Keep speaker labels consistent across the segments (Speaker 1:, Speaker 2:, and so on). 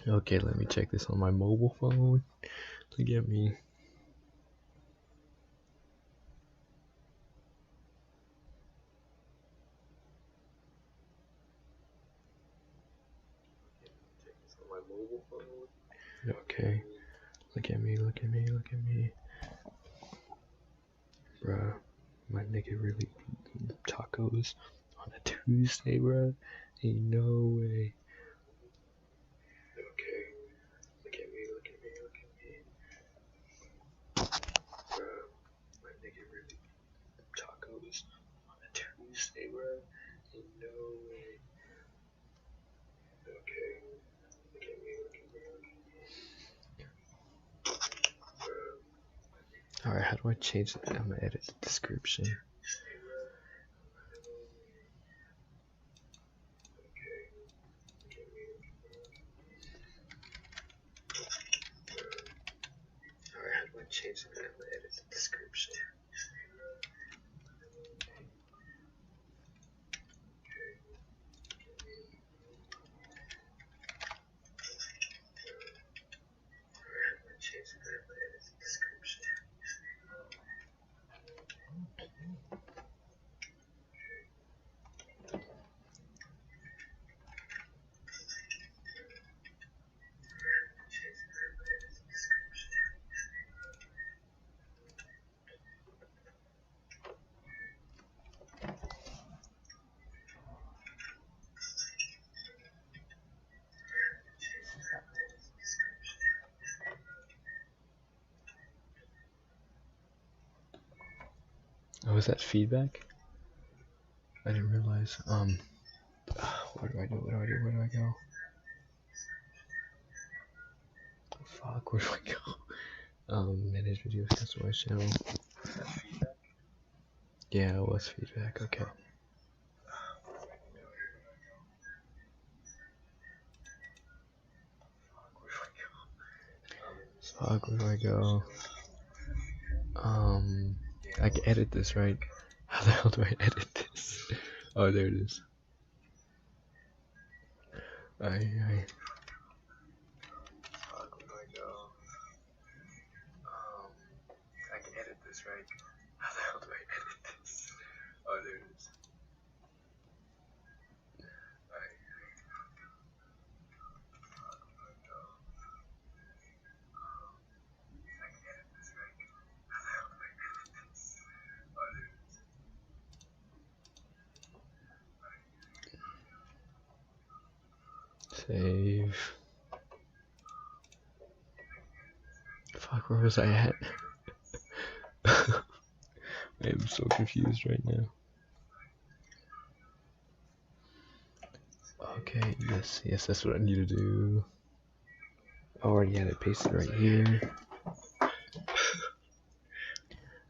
Speaker 1: Okay, let me check this on my mobile phone. Look at me. Okay, look at me, look at me, look at me. Bruh, my nigga really eating tacos on a Tuesday, bruh. Ain't no way. Okay, look at me, look at me, look at me. Bruh, my nigga really eating tacos on a Tuesday, bruh. Ain't no way. Okay, look at me, look at me, look at me. Alright, how do I change that? I'm gonna edit the description. Alright, how do I change that? I'm gonna edit the description. Oh, is that feedback? I didn't realize. What do I do? What do I do? Where do I go? Fuck, where do I go? Manage videos, customize channel. Yeah, it was feedback. Okay. Fuck, where do I go? I can edit this, right? How the hell do I edit this? Oh, there it is. I can edit this, right? How the hell do I edit this? Oh, there it is. Save. Fuck, where was I at? I am so confused right now. Okay, yes, that's what I need to do. I already had it pasted right here.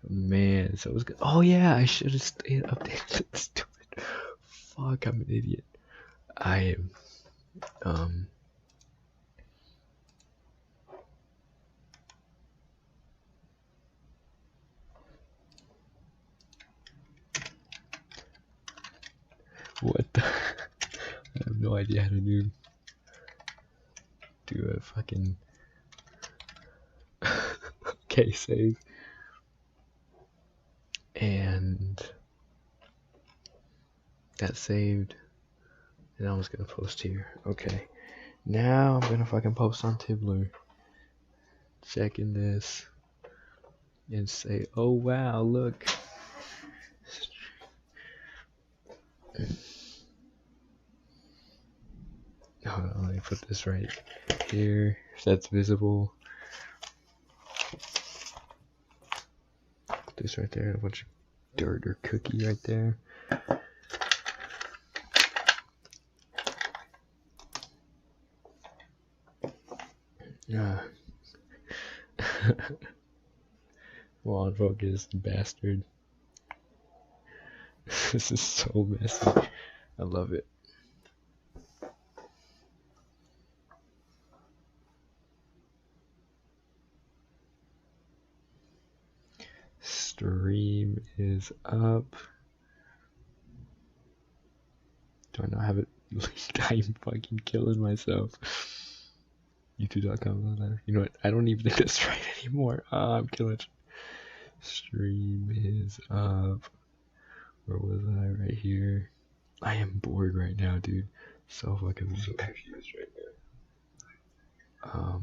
Speaker 1: Man, so it was good. Oh yeah, I should have stayed updated. Let's do it. Fuck, I'm an idiot. I am, what the? I have no idea how to do a fucking. Okay, save. And that saved. And I was gonna post here. Okay. Now I'm gonna fucking post on Tumblr. Checking this. And say, oh wow, look. Hold on, let me put this right here. If that's visible. This right there, a bunch of dirt or cookie right there. Yeah. Come on, focus, bastard. This is so messy. I love it. Stream is up. Do I not have it? I'm fucking killing myself. YouTube.com. You know what? I don't even think that's right anymore. I'm killing. Stream is up. Where was I? Right here. I am bored right now, dude. So fucking so confused right now.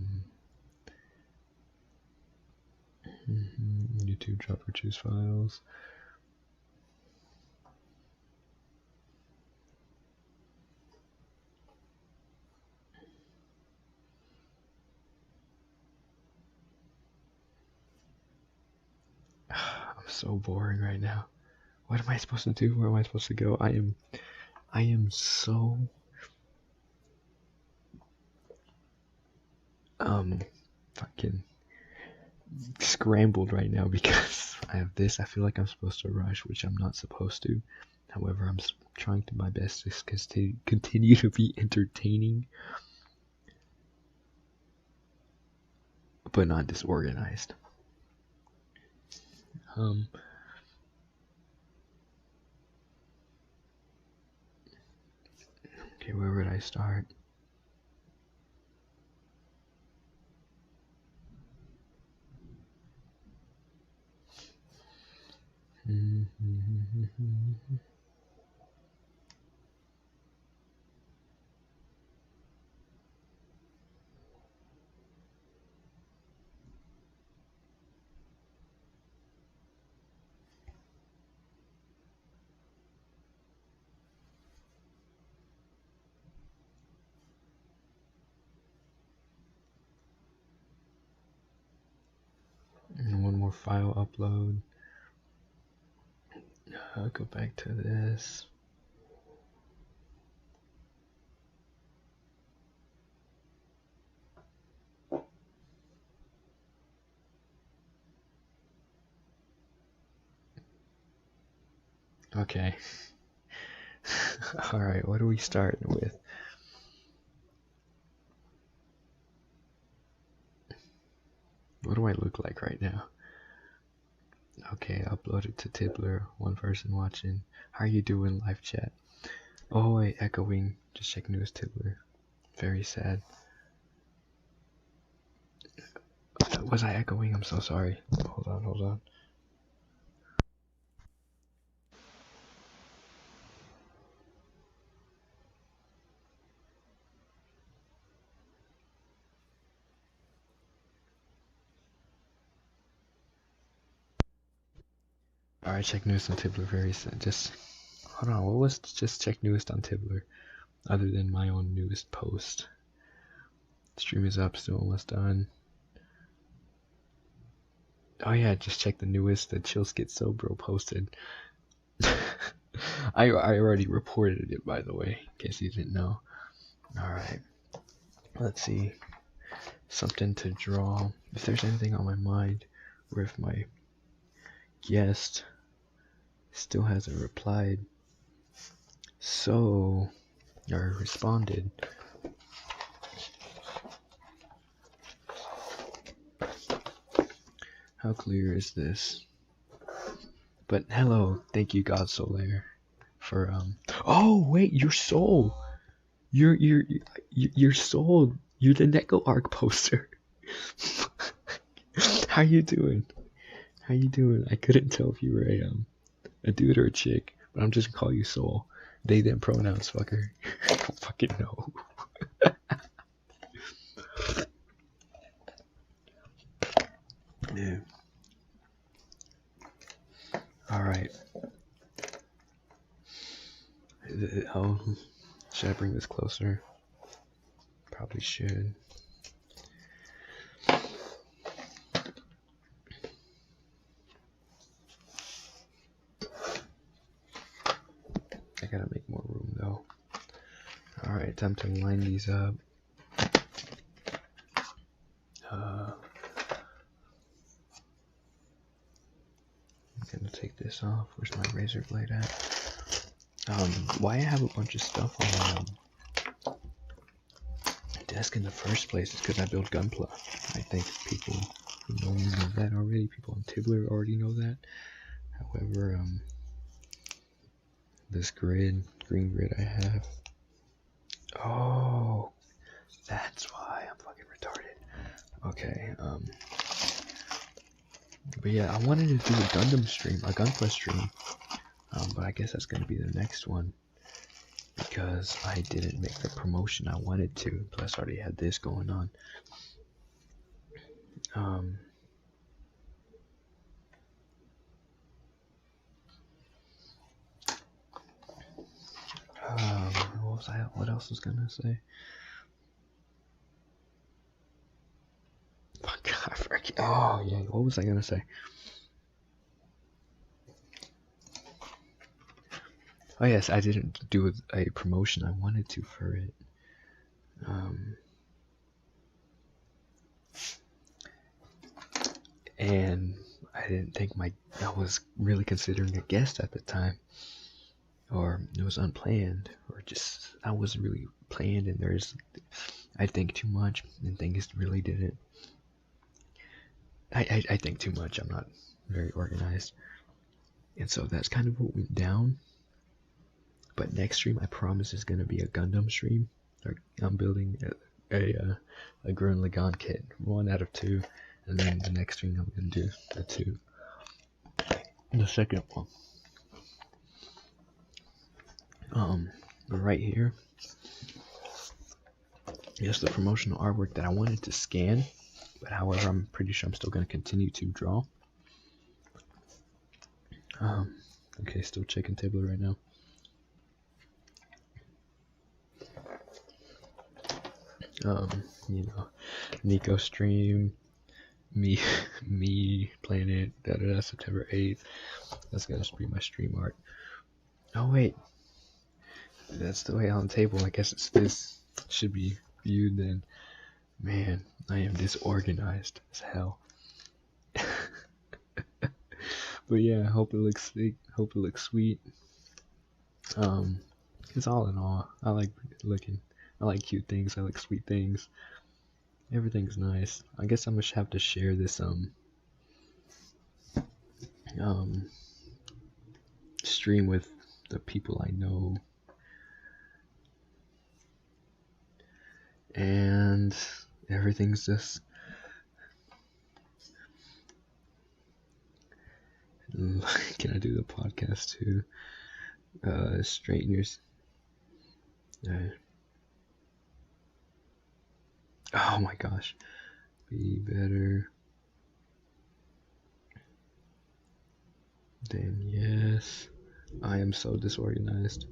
Speaker 1: YouTube drop or choose files. I'm so boring right now. What am I supposed to do? Where am I supposed to go? I am so fucking scrambled right now because I have this. I feel like I'm supposed to rush, which I'm not supposed to. However, I'm trying to my best to continue to be entertaining, but not disorganized. Okay, where would I start? And one more file upload. I'll go back to this. Okay. Alright, what are we starting with? What do I look like right now? Okay, upload it to Tibbler. One person watching. How are you doing, live chat? Oh wait, echoing. Just check news Tibbler. Very sad. Was I echoing? I'm so sorry. Hold on. Alright, check news on Tibbler. Very sad. Just hold on. What was just check news on Tibbler? Other than my own newest post. Stream is up, still almost done. Oh yeah, just check the newest that Chill Skit So Bro posted. I already reported it, by the way, in case you didn't know. Alright. Let's see. Something to draw. If there's anything on my mind, or if my guest still hasn't replied, or responded. How clear is this? But hello, thank you God Solaire for oh wait, your soul. Your soul. You're the Neko arc poster. How you doing? I couldn't tell if you were a dude or a chick, but I'm just gonna call you Soul. They them pronouns, fucker. I don't fucking know. Yeah. Alright. Oh, should I bring this closer? Probably should. I gotta make more room though. Alright, time to line these up. I'm gonna take this off. Where's my razor blade at? Why I have a bunch of stuff on my desk in the first place is because I build Gunpla. I think people who know me know that already. People on Tibbler already know that. However, this green grid I have. Oh, That's why I'm fucking retarded. Okay, but yeah, I wanted to do a Gundam stream, a Gunpla stream, but I guess that's gonna be the next one because I didn't make the promotion I wanted to. Plus, I already had this going on. What else was gonna say? Fuck, I forget. Oh yeah, what was I gonna say? Oh yes, I didn't do a promotion I wanted to for it. And I didn't think I was really considering a guest at the time, or it was unplanned, or just I wasn't really planned, and I think too much, and things really didn't. I think too much. I'm not very organized, and so that's kind of what went down. But next stream, I promise, is gonna be a Gundam stream. I'm building a Gurren Lagann kit, 1 out of 2, and then the next stream I'm gonna do the 2. The second one. But right here, yes, the promotional artwork that I wanted to scan, but however, I'm pretty sure I'm still gonna continue to draw. Okay, still checking table right now. You know, Niko stream, me playing it, September 8th. That's gonna be my stream art. Oh wait, that's the way on the table. I guess it's this. Should be viewed then. Man, I am disorganized as hell. But yeah, hope it looks sweet. Hope it looks sweet. Cause all in all, I like looking. I like cute things. I like sweet things. Everything's nice. I guess I'm gonna have to share this stream with the people I know. And everything's just can I do the podcast too? Straighteners. Oh my gosh. Be better. Then yes. I am so disorganized.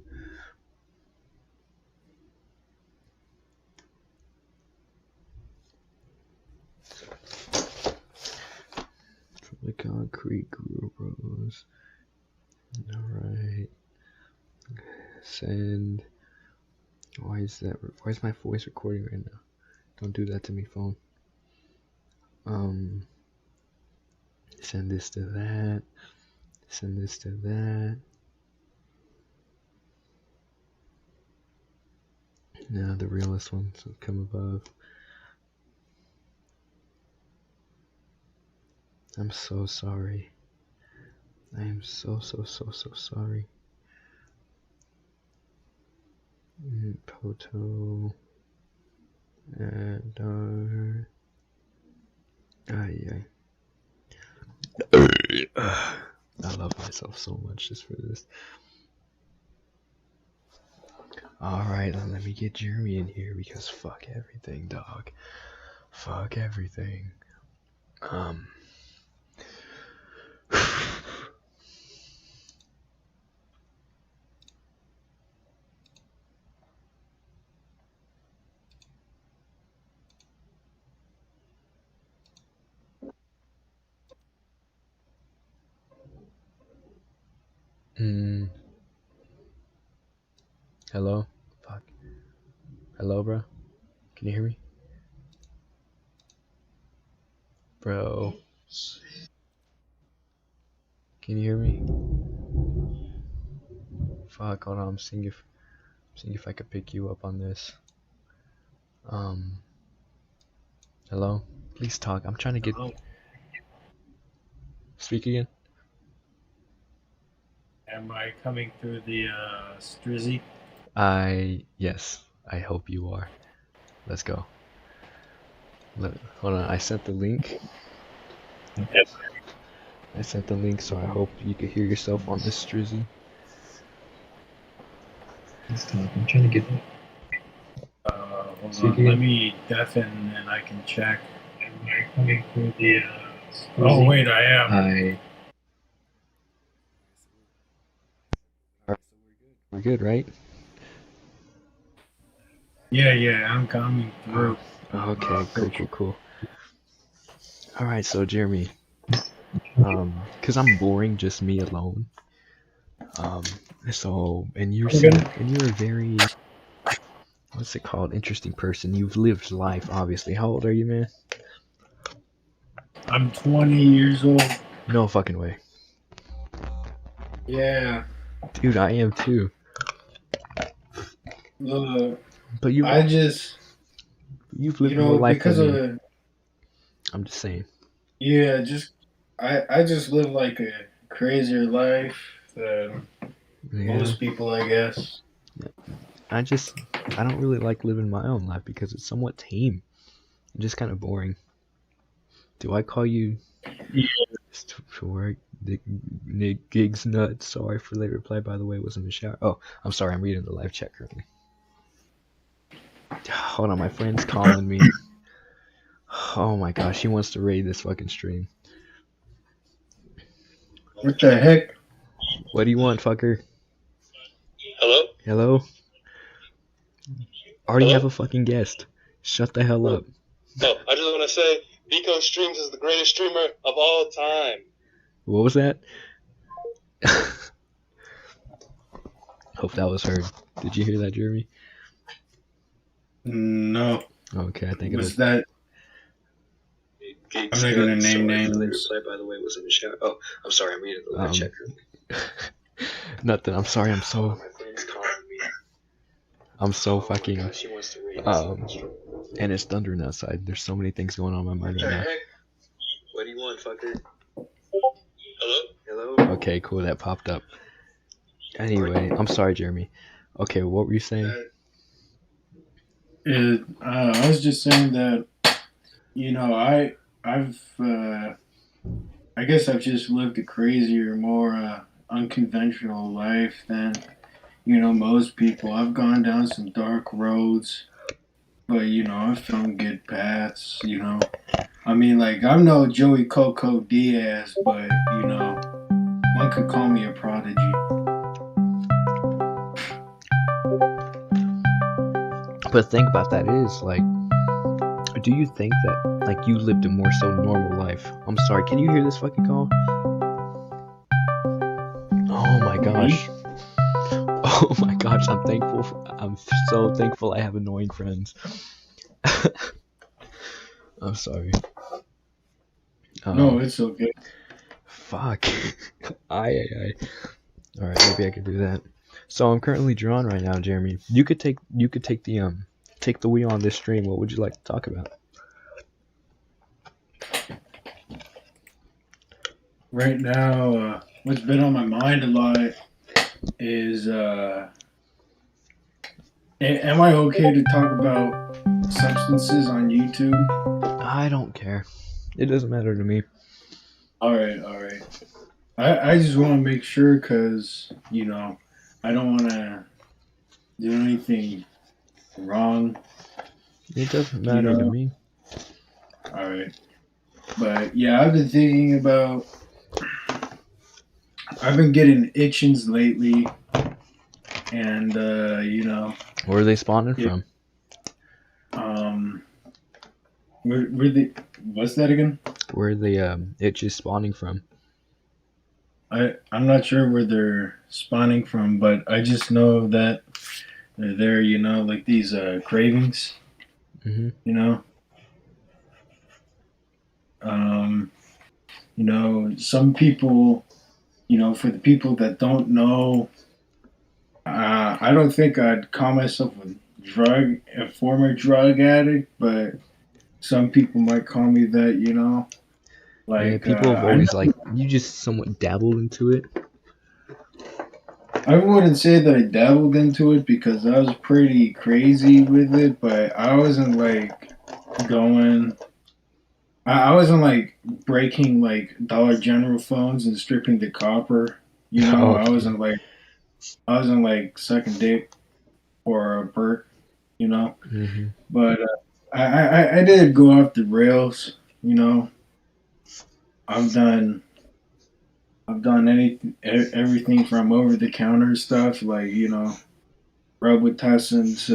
Speaker 1: From the concrete gurus. Alright. Send. Why is my voice recording right now? Don't do that to me, phone. Send this to that. Send this to that. Now the realest ones will come above. I'm so sorry. I am so sorry. Poto. And I love myself so much just for this. Alright, let me get Jeremy in here because fuck everything, dog. Fuck everything. Hello? Fuck. Hello, bro? Can you hear me? Bro. Can you hear me? Fuck, hold on, I'm seeing if I could pick you up on this. Hello? Please talk. I'm trying to get... Hello? Speak again?
Speaker 2: Am I coming through the Strizzy?
Speaker 1: Yes, I hope you are. Let's go. Hold on, I sent the link.
Speaker 2: Yes.
Speaker 1: I sent the link, so I hope you can hear yourself on this Strizzy.
Speaker 2: Let's talk. I'm trying to get that.
Speaker 3: Hold
Speaker 2: So you
Speaker 3: on,
Speaker 2: can-
Speaker 3: let me deafen and I can check.
Speaker 2: Am I coming through the?
Speaker 3: Oh wait, I am.
Speaker 2: I.
Speaker 1: We're good, right?
Speaker 3: Yeah, I'm coming through.
Speaker 1: Okay, cool. All right, so Jeremy, cause I'm boring, just me alone. So and you're a very, what's it called, interesting person. You've lived life, obviously. How old are you, man?
Speaker 3: I'm 20 years old.
Speaker 1: No fucking way.
Speaker 3: Yeah.
Speaker 1: Dude, I am too. But you've lived more life
Speaker 3: because
Speaker 1: than me.
Speaker 3: of,
Speaker 1: I'm just saying.
Speaker 3: yeah, I just live like a crazier life than
Speaker 1: Yeah.
Speaker 3: most people, I guess.
Speaker 1: I don't really like living my own life because it's somewhat tame and just kind of boring. Do I call you?
Speaker 3: Yeah.
Speaker 1: Sure. Nick Gigs nuts. Sorry for late reply. By the way, was in the shower. Oh, I'm sorry. I'm reading the live chat currently. Hold on, my friend's calling me. Oh my gosh, he wants to raid this fucking stream.
Speaker 3: What the heck?
Speaker 1: What do you want, fucker?
Speaker 4: Hello?
Speaker 1: Hello? Already have a fucking guest. Shut the hell up.
Speaker 4: No, I just want to say, Vico Streams is the greatest streamer of all time.
Speaker 1: What was that? Hope that was heard. Did you hear that, Jeremy?
Speaker 3: No.
Speaker 1: Okay, I think it was
Speaker 3: that.
Speaker 4: I'm
Speaker 3: not gonna name names.
Speaker 4: Reply, by the way, was in the shower. Oh, I'm sorry, I'm reading the live chat.
Speaker 1: Nothing. I'm sorry. I'm so.
Speaker 4: My friend's calling me.
Speaker 1: I'm so fucking.
Speaker 4: Gosh, he wants to read
Speaker 1: and it's thundering outside. There's so many things going on in my mind right now.
Speaker 4: What do you want, fucker? Hello?
Speaker 1: Okay, cool. That popped up. Anyway, I'm sorry, Jeremy. Okay, what were you saying?
Speaker 3: I was just saying that, I guess I've just lived a crazier, more unconventional life than, most people. I've gone down some dark roads, but, I've found good paths, I mean, like, I'm no Joey Coco Diaz, but, one could call me a prodigy.
Speaker 1: But the thing about that is, like, do you think that, like, you lived a more so normal life? I'm sorry, can you hear this fucking call? Oh my gosh. Oh my gosh, I'm so thankful I have annoying friends. I'm sorry.
Speaker 3: No, it's okay.
Speaker 1: Fuck. Alright, maybe I could do that. So I'm currently drawn right now, Jeremy. You could take the wheel on this stream. What would you like to talk about?
Speaker 3: Right now, what's been on my mind a lot is, am I okay to talk about substances on YouTube?
Speaker 1: I don't care. It doesn't matter to me.
Speaker 3: All right. I just want to make sure because, I don't want to do anything wrong.
Speaker 1: It doesn't matter to me.
Speaker 3: All right. But, yeah, I've been thinking about... I've been getting itchings lately, and,
Speaker 1: Where are they spawning from?
Speaker 3: Where the... What's that again?
Speaker 1: Where are the itches spawning from?
Speaker 3: I'm not sure where they're spawning from, but I just know that they're there, like these cravings, some people, for the people that don't know, I don't think I'd call myself a former drug addict, but some people might call me that,
Speaker 1: Like, yeah, people have always, like, you just somewhat dabbled into it.
Speaker 3: I wouldn't say that I dabbled into it because I was pretty crazy with it, but I wasn't like going. I wasn't like breaking like Dollar General phones and stripping the copper. You know,
Speaker 1: Okay.
Speaker 3: I wasn't like sucking dick or a Bert. You know,
Speaker 1: Hmm.
Speaker 3: but I did go off the rails. You know, I've done everything from over the counter stuff like Robitussin to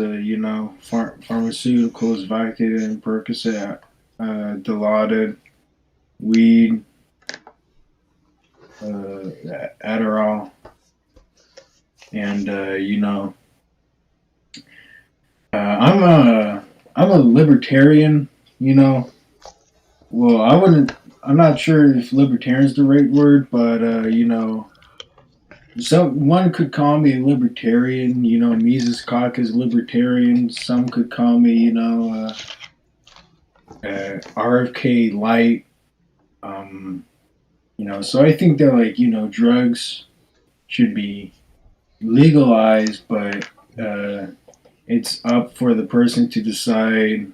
Speaker 3: pharmaceuticals, Vicodin, Percocet, Dilaudid, weed, Adderall, and I'm a libertarian. You know, well, I wouldn't. I'm not sure if libertarian is the right word, but one could call me a libertarian. You know, Mises Cock is libertarian. Some could call me, RFK light. Um, so I think that drugs should be legalized, but it's up for the person to decide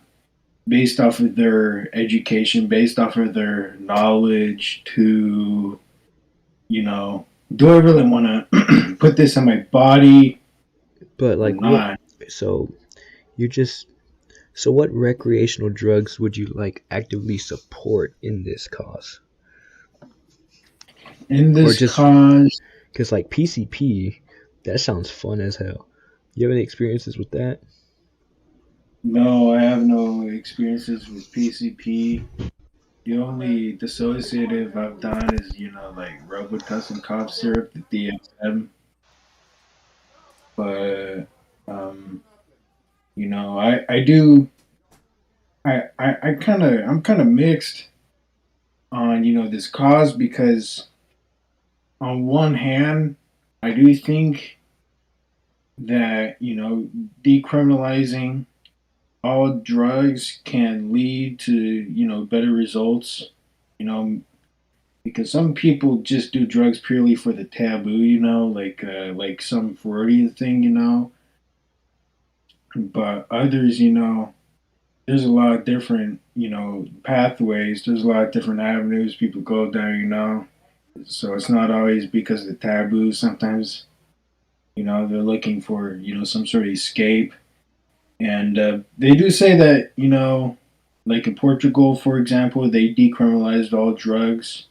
Speaker 3: based off of their education, based off of their knowledge to, do I really want to put this in my body
Speaker 1: But
Speaker 3: or
Speaker 1: like, what?
Speaker 3: not?
Speaker 1: So you just so what recreational drugs would you like actively support in this cause,
Speaker 3: In
Speaker 1: or
Speaker 3: this
Speaker 1: just
Speaker 3: cause,
Speaker 1: because like PCP, that sounds fun as hell. You have any experiences with that?
Speaker 3: no, I have no experiences with PCP. The only dissociative I've done is, like Robitussin cough syrup, the DSM. But, um, I do, I'm kind of mixed on, this cause because on one hand, I do think that, decriminalizing all drugs can lead to, better results, you know, because some people just do drugs purely for the taboo, like some Freudian thing, but others, there's a lot of different, pathways. There's a lot of different avenues people go down, So it's not always because of the taboo. Sometimes, they're looking for, some sort of escape. And they do say that, like in Portugal, for example, they decriminalized all drugs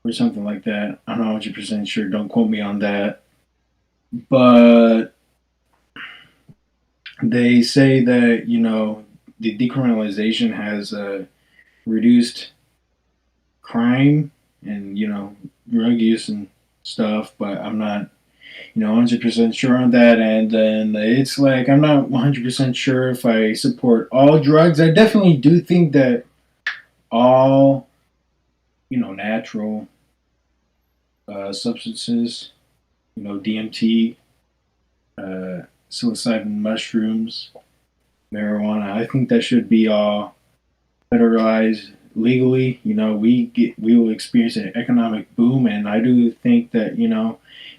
Speaker 3: or something like that. I'm not 100% sure. Don't quote me on that. But they say that, the decriminalization has reduced crime and, drug use and stuff. But I'm not, 100% sure on that. And then it's like, I'm not 100% sure if I support all drugs. I definitely do think that all, natural substances, DMT, psilocybin mushrooms, marijuana. I think that should be all federalized legally. We will experience an economic boom, and I do think that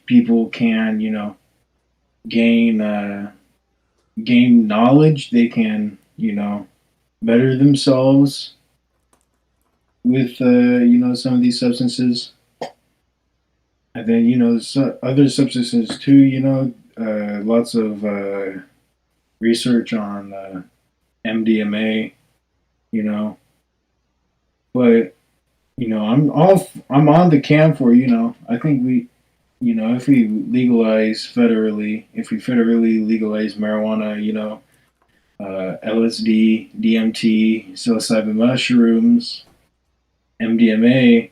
Speaker 3: people can gain gain knowledge. They can better themselves with some of these substances, and then other substances too. Lots of research on MDMA. You know, but I'm on the camp for I think we if we legalize federally, if we federally legalize marijuana, LSD, DMT, psilocybin mushrooms, MDMA,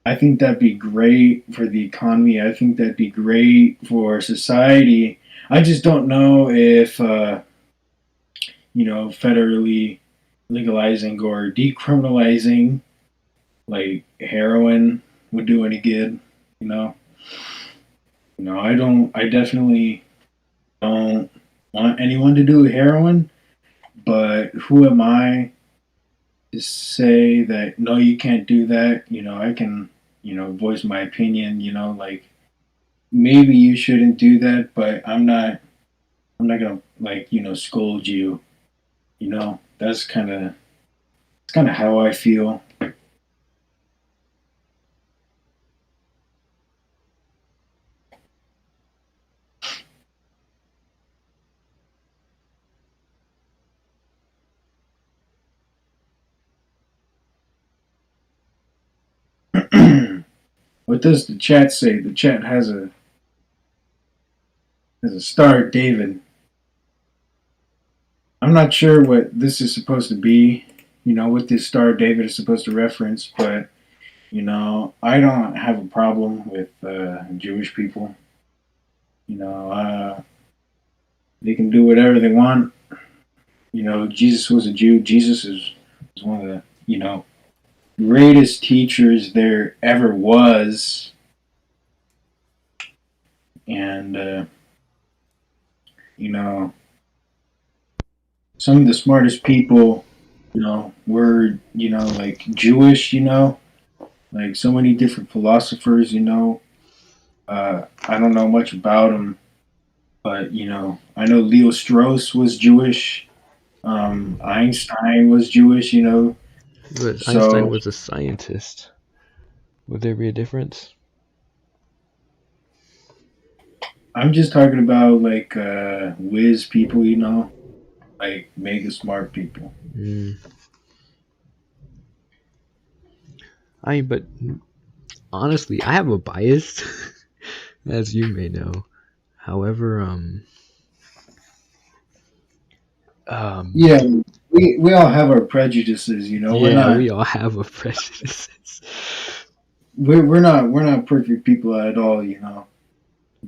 Speaker 3: I think that'd be great for the economy. I think that'd be great for society. I just don't know if federally legalizing or decriminalizing like heroin would do any good. You know, I don't. I definitely don't want anyone to do heroin. But who am I to say that no, you can't do that? I can voice my opinion. Like maybe you shouldn't do that, but I'm not gonna like scold you. That's kind of how I feel. What does the chat say? The chat has a star, David. I'm not sure what this is supposed to be. What this star David is supposed to reference, but I don't have a problem with Jewish people. They can do whatever they want. Jesus was a Jew. Jesus is one of the greatest teachers there ever was, and you know some of the smartest people were like Jewish. Like so many different philosophers. I don't know much about them, but I know Leo Strauss was Jewish. Einstein was Jewish.
Speaker 1: But Einstein
Speaker 3: So
Speaker 1: was a scientist. Would there be a difference?
Speaker 3: I'm just talking about like whiz people. Like mega smart people.
Speaker 1: Mm. But honestly, I have a bias, as you may know. However,
Speaker 3: Yeah, we all have our prejudices. We're
Speaker 1: yeah,
Speaker 3: not
Speaker 1: we all have a prejudices.
Speaker 3: we're not perfect people at all.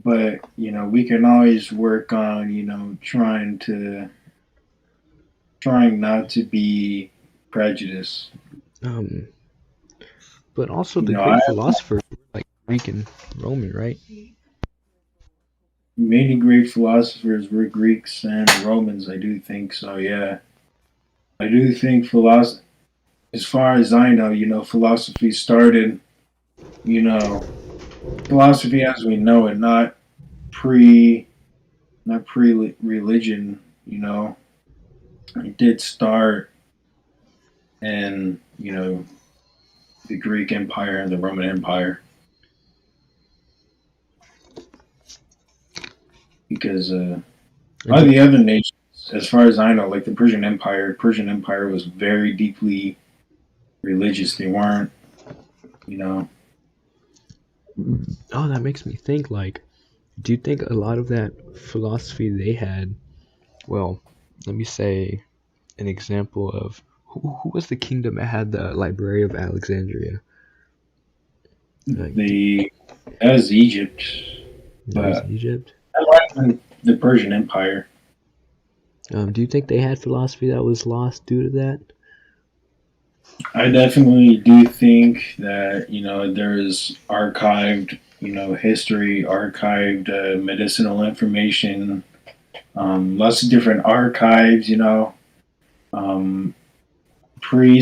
Speaker 3: But we can always work on trying not to be prejudiced.
Speaker 1: Um, but also the
Speaker 3: I
Speaker 1: great philosophers were like Greek and Roman, right?
Speaker 3: Many great philosophers were Greeks and Romans. I do think so. Yeah, I do think philosophy. As far as I know, philosophy started. You know, philosophy as we know it, pre, not pre religion. It did start in the Greek Empire and the Roman Empire because all the other nations, as far as I know, like the Persian Empire was very deeply religious. They weren't, you know,
Speaker 1: Oh, that makes me think. Like, do you think a lot of that philosophy they had? Well, let me say an example of who was the kingdom that had the Library of Alexandria? Like,
Speaker 3: the as Egypt,
Speaker 1: that was
Speaker 3: but
Speaker 1: Egypt.
Speaker 3: I like the Persian Empire.
Speaker 1: Do you think they had philosophy that was lost due to that?
Speaker 3: I definitely do think that there is archived history, archived medicinal information, lots of different archives. Um, pre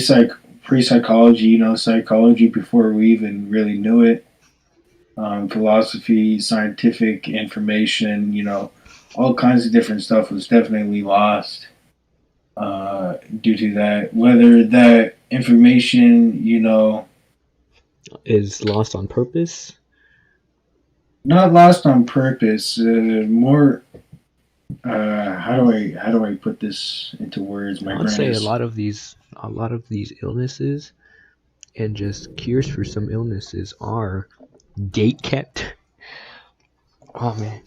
Speaker 3: pre psychology, psychology before we even really knew it. Philosophy, scientific information, all kinds of different stuff was definitely lost due to that. Whether that information,
Speaker 1: Is lost on purpose?
Speaker 3: not lost on purpose, more. How do I put this into words? My
Speaker 1: I would
Speaker 3: brain
Speaker 1: say
Speaker 3: is.
Speaker 1: a lot of these illnesses and just cures for some illnesses are gate kept. Oh man,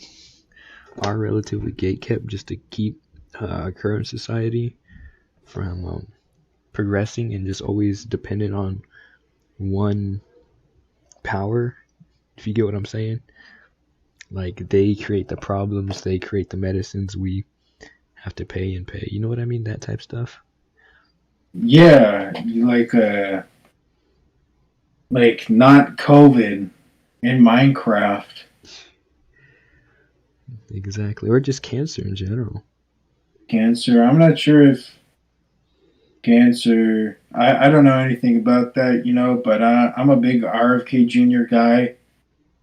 Speaker 1: are relatively gate kept just to keep our current society from progressing and just always dependent on one power. If you get what I'm saying, like they create the problems, they create the medicines, we have to pay and pay. You know what I mean? That type stuff.
Speaker 3: Yeah, like not COVID in Minecraft.
Speaker 1: Exactly, or just cancer in general.
Speaker 3: Cancer. I'm not sure if cancer. I don't know anything about that, but I'm a big RFK Jr. guy.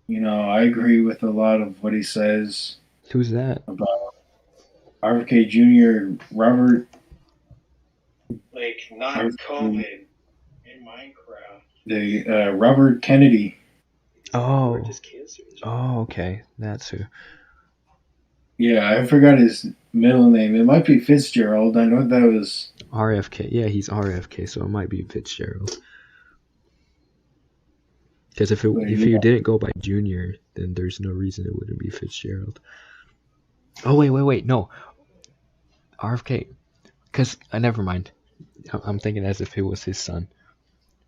Speaker 3: I agree with a lot of what he says
Speaker 1: Who's that?
Speaker 3: about RFK Jr. Robert.
Speaker 4: Like not
Speaker 3: Robert-
Speaker 4: COVID in Minecraft.
Speaker 3: The Robert Kennedy.
Speaker 1: Oh.
Speaker 4: Or just cancer.
Speaker 1: Oh, okay. That's who.
Speaker 3: Yeah, I forgot his middle name. It might be Fitzgerald. I know that was.
Speaker 1: RFK. Yeah, he's RFK, so it might be Fitzgerald. Because if you didn't go by Junior, then there's no reason it wouldn't be Fitzgerald. Oh wait, no, RFK. Because never mind. I'm thinking as if it was his son,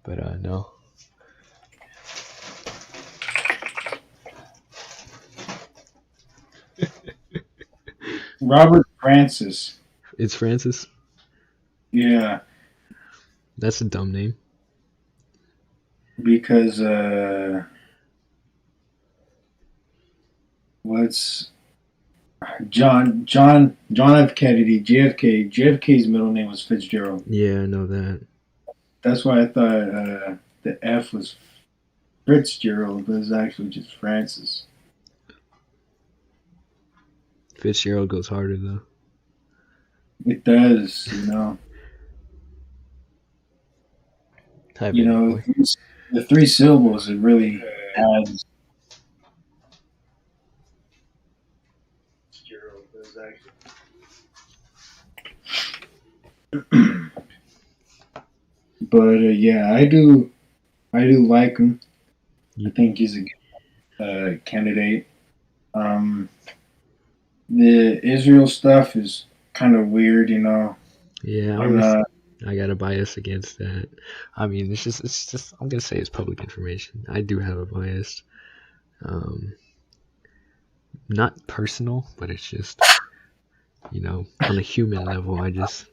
Speaker 1: but no.
Speaker 3: Robert Francis.
Speaker 1: It's Francis.
Speaker 3: Yeah,
Speaker 1: That's a dumb name.
Speaker 3: because what's John F. Kennedy, JFK. JFK's middle name was Fitzgerald.
Speaker 1: Yeah, I know that.
Speaker 3: That's why I thought the F was Fitzgerald, but it's actually just Francis.
Speaker 1: Fitzgerald goes harder though.
Speaker 3: It does,
Speaker 1: Hi,
Speaker 3: You
Speaker 1: baby
Speaker 3: know,
Speaker 1: boy.
Speaker 3: the three syllables, it really adds.
Speaker 4: Gerald was actually.
Speaker 3: But yeah, I do like him. I think he's a good candidate. The Israel stuff is kind of weird,
Speaker 1: Yeah,
Speaker 3: I'm not.
Speaker 1: I got a bias against that. I mean, it's just. I'm gonna say it's public information. I do have a bias. Not personal, but it's just, on a human level. I just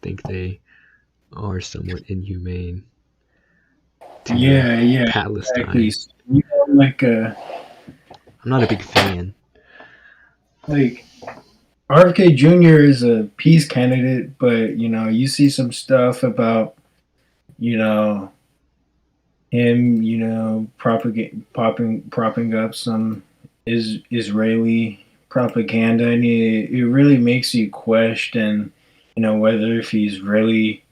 Speaker 1: think they are somewhat inhumane to
Speaker 3: Yeah,
Speaker 1: Palestine.
Speaker 3: exactly.
Speaker 1: I'm not a big fan.
Speaker 3: Like RFK Jr. is a peace candidate, but you see some stuff about him, propping up some Israeli propaganda, and it really makes you question, whether if he's really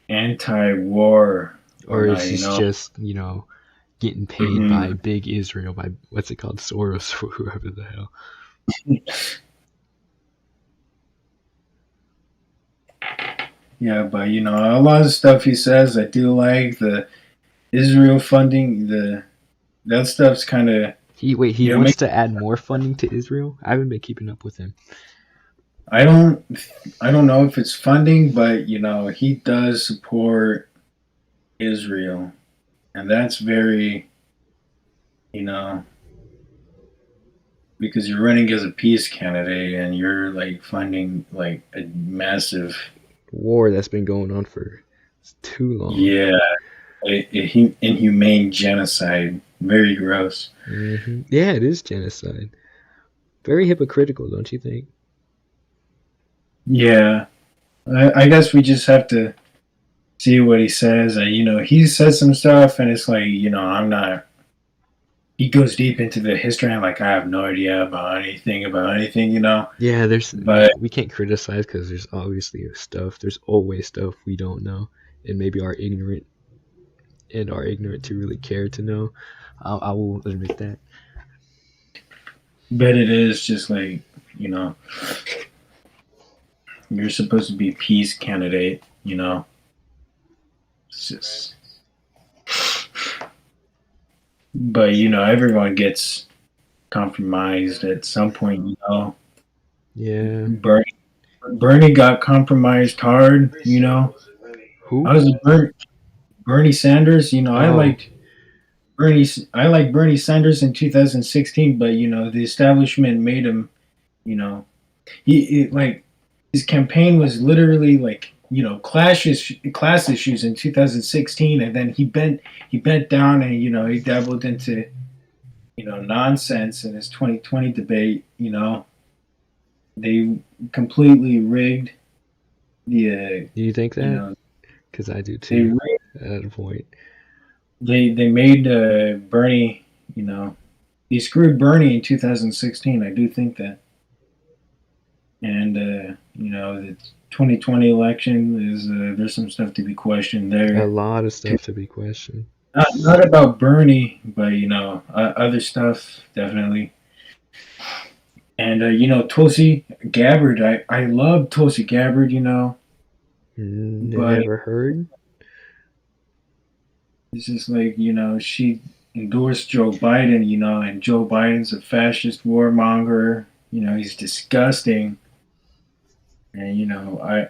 Speaker 3: anti-war or
Speaker 1: Or
Speaker 3: not.
Speaker 1: is this just, getting paid by Big Israel, by what's it called, Soros, or whoever the hell.
Speaker 3: Yeah, but a lot of stuff he says, I do like the Israel funding. That stuff's kind of.
Speaker 1: He wants to add more funding to Israel? I haven't been keeping up with him.
Speaker 3: I don't know if it's funding, but he does support Israel, and that's very, because you're running as a peace candidate and you're like funding like a massive
Speaker 1: war that's been going on for too long.
Speaker 3: Yeah, inhumane genocide. Very gross.
Speaker 1: Mm-hmm. Yeah, it is genocide. Very hypocritical, don't you think?
Speaker 3: Yeah, I guess we just have to see what he says. He says some stuff, and it's like, I'm not. He goes deep into the history, and like, I have no idea about anything.
Speaker 1: Yeah,
Speaker 3: But
Speaker 1: we can't criticize because there's obviously stuff. There's always stuff we don't know, and maybe are ignorant to really care to know. I will admit that.
Speaker 3: But it is just like, you're supposed to be a peace candidate. It's just. But everyone gets compromised at some point.
Speaker 1: Yeah.
Speaker 3: Bernie got compromised hard.
Speaker 1: Who?
Speaker 3: I was Bernie Sanders. I liked Bernie Sanders in 2016, but the establishment made him. Like his campaign was literally like class issues in 2016, and then he bent down and he dabbled into nonsense in his 2020 debate. They completely rigged the.
Speaker 1: Do you think that? Because I do too. At a point.
Speaker 3: They made Bernie, he screwed Bernie in 2016. I do think that. And the 2020 election is there's some stuff to be questioned
Speaker 1: A
Speaker 3: there.
Speaker 1: lot of stuff to be questioned.
Speaker 3: Not about Bernie, but other stuff definitely. And Tulsi Gabbard, I love Tulsi Gabbard, but
Speaker 1: Never heard.
Speaker 3: it's just like she endorsed Joe Biden, and Joe Biden's a fascist warmonger. He's disgusting, and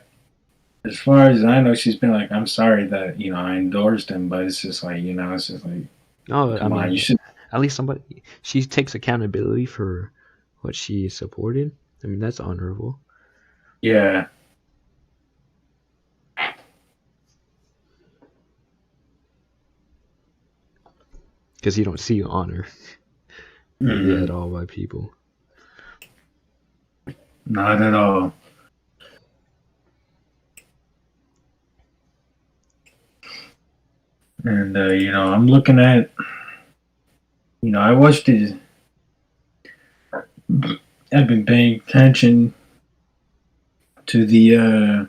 Speaker 3: as far as I know, she's been like, I'm sorry that I endorsed him, but it's just like it's just like,
Speaker 1: No, I
Speaker 3: come on, you
Speaker 1: mean,
Speaker 3: should.
Speaker 1: at least somebody. She takes accountability for what she supported. I mean, that's honorable.
Speaker 3: Yeah.
Speaker 1: Because you don't see honor at all by people.
Speaker 3: Not at all. And I'm looking at, I watched it. I've been paying attention to the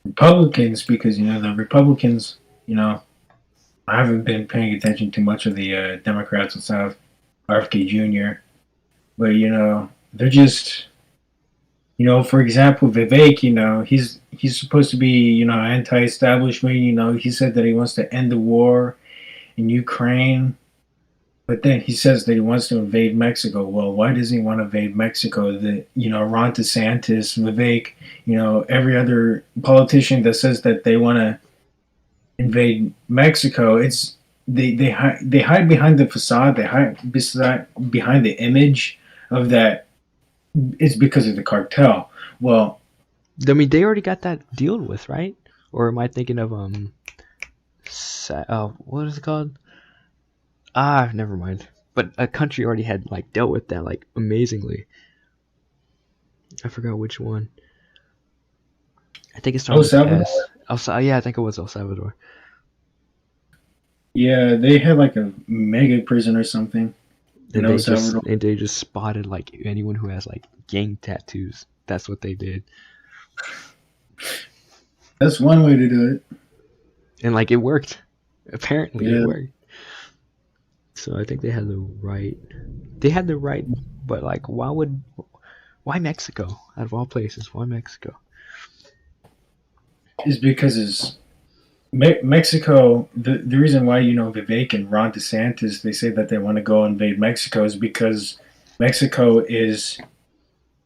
Speaker 3: Republicans because the Republicans, I haven't been paying attention to much of the Democrats and South, RFK Jr. But they're just, for example, Vivek, he's supposed to be anti-establishment. He said that he wants to end the war in Ukraine. But then he says that he wants to invade Mexico. Well, why does he want to invade Mexico? Ron DeSantis, Vivek, every other politician that says that they want to invade Mexico, it's they hide behind the facade. They hide behind the image of that. It's because of the cartel. Well,
Speaker 1: I mean, they already got that deal with, right? Or am I thinking of what is it called? Never mind. But a country already had dealt with that amazingly. I forgot which one. I think it started with S. Yeah, I think it was El Salvador.
Speaker 3: Yeah, they had a mega prison or something.
Speaker 1: And they just spotted anyone who has gang tattoos. That's what they did.
Speaker 3: That's one way to do it.
Speaker 1: And it worked. Apparently it worked. So I think they had the right. They had the right, but why Mexico? Out of all places, why Mexico?
Speaker 3: Is because Mexico. The reason why Vivek and Ron DeSantis they say that they want to go invade Mexico is because Mexico is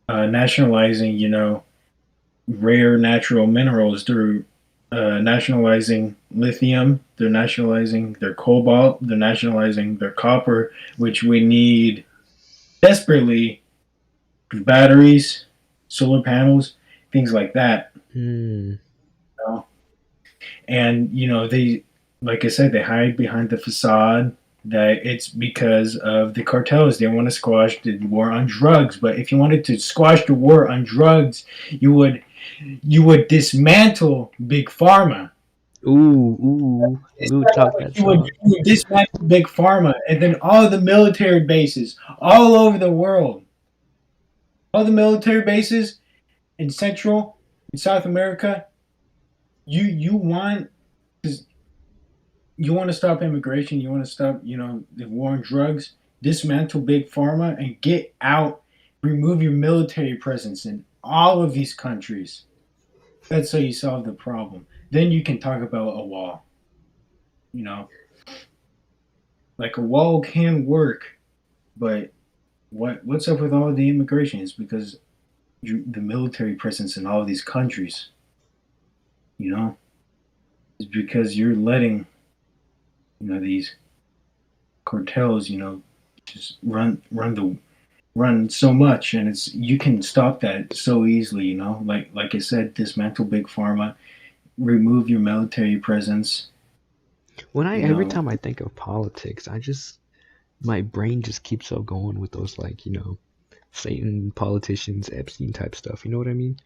Speaker 3: nationalizing rare natural minerals. They're nationalizing lithium, they're nationalizing their cobalt, they're nationalizing their copper, which we need desperately for batteries, solar panels, things like that. And they, like I said, they hide behind the facade that it's because of the cartels. They want to squash the war on drugs. But if you wanted to squash the war on drugs, you would dismantle big pharma.
Speaker 1: Talk that
Speaker 3: you would dismantle big pharma, and then all the military bases all over the world, all the military bases in Central and South America. You want to stop immigration. You want to stop the war on drugs. Dismantle big pharma and get out. Remove your military presence in all of these countries. That's how you solve the problem. Then you can talk about a wall. A wall can work, but what's up with all the immigration? It's because the military presence in all of these countries. It's because you're letting these cartels just run so much, and you can stop that so easily. Like I said, dismantle big pharma, remove your military presence.
Speaker 1: Every time I think of politics, my brain just keeps on going with those Satan politicians, Epstein type stuff. You know what I mean?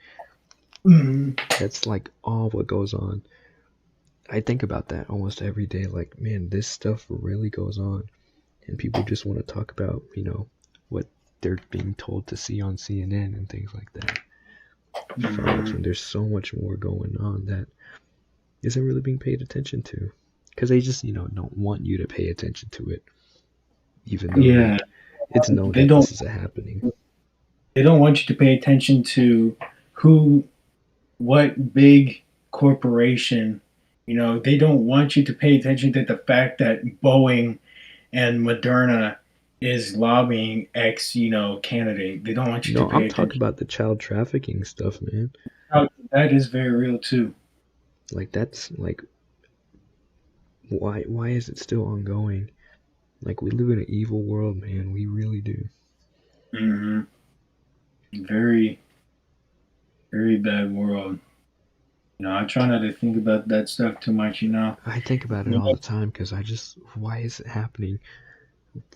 Speaker 3: Mm-hmm.
Speaker 1: That's all what goes on. I think about that almost every day. Man, this stuff really goes on. and people just want to talk about, what they're being told to see on CNN and things like that. When there's so much more going on that isn't really being paid attention to, because they just don't want you to pay attention to it, even though it's known
Speaker 3: They
Speaker 1: that
Speaker 3: don't.
Speaker 1: this is happening.
Speaker 3: They don't want you to pay attention to what big corporation. They don't want you to pay attention to the fact that Boeing and Moderna is lobbying X, candidate. They don't want you to
Speaker 1: No,
Speaker 3: pay
Speaker 1: I'm
Speaker 3: attention.
Speaker 1: talking about the child trafficking stuff, man.
Speaker 3: That is very real too.
Speaker 1: Like, that's like, why is it still ongoing? Like, we live in an evil world, man. We really do.
Speaker 3: Mm-hmm. Very, very bad world. I try not to think about that stuff too much.
Speaker 1: I think about it all the time because why is it happening?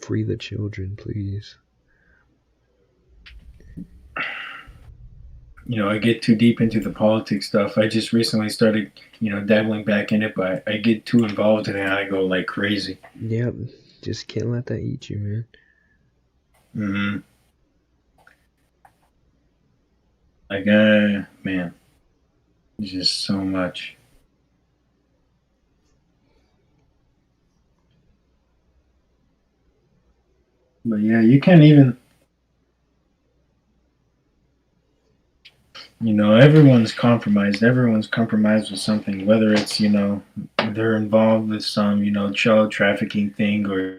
Speaker 1: Free the children, please.
Speaker 3: I get too deep into the politics stuff. I just recently started, dabbling back in it, but I get too involved in it and I go like crazy.
Speaker 1: Yep, just can't let that eat you, man.
Speaker 3: Mm-hmm. Like, man, it's just so much. But yeah, you can't even, everyone's compromised. Everyone's compromised with something, whether it's, they're involved with some, child trafficking thing, or,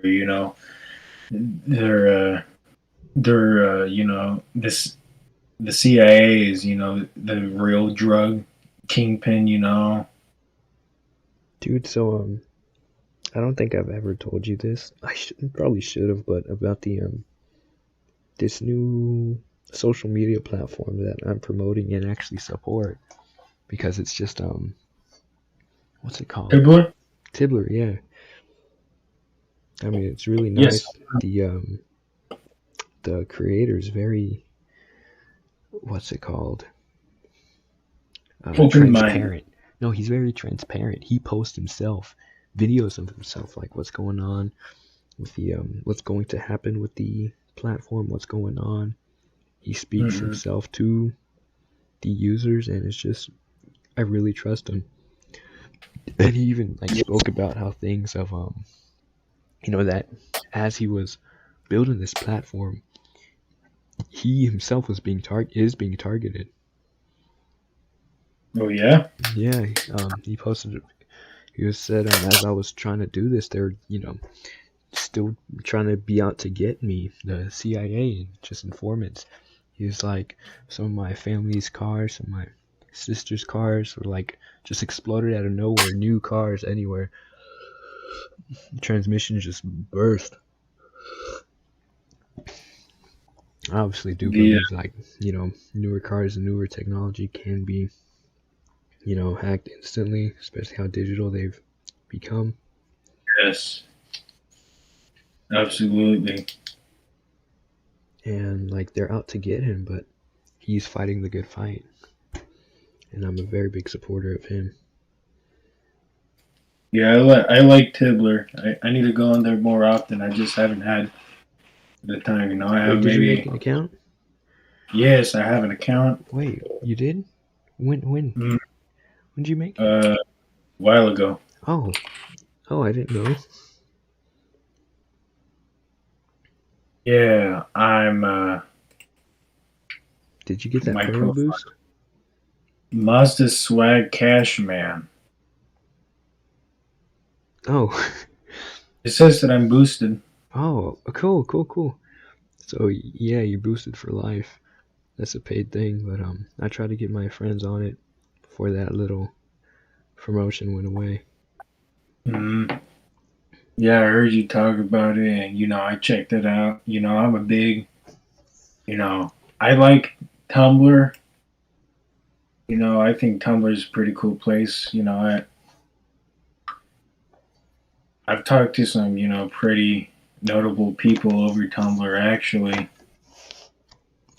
Speaker 3: this the CIA is, the real drug kingpin,
Speaker 1: Dude, so I don't think I've ever told you this. I probably should have, but about the this new social media platform that I'm promoting and actually support, because it's just what's it called? Tibbler, yeah. I mean, it's really nice.
Speaker 3: Yes.
Speaker 1: The creator's very, what's it called? Transparent. No, he's very transparent. He posts himself, videos of himself, like what's going on with the what's going to happen with the platform, what's going on. He speaks himself to the users, and it's just, I really trust him. And he even spoke about how things of that as he was building this platform, he himself was being targeted.
Speaker 3: Oh yeah.
Speaker 1: Yeah. He posted. He said, as I was trying to do this, they're still trying to be out to get me, the CIA and just informants. He was like, some of my family's cars, some of my sister's cars were just exploded out of nowhere. New cars anywhere. Transmission just burst. I obviously do believe newer cars and newer technology can be hacked instantly, especially how digital they've become.
Speaker 3: Yes, absolutely.
Speaker 1: And they're out to get him, but he's fighting the good fight, and I'm a very big supporter of him.
Speaker 3: Yeah, I like Tibbler. I need to go on there more often. I just haven't had the time. I have
Speaker 1: Did you make an account?
Speaker 3: Yes, I have an account.
Speaker 1: Wait, you did? When?
Speaker 3: Mm.
Speaker 1: When did you make it?
Speaker 3: A while ago.
Speaker 1: Oh, I didn't know.
Speaker 3: Yeah, I'm.
Speaker 1: Did you get that promo boost?
Speaker 3: Mazda Swag Cash Man.
Speaker 1: Oh.
Speaker 3: It says that I'm boosted.
Speaker 1: Oh, cool. So yeah, you're boosted for life. That's a paid thing, but I tried to get my friends on it before that little promotion went away.
Speaker 3: Mm-hmm. Yeah, I heard you talk about it, and I checked it out. I'm a big, I like Tumblr. I think Tumblr is a pretty cool place. I've talked to some, pretty notable people over Tumblr actually,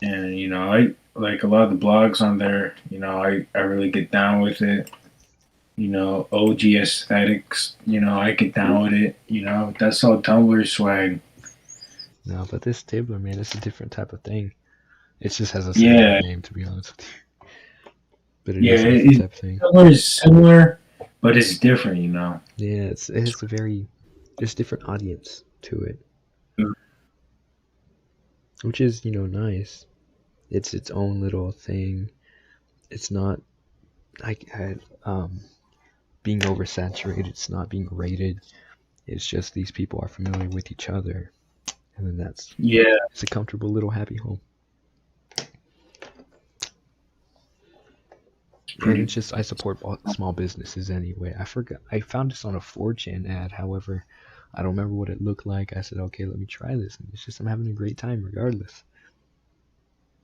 Speaker 3: and I like a lot of the blogs on there. I really get down with it. OG aesthetics. I get down with it. That's all Tumblr swag.
Speaker 1: No, but this Tibbler, man, it's a different type of thing. It just has a similar
Speaker 3: Yeah,
Speaker 1: name, to be honest with you. But it
Speaker 3: yeah.
Speaker 1: is a different type of thing.
Speaker 3: Tumblr is similar, but it's different.
Speaker 1: Yeah, it's a very there's a different audience to it, which is nice. It's its own little thing. It's not like being oversaturated. It's not being rated. It's just these people are familiar with each other, and then
Speaker 3: Yeah,
Speaker 1: it's a comfortable little happy home. And it's just I support small businesses anyway. I found this on a 4chan ad. However, I don't remember what it looked like. I said, okay, let me try this, and it's just I'm having a great time regardless.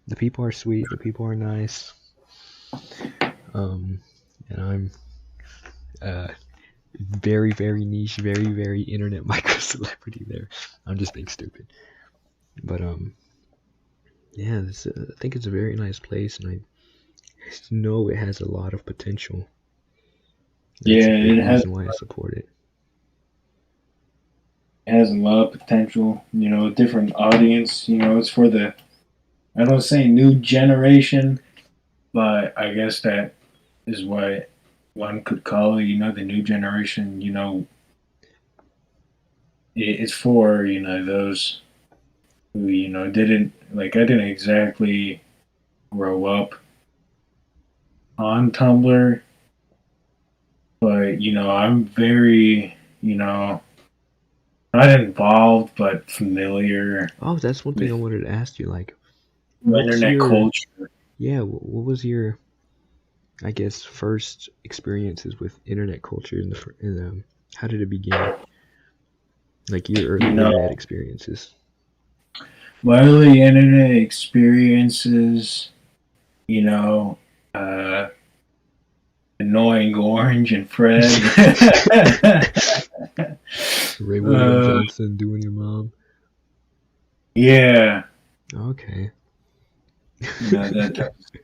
Speaker 1: The people are sweet. The people are nice. And I'm very, very niche, very, very internet micro celebrity there. I'm just being stupid. But yeah, I think it's a very nice place, and I know it has a lot of potential. That's
Speaker 3: yeah.
Speaker 1: a big reason why I support it.
Speaker 3: It has a lot of potential. Different audience. It's for the, I don't say new generation, but I guess that is what one could call it. The new generation. It's for those who didn't like. I didn't exactly grow up on Tumblr, but I'm very not involved but familiar
Speaker 1: Oh, that's one thing I
Speaker 3: with
Speaker 1: wanted to ask you. Like, what's
Speaker 3: internet
Speaker 1: your
Speaker 3: culture.
Speaker 1: yeah? What was your I guess first experiences with internet culture how did it begin? Like your early
Speaker 3: You know,
Speaker 1: internet experiences.
Speaker 3: my early internet experiences. You know, uh, Annoying Orange and Fred.
Speaker 1: Ray William Johnson doing your mom.
Speaker 3: Yeah,
Speaker 1: Okay.
Speaker 3: that type of stuff.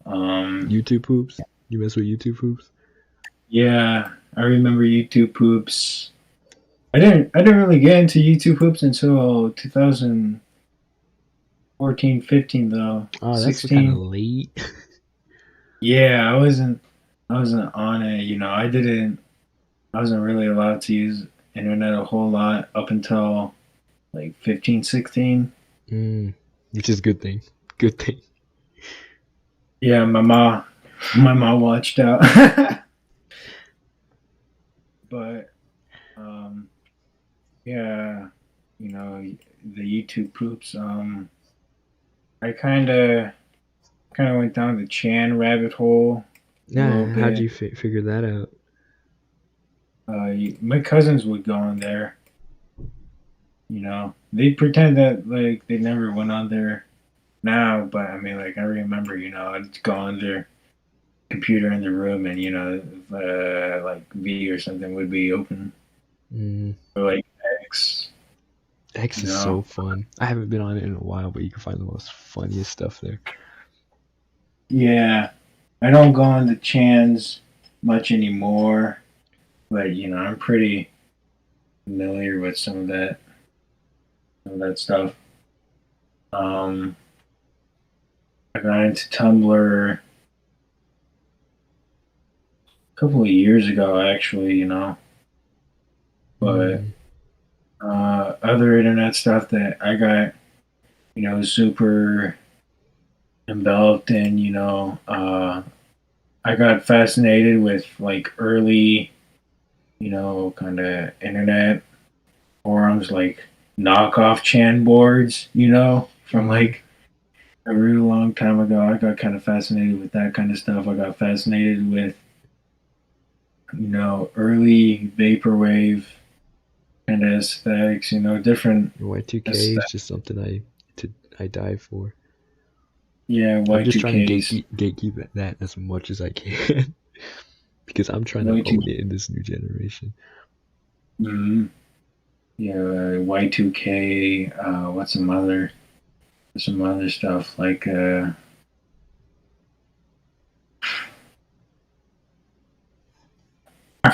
Speaker 1: YouTube poops. You mess with YouTube poops.
Speaker 3: Yeah, I remember YouTube Poops. I didn't really get into YouTube Poops until 2014, 15 though.
Speaker 1: Oh, that's kind of
Speaker 3: 16.
Speaker 1: late.
Speaker 3: Yeah, I wasn't on it. I wasn't really allowed to use internet a whole lot up until like 15, 16.
Speaker 1: Which is a good thing. Good thing.
Speaker 3: Yeah, my mom watched out. But yeah, the YouTube Poops. I kind of went down the Chan rabbit hole a
Speaker 1: Yeah,
Speaker 3: little
Speaker 1: how'd
Speaker 3: bit.
Speaker 1: you figure that out?
Speaker 3: My cousins would go on there. They pretend that like they never went on there now, but I mean, like I remember, I'd go on their computer in the room, and like V or something would be open,
Speaker 1: Mm,
Speaker 3: or like X.
Speaker 1: X is so fun. I haven't been on it in a while, but you can find the most funniest stuff there.
Speaker 3: Yeah, I don't go on the Chans much anymore, but I'm pretty familiar with some of that stuff. Um, I got into Tumblr a couple of years ago, actually, but
Speaker 1: Mm,
Speaker 3: other internet stuff that I got, super enveloped in, I got fascinated with like early, kind of internet forums, like knockoff Chan boards, from like a really long time ago. I got kind of fascinated with that kind of stuff. I got fascinated with, early vaporwave kind of aesthetics, different
Speaker 1: Y2K is
Speaker 3: aesthetics.
Speaker 1: just something I die for.
Speaker 3: Yeah,
Speaker 1: I'm just trying to
Speaker 3: Y2Ks.
Speaker 1: gatekeep that as much as I can because I'm trying to
Speaker 3: Y2,
Speaker 1: own it in this new generation.
Speaker 3: mm-hmm. Yeah, Y2K. What's some other stuff like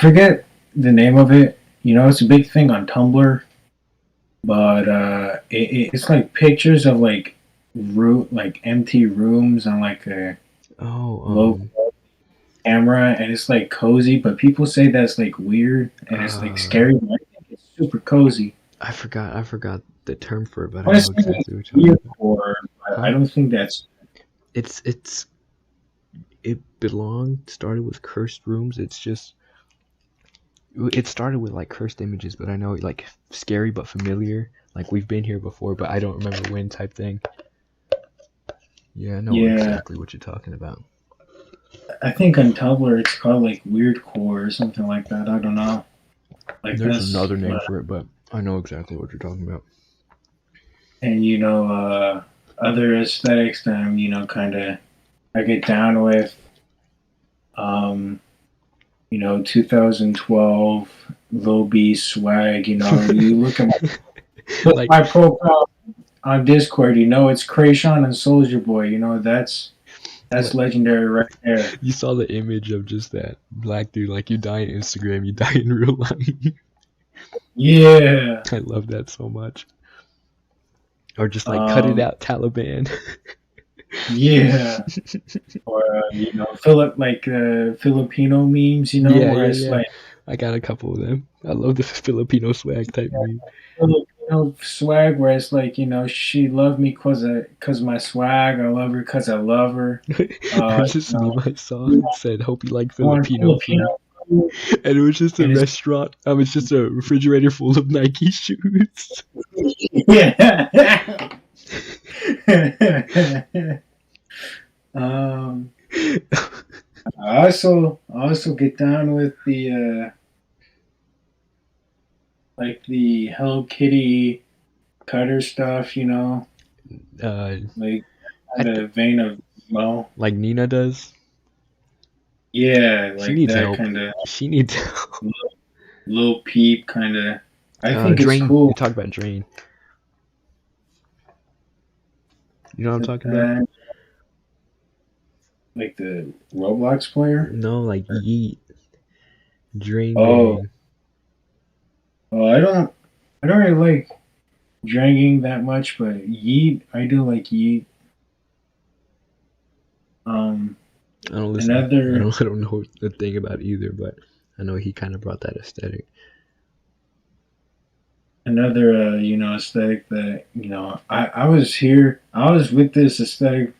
Speaker 3: forget the name of it. You know, it's a big thing on Tumblr, but it's like pictures of like like empty rooms on like a
Speaker 1: Oh,
Speaker 3: low camera, and it's like cozy. But people say that's like weird and it's like scary. But I think it's super cozy.
Speaker 1: I forgot the term for it, but I know
Speaker 3: Honestly,
Speaker 1: exactly
Speaker 3: it's
Speaker 1: what you're talking
Speaker 3: weird
Speaker 1: about.
Speaker 3: horror, but I
Speaker 1: Huh?
Speaker 3: don't think that's.
Speaker 1: It started with cursed rooms. It started with like cursed images, but I know like scary but familiar. Like we've been here before, but I don't remember when type thing. Yeah, I know
Speaker 3: Yeah,
Speaker 1: exactly what you're talking about.
Speaker 3: I think on Tumblr it's called like weird core or something like that. I don't know. Like
Speaker 1: There's
Speaker 3: that's
Speaker 1: another name for it, but I know exactly what you're talking about.
Speaker 3: and other aesthetics that I'm kind of I get down with. Um, 2012 Lil B swag. You look at
Speaker 1: Like
Speaker 3: my profile on Discord. It's Krayshawn and Soldier Boy. That's
Speaker 1: like
Speaker 3: legendary right there.
Speaker 1: you saw the image of just that black dude. Like you die in Instagram, you die in real life.
Speaker 3: Yeah.
Speaker 1: I love that so much. Or just like cut it
Speaker 3: Um,
Speaker 1: out, Taliban.
Speaker 3: yeah. Or Filipino memes.
Speaker 1: Yeah,
Speaker 3: Where
Speaker 1: yeah,
Speaker 3: it's
Speaker 1: yeah.
Speaker 3: like
Speaker 1: I got a couple of them. I love the Filipino swag type meme.
Speaker 3: Swag where it's like she loved me cause my swag. I love her cause I love her.
Speaker 1: There's this meme I saw.
Speaker 3: You
Speaker 1: It said, "Hope you like
Speaker 3: want
Speaker 1: Filipino food,"
Speaker 3: Filipino food,
Speaker 1: and it was just a
Speaker 3: and it's
Speaker 1: restaurant. It's just a refrigerator full of Nike shoes.
Speaker 3: yeah. um, I also get down with the like the Hello Kitty cutter stuff.
Speaker 1: uh,
Speaker 3: Like
Speaker 1: I
Speaker 3: kind of vein of Mo.
Speaker 1: like Nina does.
Speaker 3: Yeah,
Speaker 1: She
Speaker 3: like
Speaker 1: needs
Speaker 3: that
Speaker 1: help.
Speaker 3: kind of
Speaker 1: She needs help.
Speaker 3: Lil Peep kind of. I think it's
Speaker 1: Drain. You
Speaker 3: cool.
Speaker 1: talk about Drain. You know what I'm talking about?
Speaker 3: Uh, like the Roblox player.
Speaker 1: No, like Yeet. Drain
Speaker 3: Oh,
Speaker 1: Gang.
Speaker 3: well, I don't really like drinking that much, but Yeet, I do like Yeet. Um,
Speaker 1: I don't listen. I
Speaker 3: another
Speaker 1: don't. I don't know the thing about either, but I know he kind of brought that aesthetic.
Speaker 3: another aesthetic that I was here. I was with this aesthetic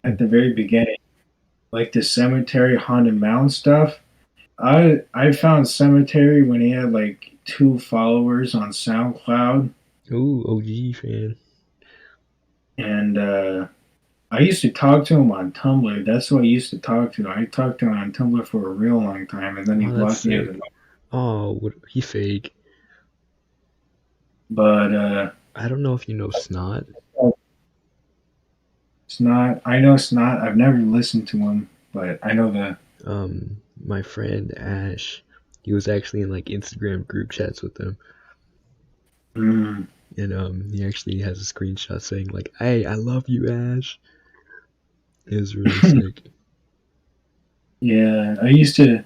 Speaker 3: at the very beginning, like the cemetery haunted mound stuff. I found cemetery when he had like 2 followers on SoundCloud,
Speaker 1: Ooh, OG fan.
Speaker 3: and I used to talk to him on Tumblr. That's who I used to talk to. I talked to him on Tumblr for a real long time, and then he
Speaker 1: Oh, that's
Speaker 3: blocked me as
Speaker 1: sick.
Speaker 3: a.
Speaker 1: Oh, what? He fake.
Speaker 3: But
Speaker 1: I don't know if you know Snot.
Speaker 3: Snot, I know Snot. I've never listened to him, but I know the.
Speaker 1: My friend Ash. He was actually in like Instagram group chats with them,
Speaker 3: Mm,
Speaker 1: and he actually has a screenshot saying like, "Hey, I love you, Ash." It was really sick.
Speaker 3: yeah, I used to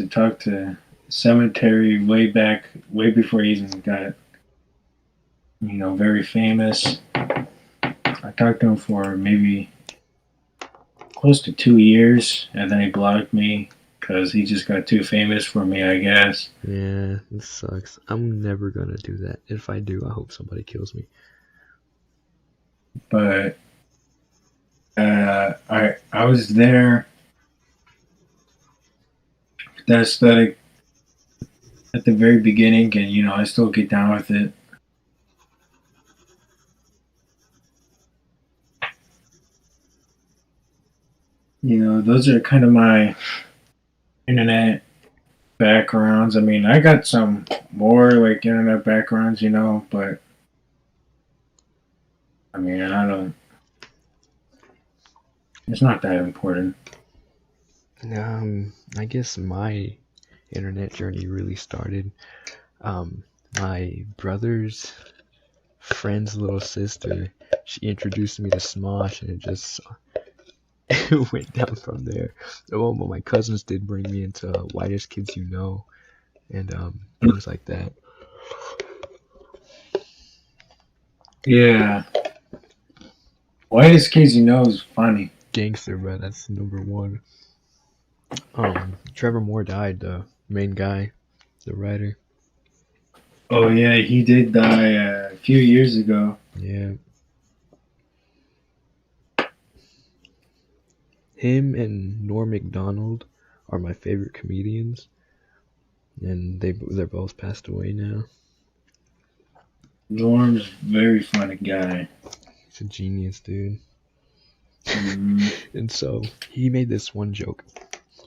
Speaker 3: talk to Cemetery way back, way before he even got very famous. I talked to him for maybe close to 2 years, and then he blocked me because he just got too famous for me, I guess.
Speaker 1: Yeah, this sucks. I'm never gonna do that. If I do, I hope somebody kills me.
Speaker 3: But I was there. That aesthetic at the very beginning, and I still get down with it. Those are kind of my internet backgrounds. I mean, I got some more like internet backgrounds, but I mean, I don't. It's not that important.
Speaker 1: I guess my internet journey really started. My brother's friend's little sister, she introduced me to Smosh, and went down from there. Well, my cousins did bring me into Whitest Kids You Know and things like that.
Speaker 3: Yeah. Whitest Kids You Know is funny.
Speaker 1: Gangster, bro. That's number one. Trevor Moore died, the main guy, the writer.
Speaker 3: Oh yeah, he did die a few years ago.
Speaker 1: Yeah. Him and Norm Macdonald are my favorite comedians, and they're both passed away now.
Speaker 3: Norm's a very funny guy.
Speaker 1: He's a genius, dude.
Speaker 3: Mm-hmm.
Speaker 1: And so he made this one joke.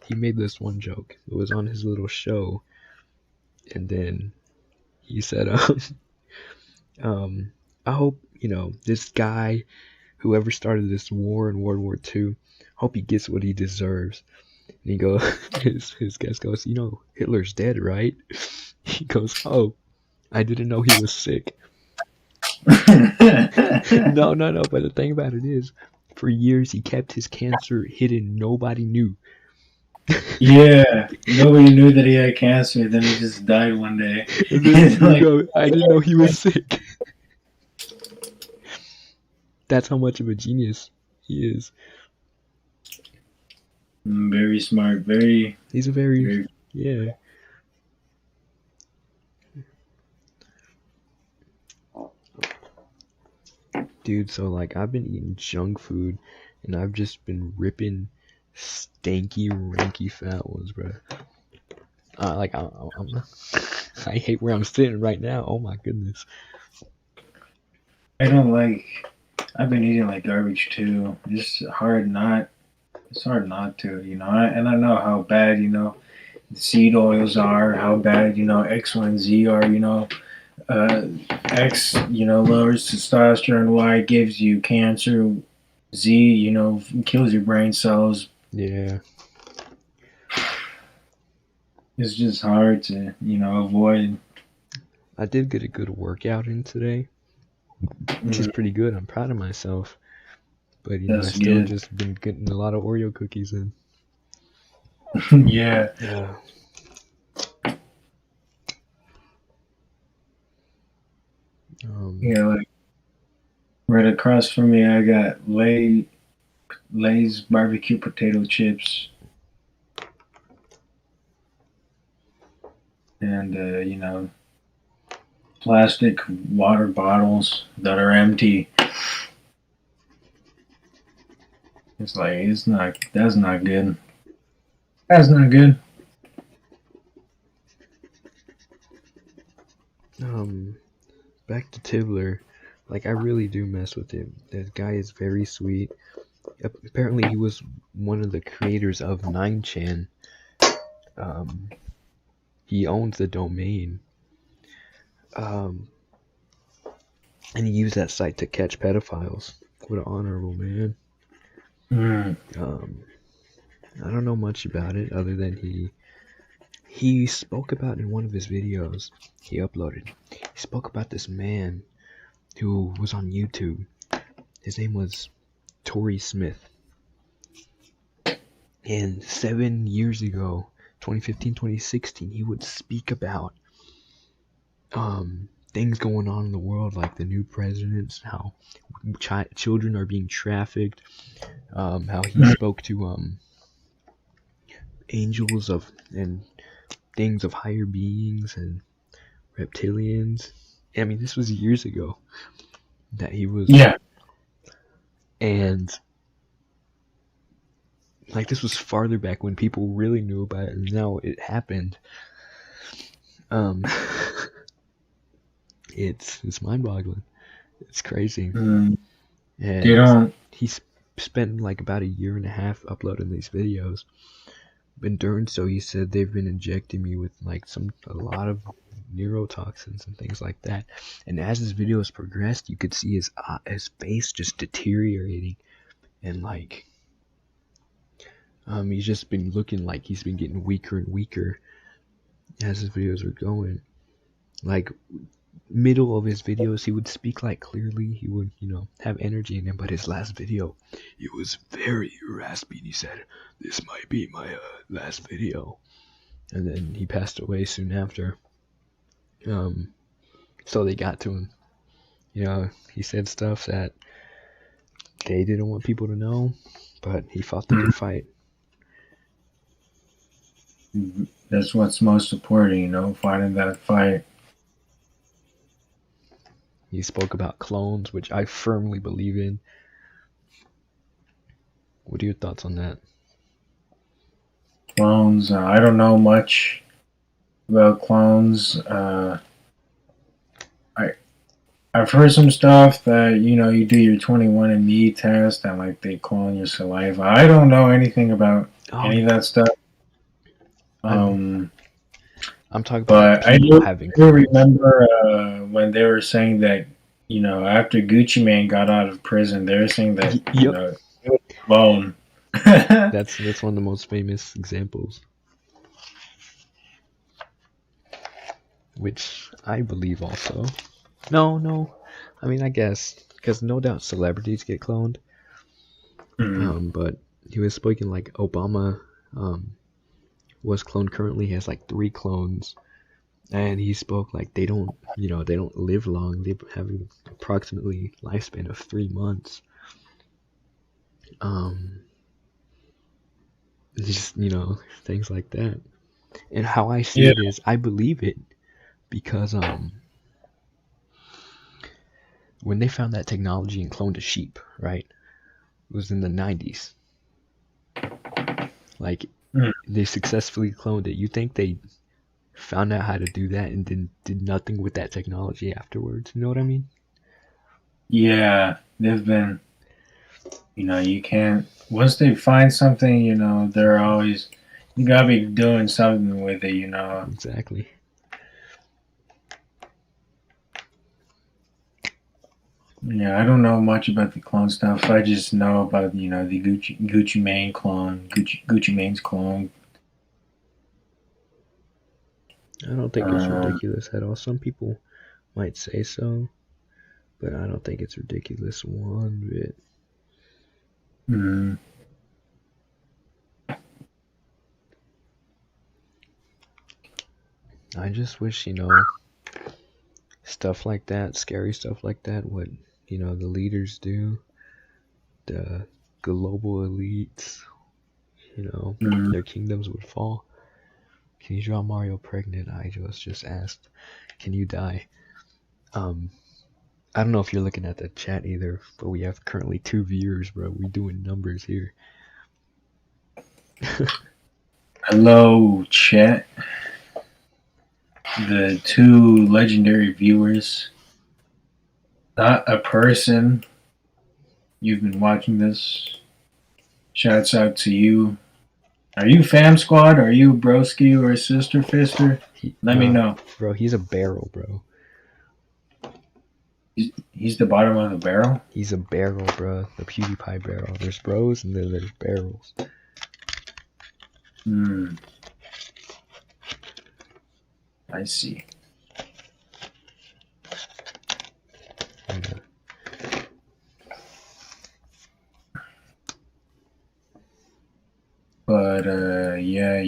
Speaker 1: It was on his little show, and then he said, I hope this guy, whoever started this war in World War II, hope he gets what he deserves. And he goes, his guest goes, Hitler's dead, right? He goes, oh, I didn't know he was sick. No. But the thing about it is, for years he kept his cancer hidden. Nobody knew.
Speaker 3: Yeah, nobody knew that he had cancer. Then he just died one day.
Speaker 1: And then he goes, I didn't know he was sick. That's how much of a genius he is.
Speaker 3: Very smart.
Speaker 1: He's a very yeah. Dude, so like I've been eating junk food and I've just been ripping stanky, ranky fat ones, bro. I hate where I'm sitting right now. Oh my goodness.
Speaker 3: I've been eating like garbage too. It's hard not to, and I know how bad, the seed oils are, how bad, X, Y, and Z are, X, lowers testosterone, Y gives you cancer, Z, kills your brain cells.
Speaker 1: Yeah.
Speaker 3: It's just hard to, avoid.
Speaker 1: I did get a good workout in today, which is pretty good. I'm proud of myself. But, I still just been getting a lot of Oreo cookies in.
Speaker 3: Yeah.
Speaker 1: Yeah.
Speaker 3: Like right across from me, I got Lay's barbecue potato chips. And, plastic water bottles that are empty. It's like, that's not good. That's not good.
Speaker 1: Back to Tibbler. Like, I really do mess with him. That guy is very sweet. Apparently, he was one of the creators of 9chan. He owns the domain. And he used that site to catch pedophiles. What an honorable man. I don't know much about it other than he spoke about in one of his videos he uploaded. He spoke about this man who was on YouTube. His name was Tory Smith. And 7 years ago, 2015, 2016, he would speak about things going on in the world, like the new presidents, how children are being trafficked, how he spoke to angels and things of higher beings and reptilians. I mean, this was years ago that he was.
Speaker 3: Yeah.
Speaker 1: And like this was farther back when people really knew about it, and now it happened. It's mind-boggling. It's crazy. And he spent like about a year and a half uploading these videos. But during so, he said they've been injecting me with like a lot of neurotoxins and things like that. And as his videos progressed, you could see his face just deteriorating, and like he's just been looking like he's been getting weaker and weaker as his videos are going. Like middle of his videos, he would speak like clearly. He would, have energy in him. But his last video, he was very raspy. And he said, "This might be my last video," and then he passed away soon after. So they got to him. He said stuff that they didn't want people to know, but he fought the good fight.
Speaker 3: That's what's most important, fighting that fight.
Speaker 1: He spoke about clones, which I firmly believe in. What are your thoughts on that?
Speaker 3: Clones, I don't know much about clones. I've heard some stuff that, you do your 21andMe test and like they clone your saliva. I don't know anything about any of that stuff.
Speaker 1: I'm talking about
Speaker 3: but I
Speaker 1: people
Speaker 3: do
Speaker 1: having clones.
Speaker 3: remember when they were saying that, after Gucci Mane got out of prison, they were saying that,
Speaker 1: Yep.
Speaker 3: it was a clone.
Speaker 1: That's one of the most famous examples. Which I believe also. No. I mean, I guess. Because no doubt celebrities get cloned. But he was speaking like Obama was cloned currently. He has like 3 clones. And he spoke like they don't live long. They have an approximately lifespan of 3 months. Just, things like that. And how I see it is, I believe it because when they found that technology and cloned a sheep, right? It was in the 90s. Like, they successfully cloned it. You think they found out how to do that and then did nothing with that technology afterwards? You know what I mean?
Speaker 3: Yeah, they've been, you can't, once they find something, they're always, you gotta be doing something with it,
Speaker 1: Exactly.
Speaker 3: Yeah, I don't know much about the clone stuff. I just know about, the Gucci Mane clone, Gucci Mane's clone.
Speaker 1: I don't think it's ridiculous at all. Some people might say so, but I don't think it's ridiculous one bit. I just wish, stuff like that, scary stuff like that, what, the leaders do, the global elites, their kingdoms would fall. Can you draw Mario pregnant? I just asked. Can you die? I don't know if you're looking at the chat either, but we have currently 2 viewers, bro. We're doing numbers here.
Speaker 3: Hello, chat. The 2 legendary viewers. Not a person. You've been watching this. Shouts out to you. Are you Fam Squad? Are you Broski or Sister Fister? Let me know.
Speaker 1: Bro, he's a barrel, bro.
Speaker 3: He's the bottom of the barrel?
Speaker 1: He's a barrel, bro. The PewDiePie barrel. There's bros and then there's barrels.
Speaker 3: I see. But yeah,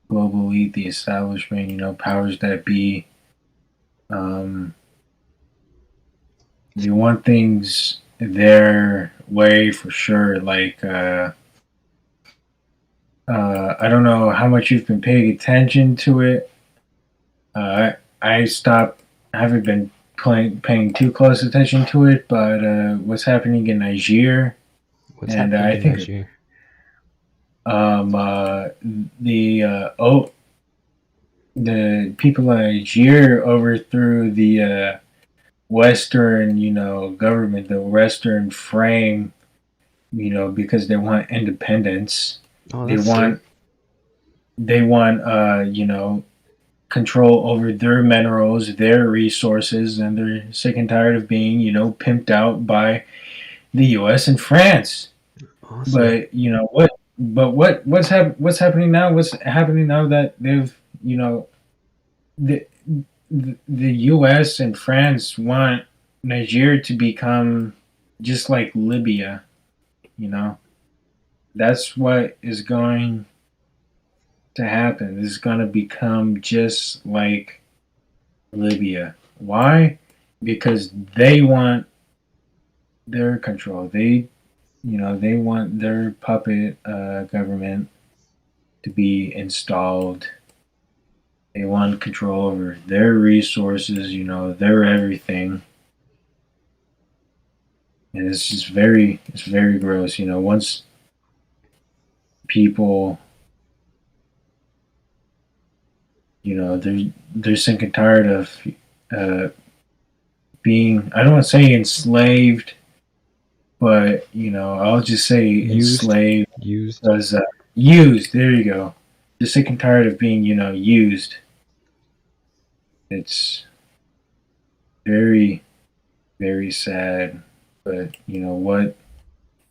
Speaker 3: global elite, the establishment, powers that be, they want things their way for sure. Like I don't know how much you've been paying attention to it. I haven't been paying too close attention to it, but what's happening in Niger?
Speaker 1: What's happening in Niger?
Speaker 3: The people in Niger overthrew the Western, government, the Western frame, because they want independence.
Speaker 1: Oh,
Speaker 3: they want, control over their minerals, their resources, and they're sick and tired of being, pimped out by the U.S. and France.
Speaker 1: Awesome.
Speaker 3: But but what's happening now? What's happening now that they've the the U.S. and France want Nigeria to become just like Libya. You know, that's what is going to happen. This is going to become just like Libya. Why? Because they want their control. They want their puppet government to be installed. They want control over their resources, their everything. And it's very gross. Once people, they're sick and tired of uh, being, I don't want to say enslaved, but, I'll just say enslaved.
Speaker 1: Used.
Speaker 3: Because, used, there you go. They're sick and tired of being, used. It's very, very sad. But,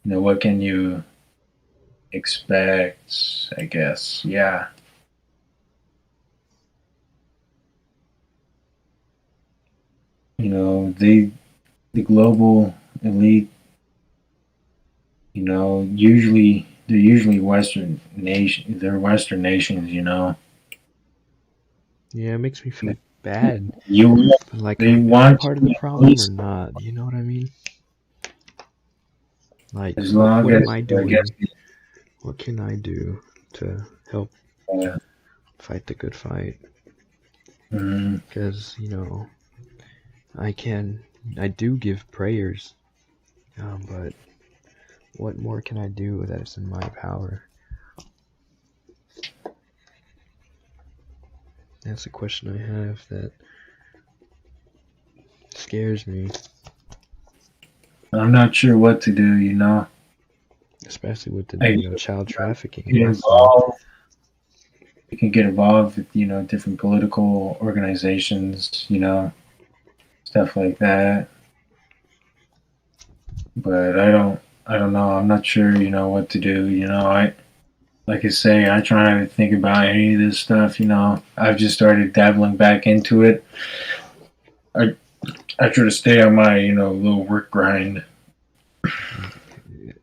Speaker 3: what can you expect, I guess? Yeah. The global elite, they're usually Western nation. They're Western nations.
Speaker 1: Yeah, it makes me feel bad.
Speaker 3: You
Speaker 1: Like,
Speaker 3: they
Speaker 1: am I
Speaker 3: want
Speaker 1: part of
Speaker 3: to
Speaker 1: the
Speaker 3: at
Speaker 1: problem or
Speaker 3: least,
Speaker 1: not? You know what I mean? Like,
Speaker 3: as
Speaker 1: what
Speaker 3: long
Speaker 1: am
Speaker 3: as
Speaker 1: I
Speaker 3: I
Speaker 1: doing?
Speaker 3: guess
Speaker 1: What can I do to help
Speaker 3: uh,
Speaker 1: fight the good fight?
Speaker 3: mm,
Speaker 1: Because, I do give prayers, but what more can I do that's in my power? That's a question I have that scares me,
Speaker 3: I'm not sure what to do.
Speaker 1: especially with the
Speaker 3: I
Speaker 1: child trafficking
Speaker 3: get
Speaker 1: and all that stuff.
Speaker 3: involved. You can get involved with different political organizations, stuff like that. But I don't know. I'm not sure, what to do. Like I say, I try not to think about any of this stuff. I've just started dabbling back into it. I I try to stay on my little work grind.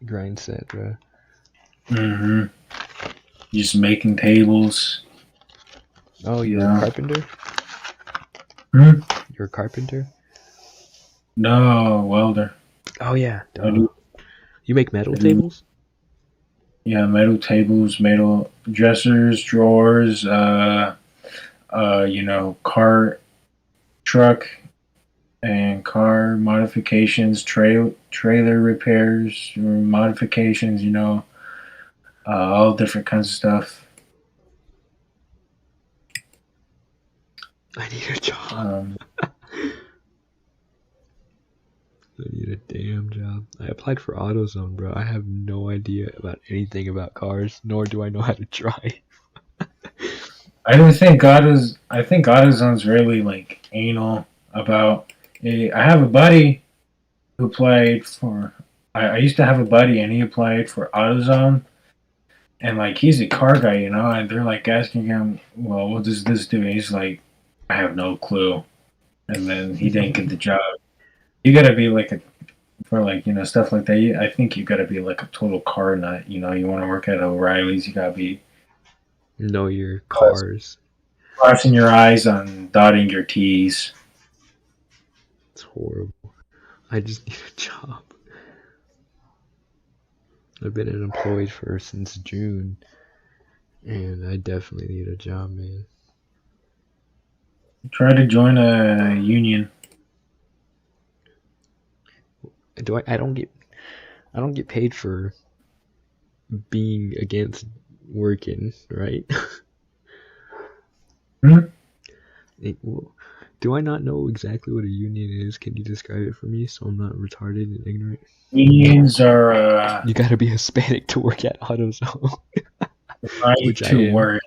Speaker 1: Grind set, bro.
Speaker 3: hmm Just making tables.
Speaker 1: Oh,
Speaker 3: You
Speaker 1: you're a
Speaker 3: know.
Speaker 1: carpenter?
Speaker 3: Hmm?
Speaker 1: You're a carpenter?
Speaker 3: No, welder.
Speaker 1: Oh, yeah,
Speaker 3: I
Speaker 1: duh.
Speaker 3: do.
Speaker 1: You make metal
Speaker 3: I do.
Speaker 1: tables?
Speaker 3: Yeah, metal tables, metal dressers, drawers. Car, truck, and car modifications, trailer repairs, or modifications. All different kinds of stuff.
Speaker 1: I need a job.
Speaker 3: Um,
Speaker 1: I need a damn job. I applied for AutoZone, bro. I have no idea about anything about cars, nor do I know how to drive.
Speaker 3: I think AutoZone's really like anal about. I have a buddy who applied for. I used to have a buddy, and he applied for AutoZone, and like he's a car guy, and they're like asking him, "Well, what does this do?" And he's like, "I have no clue," and then he didn't get the job. You gotta be like a for like stuff like that. I think you gotta be like a total car nut. You want to work at O'Reilly's, you gotta be
Speaker 1: Know your cars.
Speaker 3: crossing your I's on dotting your T's.
Speaker 1: It's horrible. I just need a job. I've been unemployed since June, and I definitely need a job, man.
Speaker 3: Try to join a union.
Speaker 1: I don't get paid for being against working, right?
Speaker 3: Hmm?
Speaker 1: Do I not know exactly what a union is? Can you describe it for me so I'm not retarded and ignorant?
Speaker 3: Unions are
Speaker 1: You gotta be Hispanic to work at AutoZone.
Speaker 3: right
Speaker 1: Which I
Speaker 3: to
Speaker 1: am.
Speaker 3: work.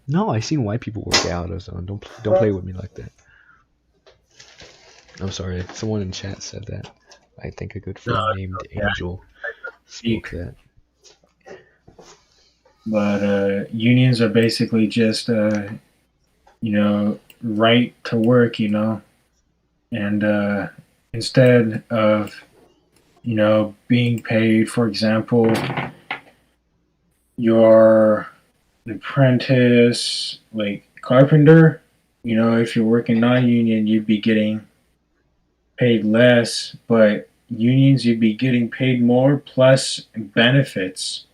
Speaker 1: No, I've seen white people work at AutoZone. Don't play with me like that. I'm sorry. Someone in chat said that. I think a good friend named Angel. Smoke that.
Speaker 3: But unions are basically just, right to work, and instead of, being paid, for example, you're an apprentice, like carpenter, if you're working non-union, you'd be getting paid less, but unions, you'd be getting paid more plus benefits,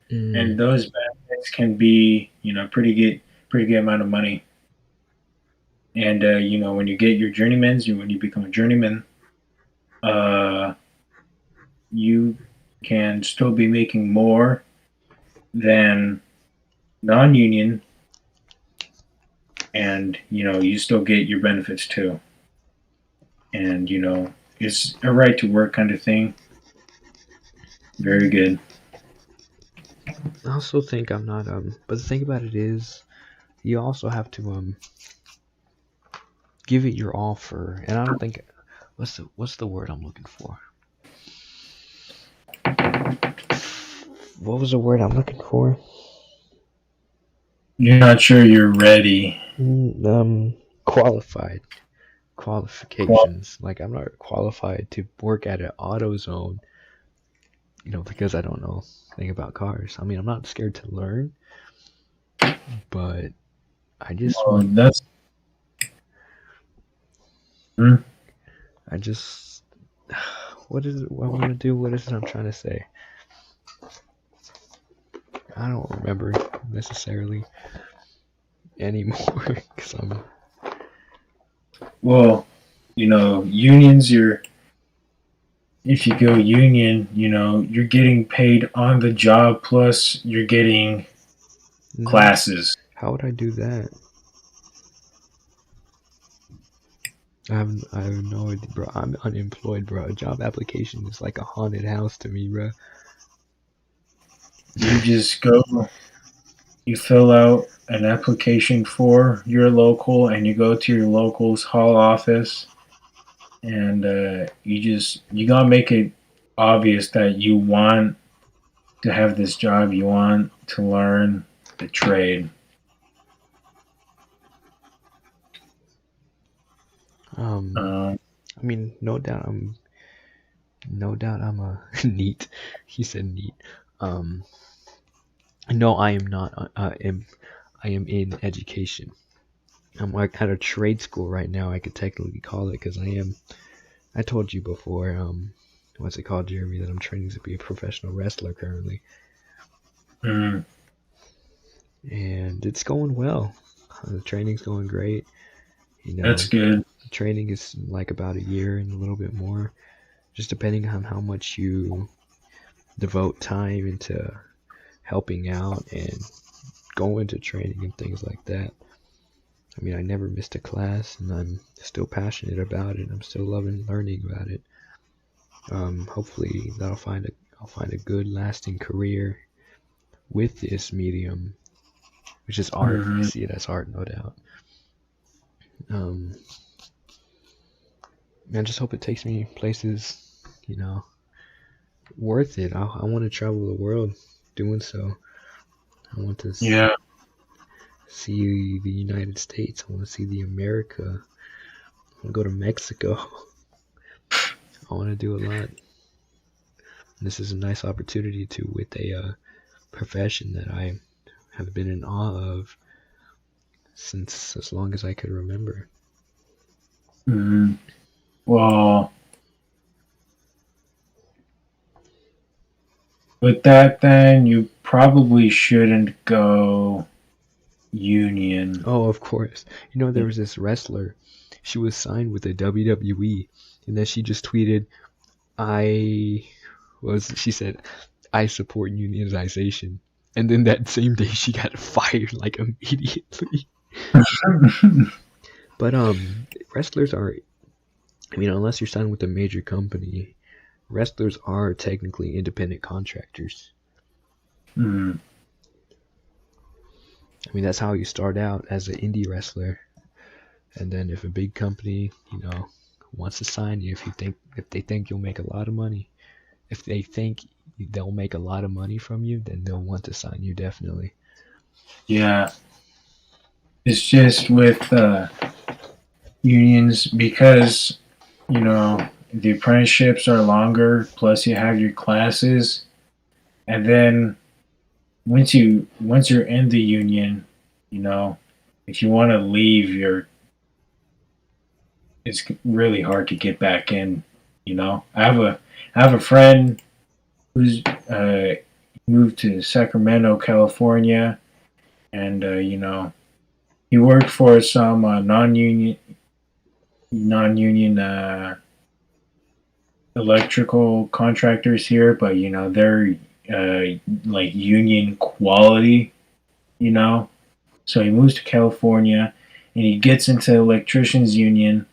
Speaker 3: and those benefits can be, pretty good amount of money. And when you get your journeymans, when you become a journeyman, uh, you can still be making more than non-union, and you still get your benefits too. And it's a right to work kind of thing. Very good.
Speaker 1: I also think I'm not but the thing about it is you also have to give it your all for, and I don't think what's the word I'm looking for? What was the word I'm looking for?
Speaker 3: You're not sure you're ready.
Speaker 1: Qualifications. Like, I'm not qualified to work at an AutoZone, because I don't know anything about cars. I mean, I'm not scared to learn, but I just
Speaker 3: That's.
Speaker 1: I just what is it I want to do? What is it I'm trying to say? I don't remember necessarily anymore because I'm.
Speaker 3: Well, unions. If you go union, you're getting paid on the job, plus you're getting classes.
Speaker 1: How would I do that? I have no idea, bro. I'm unemployed, bro. A job application is like a haunted house to me, bro.
Speaker 3: You just go, you fill out an application for your local, and you go to your local's hall office, and you gotta make it obvious that you want to have this job, you want to learn the trade.
Speaker 1: I mean, no doubt I'm a neat. He said neat. No, I am not. I am in education. I'm like at a trade school right now. I could technically call it because I am. I told you before. What's it called, Jeremy? That I'm training to be a professional wrestler currently. And it's going well. The training's going great.
Speaker 3: That's good.
Speaker 1: The training is like about a year and a little bit more, just depending on how much you devote time into helping out and going to training and things like that. I mean, I never missed a class, and I'm still passionate about it. I'm still loving learning about it. Hopefully, I'll find a good, lasting career with this medium, which is art. I see it as art, no doubt. I just hope it takes me places, worth it. I want to travel the world doing so. I want to see the United States. I want to see the America. I want to go to Mexico. I want to do a lot. And this is a nice opportunity with a profession that I have been in awe of since as long as I could remember.
Speaker 3: Well, with that, then you probably shouldn't go union.
Speaker 1: Oh, of course. There was this wrestler. She was signed with the WWE, and then she just tweeted, she said, I support unionization. And then that same day she got fired like immediately. But wrestlers are, unless you're signed with a major company, wrestlers are technically independent contractors. That's how you start out as an indie wrestler, and then if a big company, wants to sign you, if they think you'll make a lot of money, if they think they'll make a lot of money from you, then they'll want to sign you definitely.
Speaker 3: Yeah, it's just with unions because the apprenticeships are longer. Plus, you have your classes, and then once you're in the union, you know, if you want to leave, it's really hard to get back in. I have a friend who's moved to Sacramento, California, and he worked for some non-union electrical contractors here, but they're like union quality, you know. So he moves to California, and he gets into electricians union,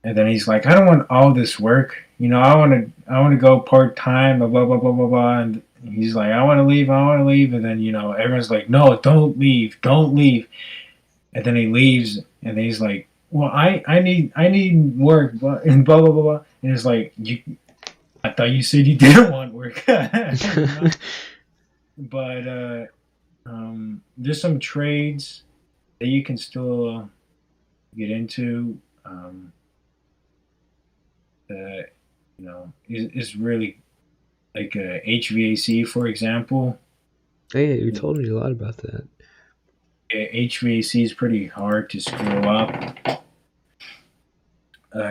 Speaker 3: and then he's like, I don't want all this work. I want to go part time, blah blah blah blah blah blah. And he's like, I want to leave, and then everyone's like, no, don't leave, don't leave. And then he leaves, and then he's like, well, I need work, and blah blah blah blah. And it's like, I thought you said you didn't want work. But there's some trades that you can still get into. That is really like HVAC, for example.
Speaker 1: Hey, you told me a lot about that.
Speaker 3: HVAC is pretty hard to screw up.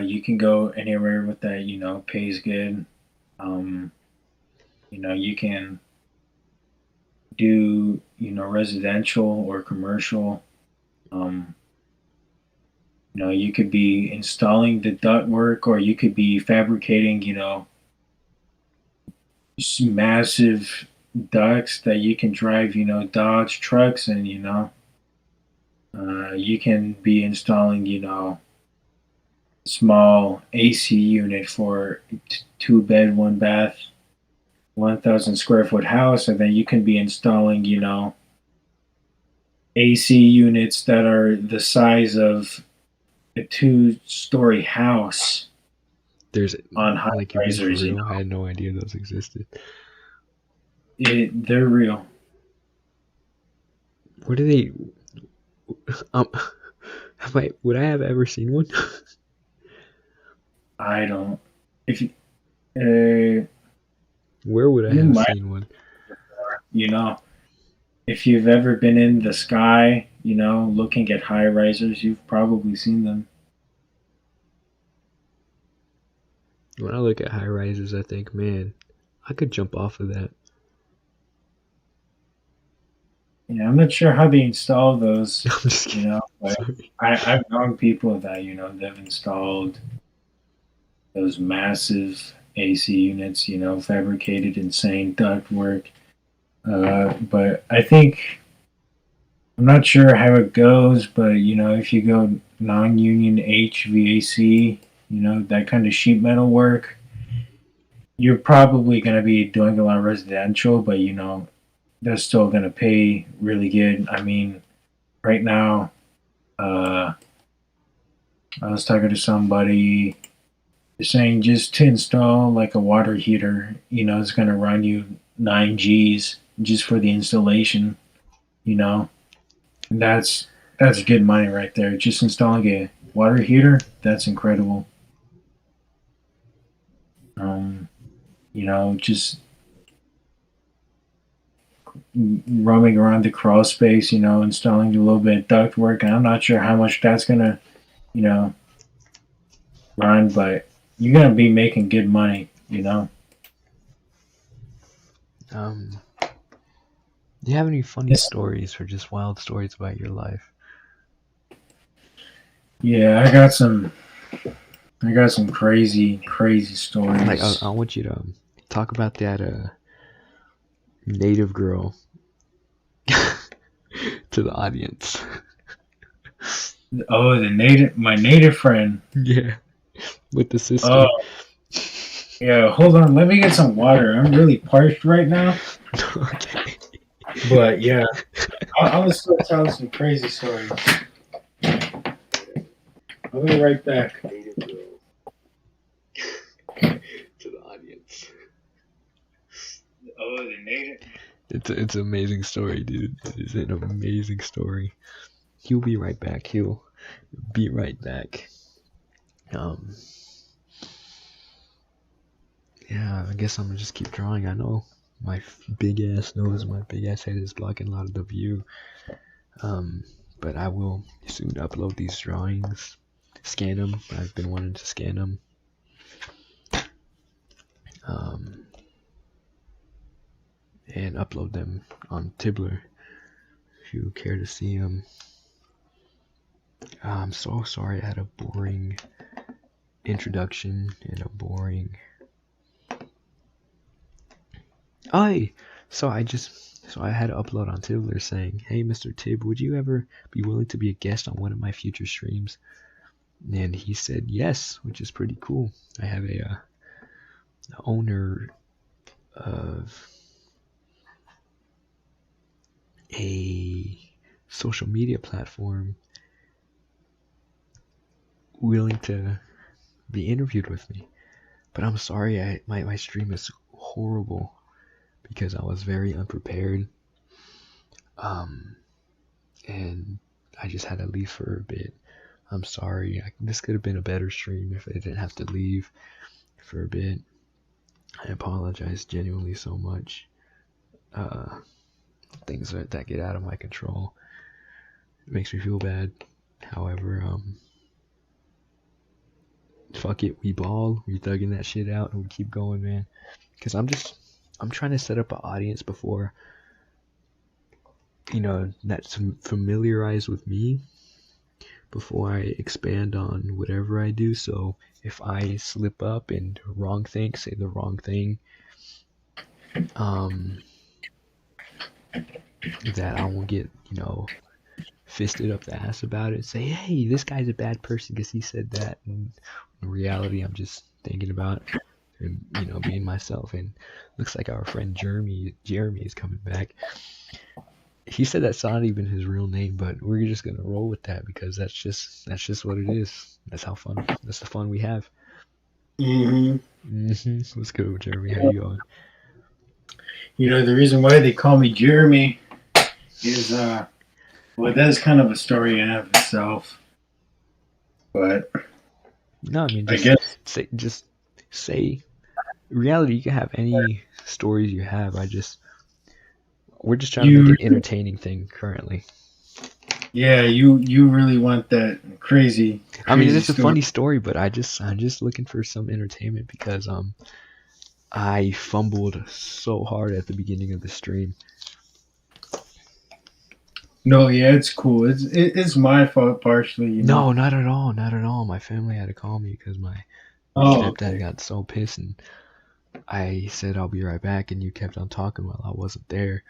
Speaker 3: You can go anywhere with that. Pays good. You can do residential or commercial. You could be installing the ductwork, or you could be fabricating massive ducts that you can drive Dodge trucks, and you can be installing small AC unit for 2 bed 1 bath 1,000 square foot house, and then you can be installing AC units that are the size of a 2-story house
Speaker 1: There's
Speaker 3: on high
Speaker 1: like you're being for
Speaker 3: risers.
Speaker 1: real. I had no idea those existed.
Speaker 3: They're real.
Speaker 1: Where do they? Um, would I have ever seen one?
Speaker 3: I don't. If you, uh,
Speaker 1: Where would I
Speaker 3: you
Speaker 1: have
Speaker 3: might,
Speaker 1: seen one?
Speaker 3: if you've ever been in the sky, looking at high risers, you've probably seen them.
Speaker 1: When I look at high rises, I think, man, I could jump off of that.
Speaker 3: Yeah, I'm not sure how they install those.
Speaker 1: I'm just kidding.
Speaker 3: But
Speaker 1: Sorry.
Speaker 3: I've known people that they've installed those massive AC units, fabricated insane ductwork. But I think I'm not sure how it goes, but if you go non-union HVAC, that kind of sheet metal work, you're probably going to be doing a lot of residential, but they're still going to pay really good. I mean, right now, I was talking to somebody. They're saying just to install like a water heater, it's going to run you 9 Gs just for the installation. And that's good money right there. Just installing a water heater, that's incredible. Just roaming around the crawl space, installing a little bit of duct work. And I'm not sure how much that's gonna, run, but you're gonna be making good money.
Speaker 1: Do you have any funny stories or just wild stories about your life?
Speaker 3: Yeah, I got some crazy stories.
Speaker 1: Like, I want you to talk about that native girl to the audience.
Speaker 3: Oh, my native friend.
Speaker 1: Yeah, with the sister.
Speaker 3: Oh, yeah. Hold on, let me get some water. I'm really parched right now.
Speaker 1: Okay.
Speaker 3: But yeah, I'm gonna still tell some crazy stories. I'll be right back.
Speaker 1: To the audience.
Speaker 3: Oh, they made it.
Speaker 1: It's an amazing story, dude. It is an amazing story. He'll be right back. He'll be right back. Yeah, I guess I'm gonna just keep drawing. I know my big ass nose, my big ass head is blocking a lot of the view. But I will soon upload these drawings, scan them. I've been wanting to scan them. And upload them on Tibbler if you care to see them. I'm so sorry I had a boring introduction and a boring. So I had to upload on Tibbler saying, "Hey, Mr. Tib, would you ever be willing to be a guest on one of my future streams?" And he said yes, which is pretty cool. I have a owner of a social media platform willing to be interviewed with me. But I'm sorry, my stream is horrible because I was very unprepared. And I just had to leave for a bit. I'm sorry. This could have been a better stream if I didn't have to leave for a bit. I apologize genuinely so much. Things that get out of my control. It makes me feel bad. However, fuck it, we ball, we thugging that shit out, and we keep going, man. Because I'm trying to set up an audience before, that's familiarized with me before I expand on whatever I do. So if I slip up and say the wrong thing, that I won't get, fisted up the ass about it. Say, hey, this guy's a bad person because he said that. And in reality, I'm just thinking about and being myself. And looks like our friend Jeremy is coming back. He said that's not even his real name, but we're just gonna roll with that because that's just what it is. That's the fun we have. What's good, Jeremy? How you going?
Speaker 3: The reason why they call me Jeremy is well, that's kind of a story in of itself. But
Speaker 1: no, I mean,
Speaker 3: I guess
Speaker 1: say reality. You can have any stories you have. We're just trying to make an entertaining thing currently.
Speaker 3: Yeah, you really want that crazy
Speaker 1: I mean, it's a funny story, but I'm just looking for some entertainment because I fumbled so hard at the beginning of the stream.
Speaker 3: No, yeah, it's cool. It's my fault partially.
Speaker 1: No, not at all. Not at all. My family had to call me because my stepdad got so pissed, and I said I'll be right back, and you kept on talking while I wasn't there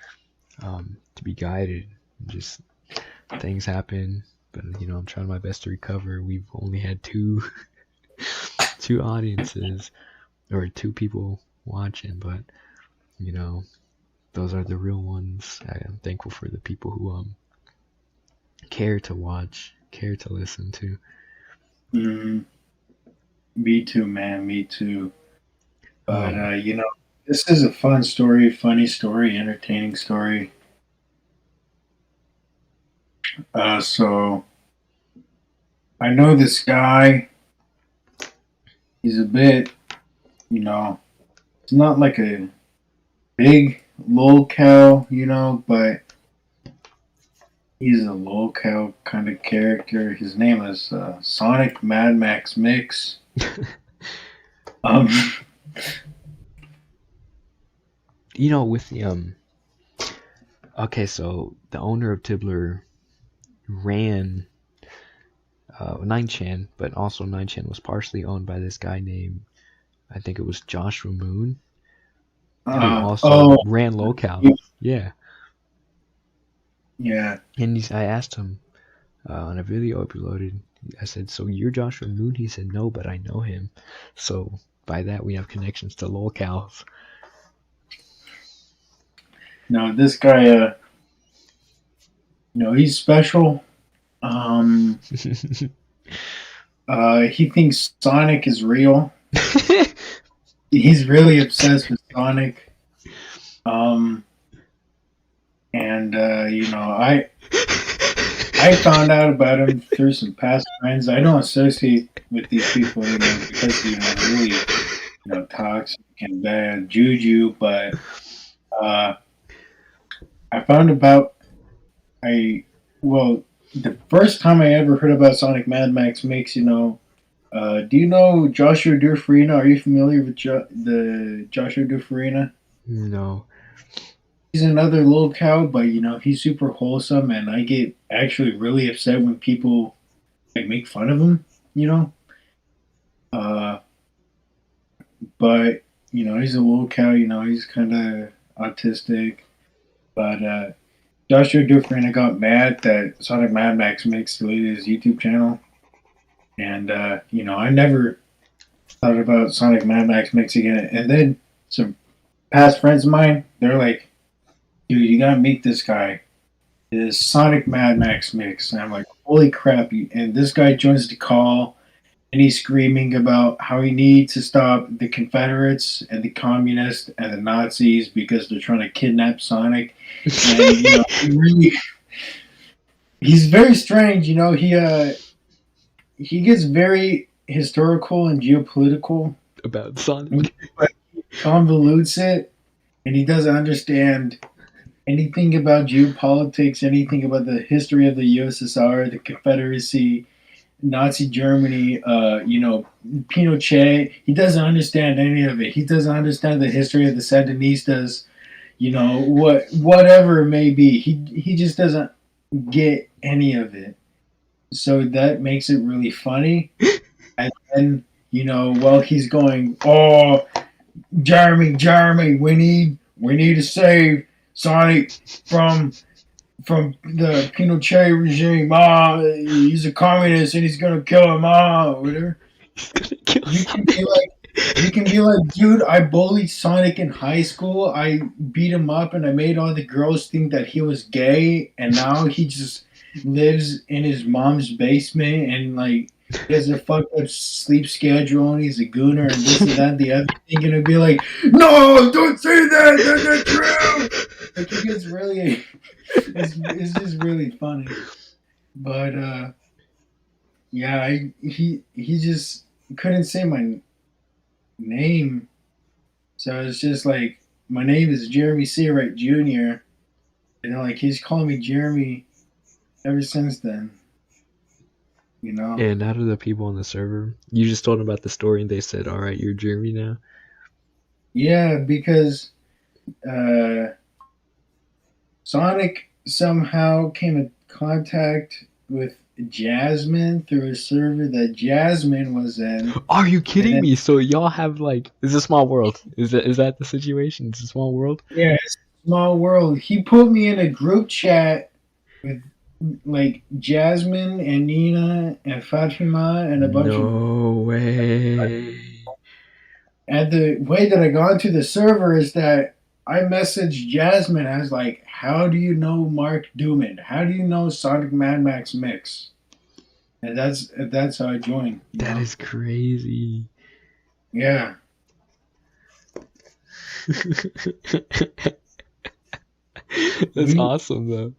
Speaker 1: to be guided. Just things happen, but I'm trying my best to recover. We've only had two audiences or two people watching, but those are the real ones. I am thankful for the people who care to watch, care to listen to.
Speaker 3: Me too, man. Me too. But this is a fun story, funny story, entertaining story. So I know this guy. He's a bit, it's not like a big lolcow, but he's a lolcow kind of character. His name is Sonic Mad Max Mix.
Speaker 1: With the okay, so the owner of Tibbler ran 9chan, but also 9chan was partially owned by this guy named, I think it was Joshua Moon, who also ran Locale. Yeah. And I asked him on a video uploaded, I said, so you're Joshua Moon? He said, no, but I know him. So by that, we have connections to lolcows.
Speaker 3: No, this guy, he's special. He thinks Sonic is real. He's really obsessed with Sonic. And I found out about him through some past friends. I don't associate with these people, because they're really, toxic and bad juju. But uh, I found about I well, the first time I ever heard about Sonic Mad Max Mix, do you know Joshua Dufarina? Are you familiar with the Joshua Dufarina?
Speaker 1: No.
Speaker 3: He's another little cow, but he's super wholesome, and I get actually really upset when people like make fun of him. You know, uh, but he's a little cow. He's kind of autistic, but Joshua Dufarina got mad that Sonic Mad Max Mix deleted his YouTube channel, and I never thought about Sonic Mad Max Mix again. And then some past friends of mine, they're like, "Dude, you gotta meet this guy. Is Sonic Mad Max Mix." And I'm like, "Holy crap!" And this guy joins the call, and he's screaming about how he needs to stop the Confederates and the communists and the Nazis because they're trying to kidnap Sonic. And he's very strange. He gets very historical and geopolitical,
Speaker 1: About Sonic.
Speaker 3: but he convolutes it, and he doesn't understand anything about geopolitics, anything about the history of the USSR, the Confederacy, Nazi Germany, Pinochet. He doesn't understand any of it. He doesn't understand the history of the Sandinistas. Whatever it may be. He just doesn't get any of it. So that makes it really funny. And then, while he's going, "Oh, Jeremy, we need to save Sonic from the Pinochet regime. He's a communist and he's gonna kill him. Whatever." You can be like, "Dude, I bullied Sonic in high school. I beat him up and I made all the girls think that he was gay, and now he just lives in his mom's basement and like he has a fucked up sleep schedule and he's a gooner and this and that and the other thing." And it'd be like, "No, don't say that. That's not true." Like he gets really, it's just really funny. But yeah, he just couldn't say my name, so it's just like my name is Jeremy Seawright Jr. And like he's calling me Jeremy ever since then.
Speaker 1: And out of the people on the server, you just told them about the story and they said, "Alright, you're Jeremy now."
Speaker 3: Yeah, because Sonic somehow came in contact with Jasmine through a server that Jasmine was in.
Speaker 1: Are you kidding
Speaker 3: then,
Speaker 1: me? So y'all have like, it's a small world. Is that the situation? It's a small world?
Speaker 3: Yeah, it's a small world. He put me in a group chat with like Jasmine and Nina and Fatima and a bunch of.
Speaker 1: No way.
Speaker 3: And the way that I got into the server is that I messaged Jasmine. I was like, "How do you know Mark Duman? How do you know Sonic Mad Max Mix?" And that's how I joined.
Speaker 1: That is crazy.
Speaker 3: Yeah.
Speaker 1: That's awesome though.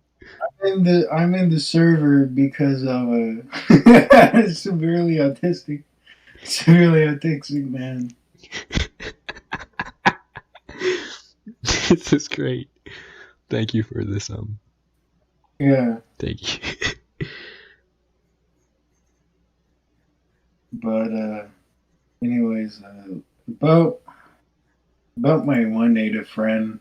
Speaker 3: I'm in the server because of a severely autistic man.
Speaker 1: This is great. Thank you for this.
Speaker 3: Yeah.
Speaker 1: Thank you.
Speaker 3: But anyways, about my one native friend.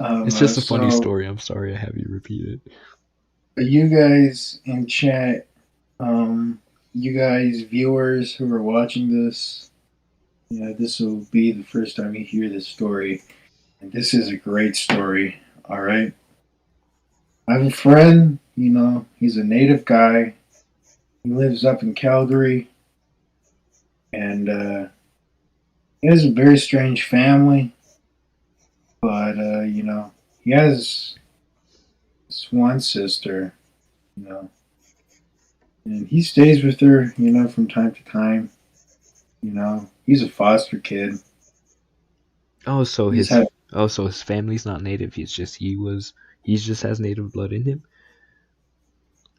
Speaker 1: It's just a funny story. I'm sorry I have you repeat it.
Speaker 3: You guys in chat, you guys viewers who are watching this, this will be the first time you hear this story. And this is a great story, all right? I have a friend, he's a native guy. He lives up in Calgary. And he has a very strange family. But, he has this one sister, and he stays with her, from time to time. He's a foster kid.
Speaker 1: Oh, so
Speaker 3: He's
Speaker 1: his
Speaker 3: had,
Speaker 1: so his family's not native. He just has native blood in him.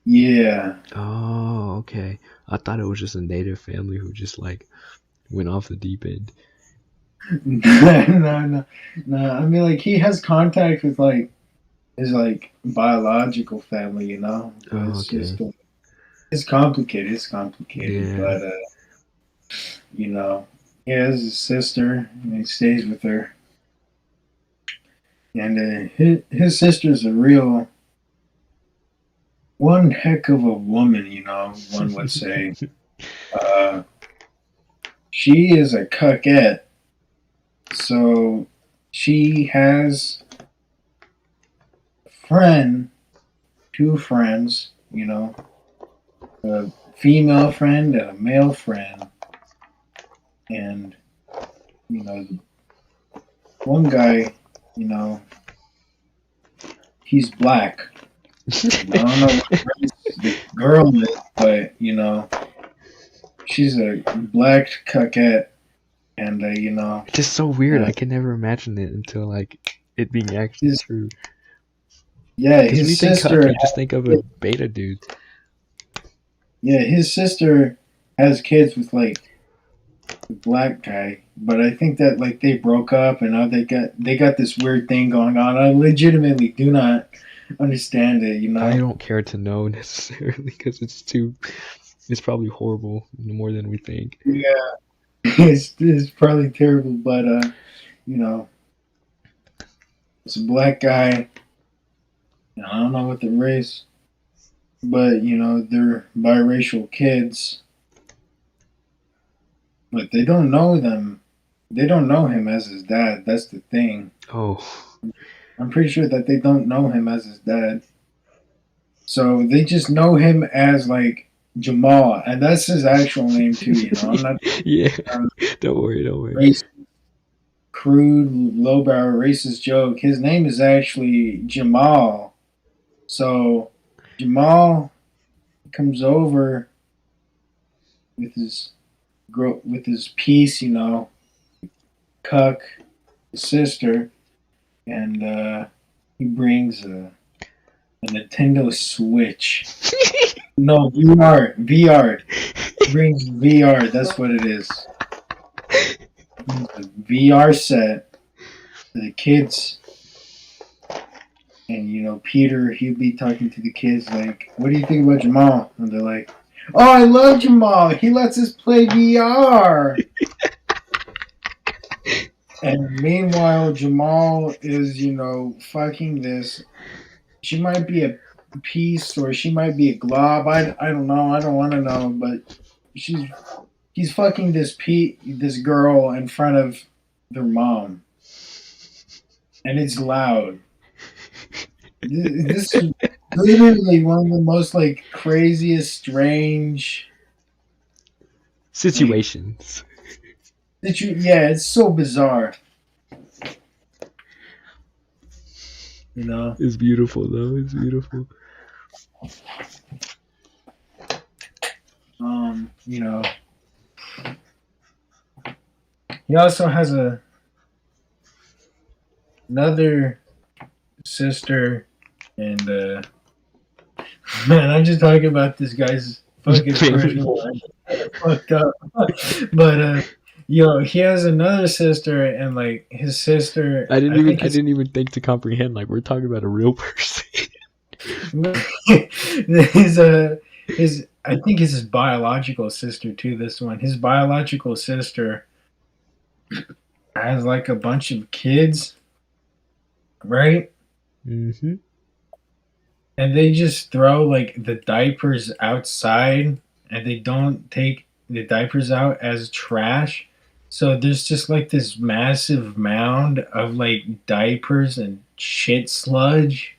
Speaker 3: yeah.
Speaker 1: Oh, okay. I thought it was just a native family who just like went off the deep end.
Speaker 3: No. I mean, like he has contact with like his like biological family, you know. But
Speaker 1: Oh,
Speaker 3: it's
Speaker 1: okay.
Speaker 3: just it's complicated. It's complicated,
Speaker 1: Yeah.
Speaker 3: but you know, he has a sister and he stays with her, and his sister's a real one heck of a woman, you know. One would say. Uh, she is a cuckette, so she has a friend, two friends, you know, a female friend and a male friend, and you know, the one guy, you know, he's black. And I don't know what race the girl is, but you know, she's a black cuckette, and you know,
Speaker 1: It's just so weird.
Speaker 3: uh,
Speaker 1: I can never imagine it until like it being actually
Speaker 3: his
Speaker 1: true.
Speaker 3: yeah,
Speaker 1: Because when you
Speaker 3: his
Speaker 1: think cuck,
Speaker 3: sister,
Speaker 1: you just think of a beta dude.
Speaker 3: yeah, his sister has kids with like the black guy, but I think that like they broke up and now they got this weird thing going on. I legitimately do not understand it, you
Speaker 1: I
Speaker 3: know.
Speaker 1: don't care to know necessarily because it's probably horrible more than we think.
Speaker 3: Yeah, it's probably terrible, but you know, it's a black guy. I don't know what the race, but you know, they're biracial kids, but they don't know them. They don't know him as his dad. That's the thing.
Speaker 1: Oh,
Speaker 3: I'm pretty sure that they don't know him as his dad. So they just know him as like Jamal, and that's his actual name too. You know, I'm not
Speaker 1: yeah.
Speaker 3: um,
Speaker 1: Don't worry, don't worry.
Speaker 3: racist, crude, lowbrow, racist joke. His name is actually Jamal. So Jamal comes over with his girl, with his piece, you know, cuck, his sister, and he brings a Nintendo Switch. No, VR, VR. He brings VR. That's what it is. A VR set for the kids. And you know, Peter, he'll be talking to the kids like, "What do you think about Jamal?" And they're like, "Oh, I love Jamal. He lets us play VR." And meanwhile, Jamal is, you know, fucking this. She might be a piece or she might be a glob. I don't know. I don't want to know. But he's fucking this girl in front of their mom, and it's loud. This is literally one of the most like craziest, strange like
Speaker 1: Situations.
Speaker 3: that you. Yeah, it's so bizarre. You know.
Speaker 1: It's beautiful though. It's beautiful.
Speaker 3: You know. He also has another sister, and man, I'm just talking about this guy's fucking
Speaker 1: Family.
Speaker 3: personal life. Fucked up. But yo, he has another sister, and like his sister, I think
Speaker 1: I
Speaker 3: it's
Speaker 1: didn't even think to comprehend like we're talking about a real person.
Speaker 3: his his I think it's his biological sister too. This one, his biological sister has like a bunch of kids, right?
Speaker 1: Mm-hmm.
Speaker 3: And they just throw like the diapers outside, and they don't take the diapers out as trash. So there's just like this massive mound of like diapers and shit sludge,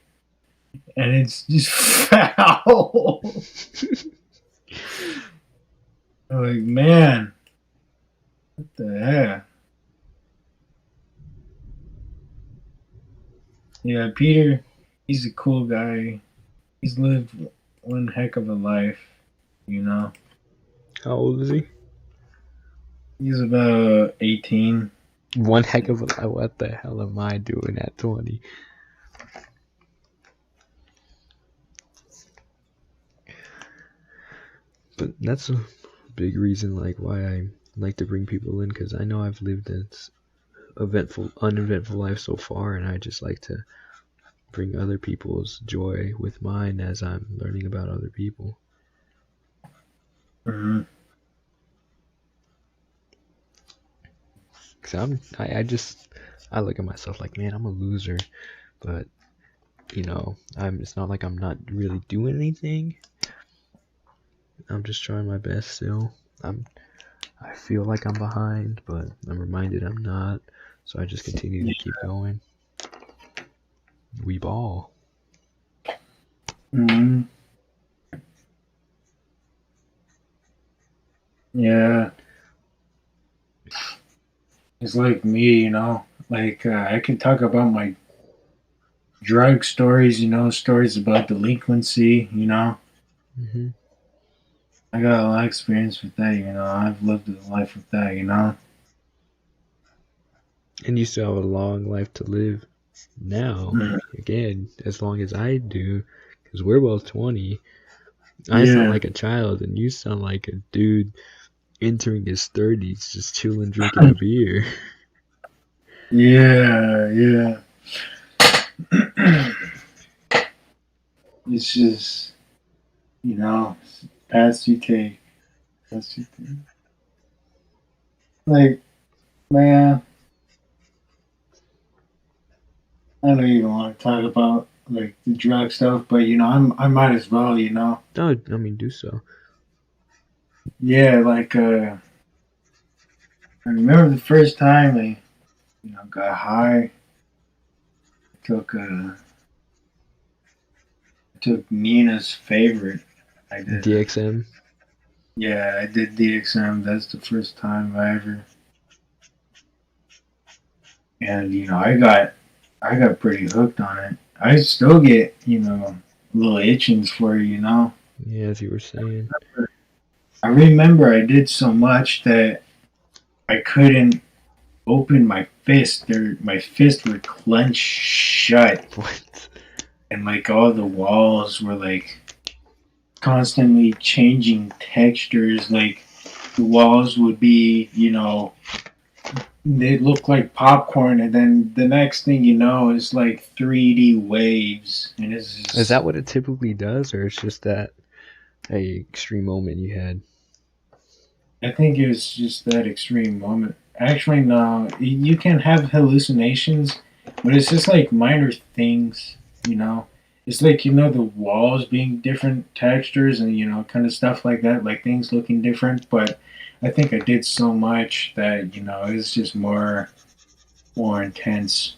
Speaker 3: and it's just foul. Like, man, what the heck? Yeah, Peter, he's a cool guy. He's lived one heck of a life, you know.
Speaker 1: How old is he?
Speaker 3: He's about 18.
Speaker 1: One heck of a life. What the hell am I doing at 20? But that's a big reason, like, why I like to bring people in, because I know I've lived this uneventful life so far, and I just like to bring other people's joy with mine as I'm learning about other people.
Speaker 3: Mm-hmm.
Speaker 1: Cause I look at myself like, man, I'm a loser, but it's not like I'm not really doing anything. I'm just trying my best still. I feel like I'm behind, but I'm reminded I'm not. So I just continue to keep going. We ball.
Speaker 3: Mm-hmm. Yeah. It's like me, like I can talk about my drug stories, stories about delinquency,
Speaker 1: Hmm.
Speaker 3: I got a lot of experience with that, I've lived a life with that.
Speaker 1: And you still have a long life to live now.
Speaker 3: Mm.
Speaker 1: Again, as long as I do, because we're both 20. I sound
Speaker 3: Yeah.
Speaker 1: like a child, and you sound like a dude entering his 30s, just chilling, drinking a beer.
Speaker 3: Yeah. It's just, paths you take. Paths you take. Like, man, I don't even want to talk about like the drug stuff, but I might as well.
Speaker 1: No, I mean, do so.
Speaker 3: Yeah, like I remember the first time I, got high. Took took Nina's favorite. I did.
Speaker 1: DXM.
Speaker 3: Yeah, I did DXM. That's the first time I ever. And I got pretty hooked on it. I still get little itchings for it.
Speaker 1: Yeah, as you were saying.
Speaker 3: I remember I did so much that I couldn't open my fist. My fist would clench shut,
Speaker 1: What?
Speaker 3: and like all the walls were like constantly changing textures. Like the walls would be, they look like popcorn, and then the next thing you know is like 3D waves, and it's just,
Speaker 1: Is that what it typically does, or it's just that a extreme moment you had?
Speaker 3: I think it was just that extreme moment. Actually, no, you can have hallucinations, but it's just like minor things. It's like the walls being different textures and kind of stuff like that, like things looking different. But I think I did so much that it's just more intense.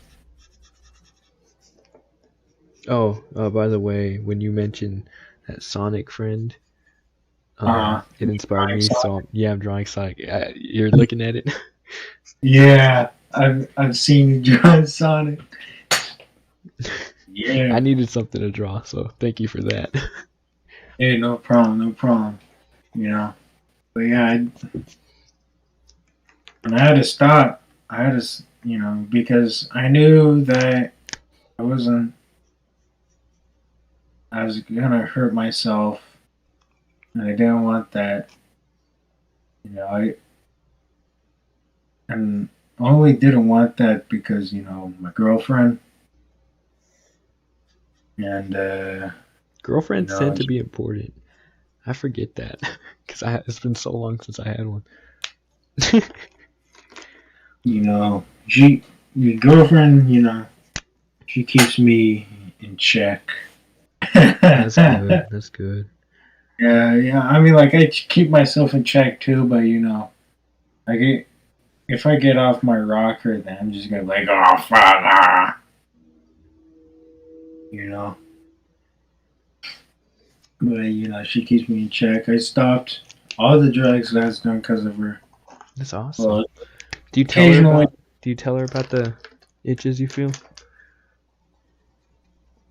Speaker 1: Oh, by the way, when you mentioned that Sonic friend,
Speaker 3: Uh,
Speaker 1: it inspired me. So yeah, I'm drawing Sonic. You're looking at it.
Speaker 3: yeah, I've seen you draw Sonic. Yeah.
Speaker 1: I needed something to draw, so thank you for that.
Speaker 3: Hey, no problem, no problem. You know, but yeah, and I had to stop. I had to, because I knew that I wasn't. I was gonna hurt myself, and I didn't want that. I and I only didn't want that because my girlfriend and
Speaker 1: Girlfriends tend to be important. I forget that because it's been so long since I had one.
Speaker 3: your girlfriend, she keeps me in check.
Speaker 1: That's good. That's good.
Speaker 3: Yeah. I mean, like I keep myself in check too, but I get if I get off my rocker, then I'm just gonna be like, oh fuck, you know. But she keeps me in check. I stopped all the drugs that I was doing because of her.
Speaker 1: That's awesome.
Speaker 3: Well,
Speaker 1: Do you tell her about the itches you feel?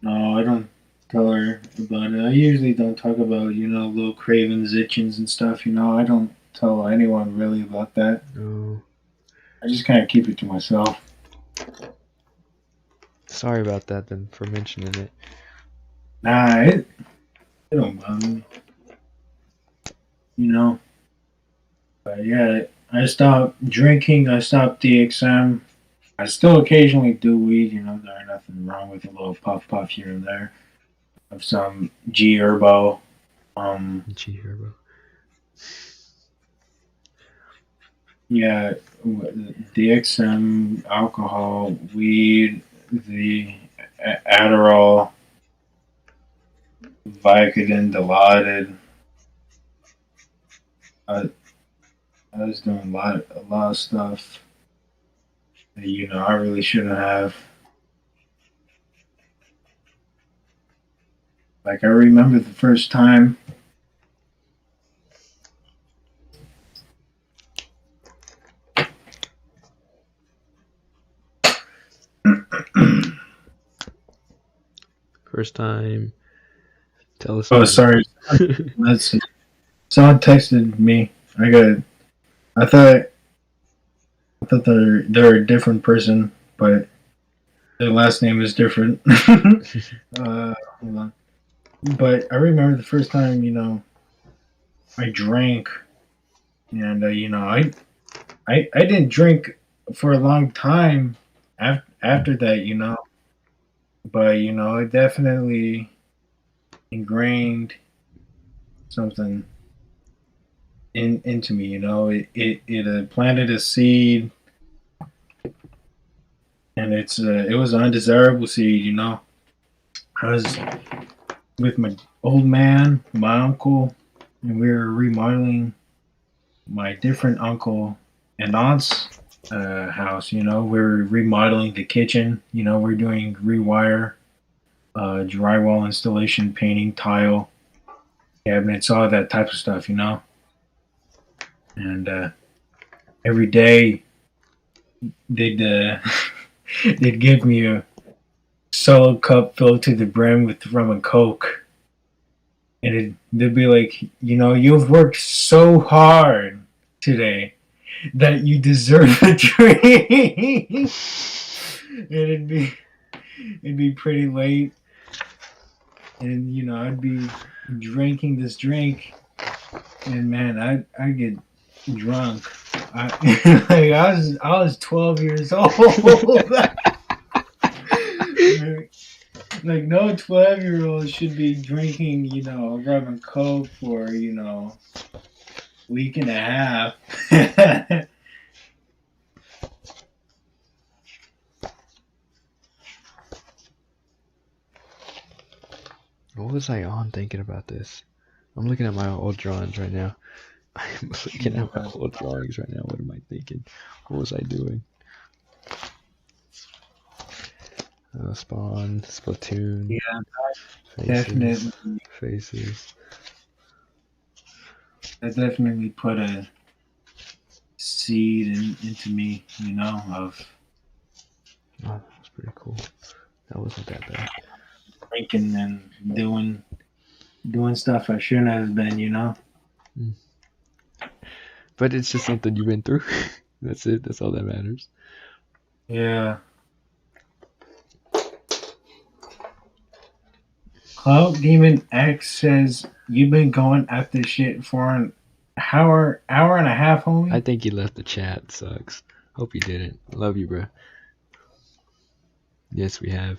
Speaker 3: No, I don't tell her about it. I usually don't talk about little cravings, itchings, and stuff. I don't tell anyone really about that.
Speaker 1: No.
Speaker 3: I just kind of keep it to myself.
Speaker 1: Sorry about that then for mentioning it.
Speaker 3: Nah, it don't bother me. You know. But yeah, I stopped drinking. I stopped DXM. I still occasionally do weed. You know, there's nothing wrong with a little puff here and there of some G Herbo.
Speaker 1: Gee, here, bro.
Speaker 3: Yeah, DXM, alcohol, weed, the Adderall, Vicodin, Dilaudid. I, I was doing a lot of stuff that, I really shouldn't have. Like, I remember the first time.
Speaker 1: First time. Tell us.
Speaker 3: Oh,
Speaker 1: about
Speaker 3: sorry.
Speaker 1: it.
Speaker 3: Let's see. Someone texted me. I thought they're a different person, but their last name is different. Hold on. But I remember the first time, I drank, and I didn't drink for a long time after that, but it definitely ingrained something into me. It planted a seed, and it was an undesirable seed. I was with my old man, my uncle, and we were remodeling my different uncle and aunt's house. We're remodeling the kitchen. We're doing rewire, drywall installation, painting, tile, cabinets, all that type of stuff. And every day they'd they'd give me a solo cup filled to the brim with rum and coke, and they'd be like, you've worked so hard today that you deserve a drink. And it'd be pretty late, and I'd be drinking this drink, and man, I'd get drunk. I was 12 years old. Like no 12-year-old should be drinking, rum and coke for a week and a half.
Speaker 1: What was I on thinking about this? I'm looking at my old drawings right now. I'm looking at my old drawings right now. What am I thinking? What was I doing? Spawn, Splatoon.
Speaker 3: Yeah,
Speaker 1: faces,
Speaker 3: definitely.
Speaker 1: Faces.
Speaker 3: That definitely put a seed into me, of
Speaker 1: Oh, that was pretty cool. That wasn't that bad.
Speaker 3: drinking and doing stuff I shouldn't have been.
Speaker 1: But it's just something you've been through. That's it. That's all that matters.
Speaker 3: Yeah. Cloud Demon X says you've been going at this shit for an hour and a half, homie.
Speaker 1: I think you left the chat. Sucks. Hope you didn't. Love you, bro. Yes, we have.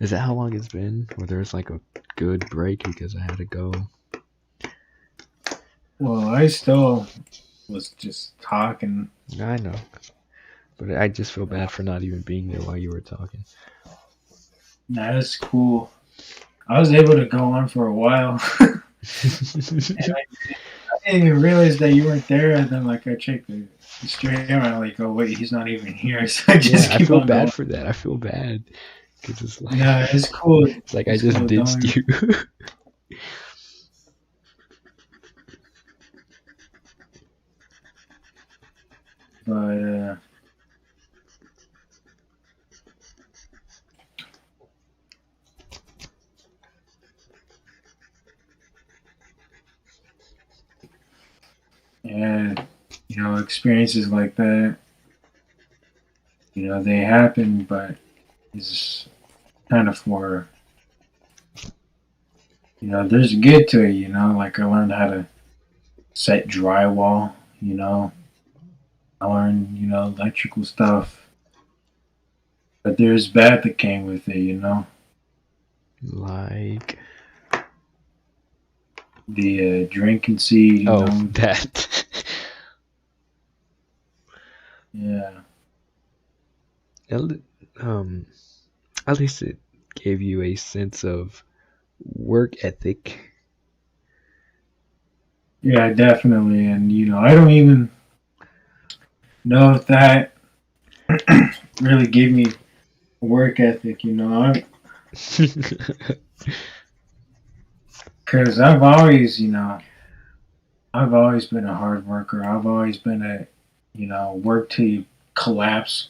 Speaker 1: Is that how long it's been? Or there's like a good break because I had to go?
Speaker 3: Well, I still was just talking.
Speaker 1: I know. But I just feel bad for not even being there while you were talking.
Speaker 3: Nah, that's cool. I was able to go on for a while. And I didn't even realize that you weren't there, and then I checked the stream and I'm like, oh wait, he's not even here. So I just
Speaker 1: I
Speaker 3: keep
Speaker 1: feel
Speaker 3: on
Speaker 1: bad
Speaker 3: going.
Speaker 1: for that. I feel bad. Cause it's like,
Speaker 3: Yeah, it's cool.
Speaker 1: It's like
Speaker 3: It's
Speaker 1: I just
Speaker 3: cool,
Speaker 1: ditched you.
Speaker 3: But yeah, experiences like that They happen, but it's kind of for, there's a good to it, like I learned how to set drywall, I learned, electrical stuff, but there's bad that came with it.
Speaker 1: Like,
Speaker 3: The drinking seed,
Speaker 1: that.
Speaker 3: Yeah.
Speaker 1: um, at least it gave you a sense of work ethic.
Speaker 3: Yeah, definitely. And, I don't even know if that really gave me work ethic, because I've always been a hard worker. I've always been work till you collapse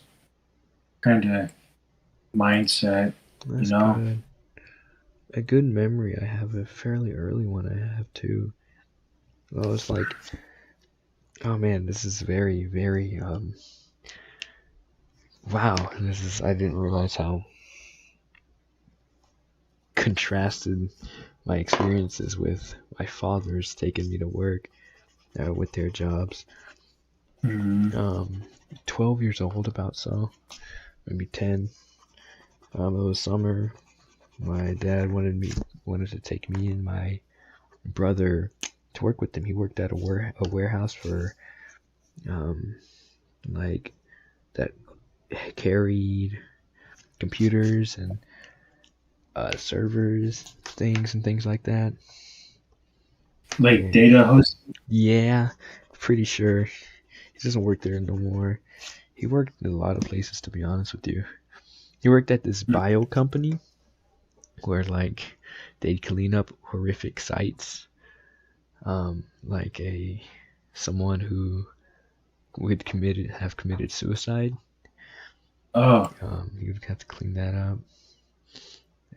Speaker 3: kind of mindset,
Speaker 1: That's good. A good memory I have, a fairly early one I have too. I was like, oh man, this is very, very, wow, I didn't realize how contrasted my experiences with my father's taking me to work with their jobs.
Speaker 3: Mm-hmm.
Speaker 1: 12 years old, about so, maybe 10. It was summer. My dad wanted to take me and my brother to work with him. He worked at a warehouse for like that carried computers and servers, things like that.
Speaker 3: Like data host?
Speaker 1: Yeah, pretty sure. He doesn't work there no more. He worked in a lot of places, to be honest with you. He worked at this bio company where like they'd clean up horrific sites. Like someone who would have committed suicide.
Speaker 3: Oh.
Speaker 1: He would have to clean that up.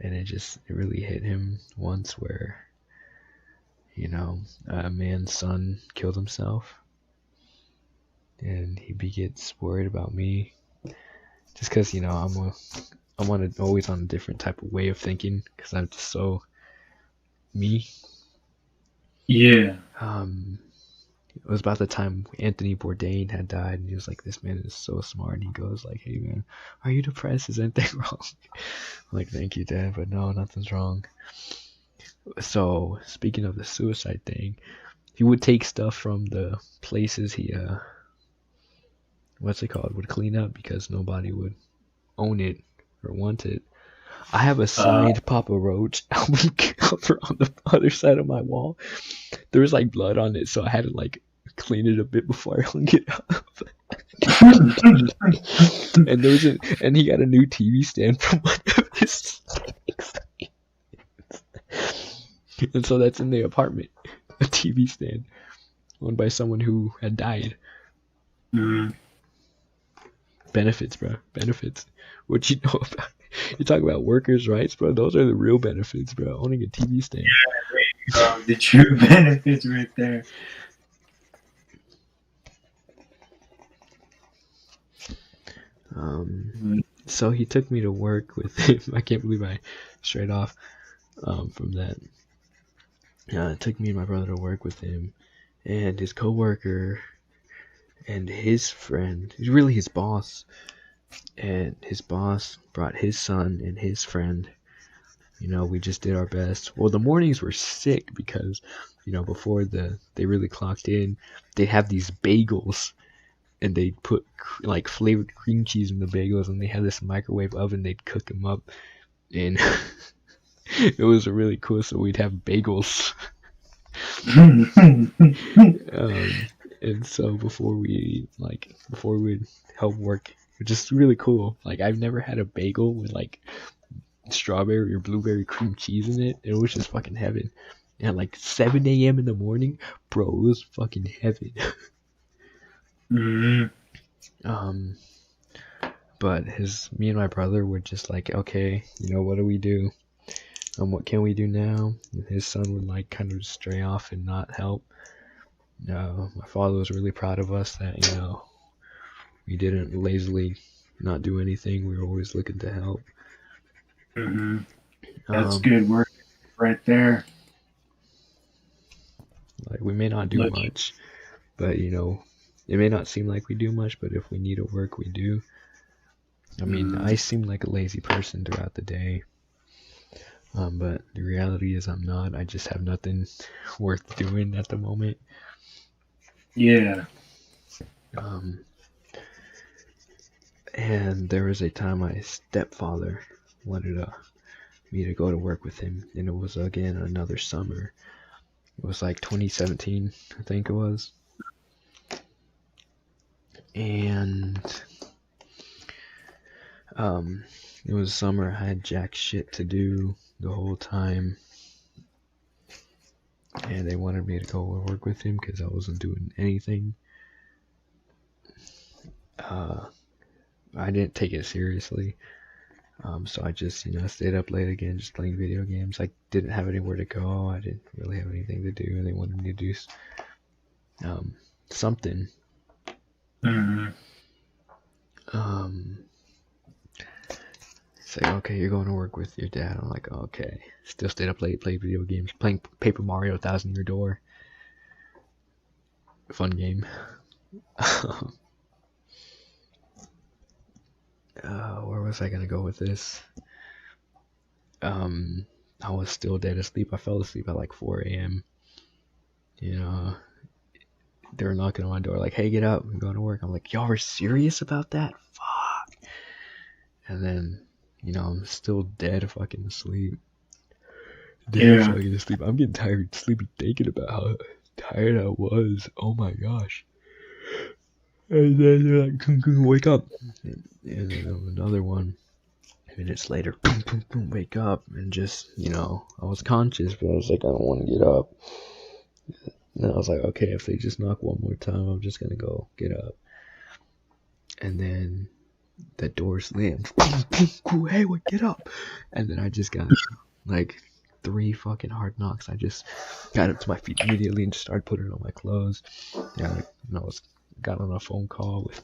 Speaker 1: And it really hit him once where, a man's son killed himself. And he gets worried about me. Just because, I'm always on a different type of way of thinking. Because I'm just so me.
Speaker 3: Yeah.
Speaker 1: It was about the time Anthony Bourdain had died, and he was like, "This man is so smart." And he goes like, "Hey man, are you depressed? Is anything wrong?" I'm like, "Thank you, Dad, but no, nothing's wrong." So speaking of the suicide thing, he would take stuff from the places he would clean up because nobody would own it or want it. I have a signed Papa Roach album cover on the other side of my wall. There was like blood on it, so I had to like clean it a bit before I hung it up. And he got a new TV stand from one of his and so that's in the apartment, a TV stand owned by someone who had died. Benefits, bro, benefits. What you know about? You talk about workers' rights, bro. Those are the real benefits, bro. Owning a TV stand.
Speaker 3: Yeah, the true benefits right there.
Speaker 1: So he took me to work with him. I can't believe I strayed off from that. It took me and my brother to work with him, and his coworker, and his friend. He's really his boss, and his boss brought his son and his friend. We just did our best. Well, the mornings were sick because, before they really clocked in, they'd have these bagels. And they'd put like flavored cream cheese in the bagels, and they had this microwave oven. They'd cook them up, and it was really cool. So we'd have bagels. And so before we would help work, which is really cool. Like I've never had a bagel with like strawberry or blueberry cream cheese in it. It was just fucking heaven. And at like 7 a.m. in the morning, bro, it was fucking heaven. But me and my brother were just like, okay, what do we do? What can we do now? And his son would like kind of stray off and not help. My father was really proud of us that, we didn't lazily not do anything. We were always looking to help.
Speaker 3: Mm-hmm. That's
Speaker 1: Um,
Speaker 3: good work right there.
Speaker 1: Like, we may not do much, but you know, it may not seem like we do much, but if we need to work, we do. I mean, I seem like a lazy person throughout the day, but the reality is I'm not. I just have nothing worth doing at the moment.
Speaker 3: Yeah.
Speaker 1: And there was a time my stepfather wanted me to go to work with him, and it was again another summer. It was like 2017, I think it was. And it was summer. I had jack shit to do the whole time, and they wanted me to go work with him because I wasn't doing anything. I didn't take it seriously, so I just stayed up late again, just playing video games. I didn't have anywhere to go. I didn't really have anything to do, and they wanted me to do something.
Speaker 3: Mm-hmm.
Speaker 1: It's like, okay, you're going to work with your dad. I'm like, okay. Still stayed up late, played video games, playing Paper Mario 1000 Year Door. Fun game. Where was I gonna go with this? I was still dead asleep. I fell asleep at like 4 a.m. You know, they were knocking on my door like, hey, get up, I'm going to work. I'm like, y'all were serious about that? Fuck. And then, I'm still dead fucking asleep. Dead fucking asleep. I'm getting tired sleeping thinking about how tired I was. Oh my gosh. And then they're like, wake up. And then another one. Minutes later, wake up. And just, I was conscious, but I was like, I don't want to get up. And I was like, okay, if they just knock one more time, I'm just gonna go get up. And then the door slammed. Hey, what? Get up! And then I just got like 3 fucking hard knocks. I just got up to my feet immediately and just started putting on my clothes. Yeah, I got on a phone call with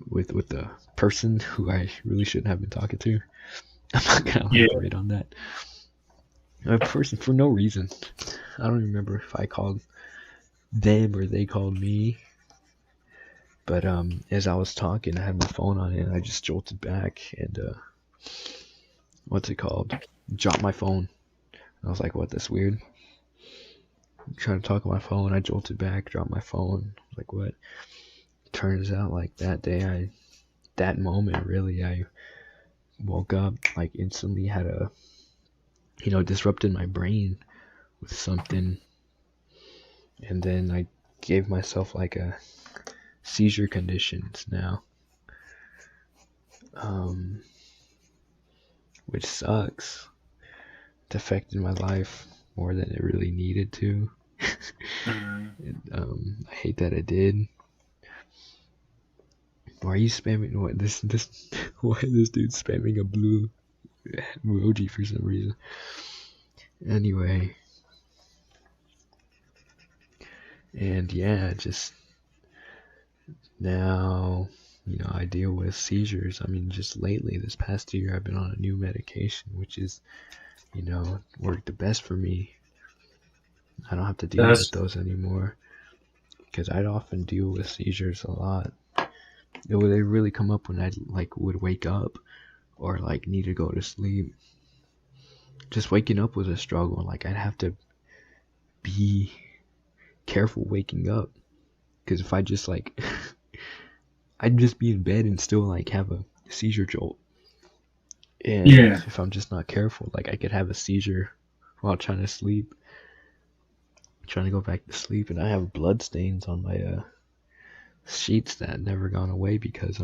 Speaker 1: with the person who I really shouldn't have been talking to. I'm not gonna elaborate on that. A person for no reason. I don't remember if I called them or they called me. But as I was talking, I had my phone on it and I just jolted back and what's it called? Dropped my phone. I was like, what, that's weird. I'm trying to talk on my phone, I jolted back, dropped my phone. I was like, what? Turns out like that day that moment really I woke up, like instantly had a disrupted my brain with something, and then I gave myself like a seizure conditions now, which sucks. It affected my life more than it really needed to. And, I hate that it did. Why are you spamming why is this dude spamming a blue emoji for some reason? Anyway. And yeah, just now, I deal with seizures. I mean, just lately, this past year, I've been on a new medication, which is, worked the best for me. I don't have to deal with those anymore, because I'd often deal with seizures a lot. They really come up when I would wake up or need to go to sleep. Just waking up was a struggle. I'd have to be careful waking up, because if I just I'd just be in bed and still have a seizure jolt. And if I'm just not careful, I could have a seizure while trying to sleep, trying to go back to sleep, and I have blood stains on my sheets that never gone away because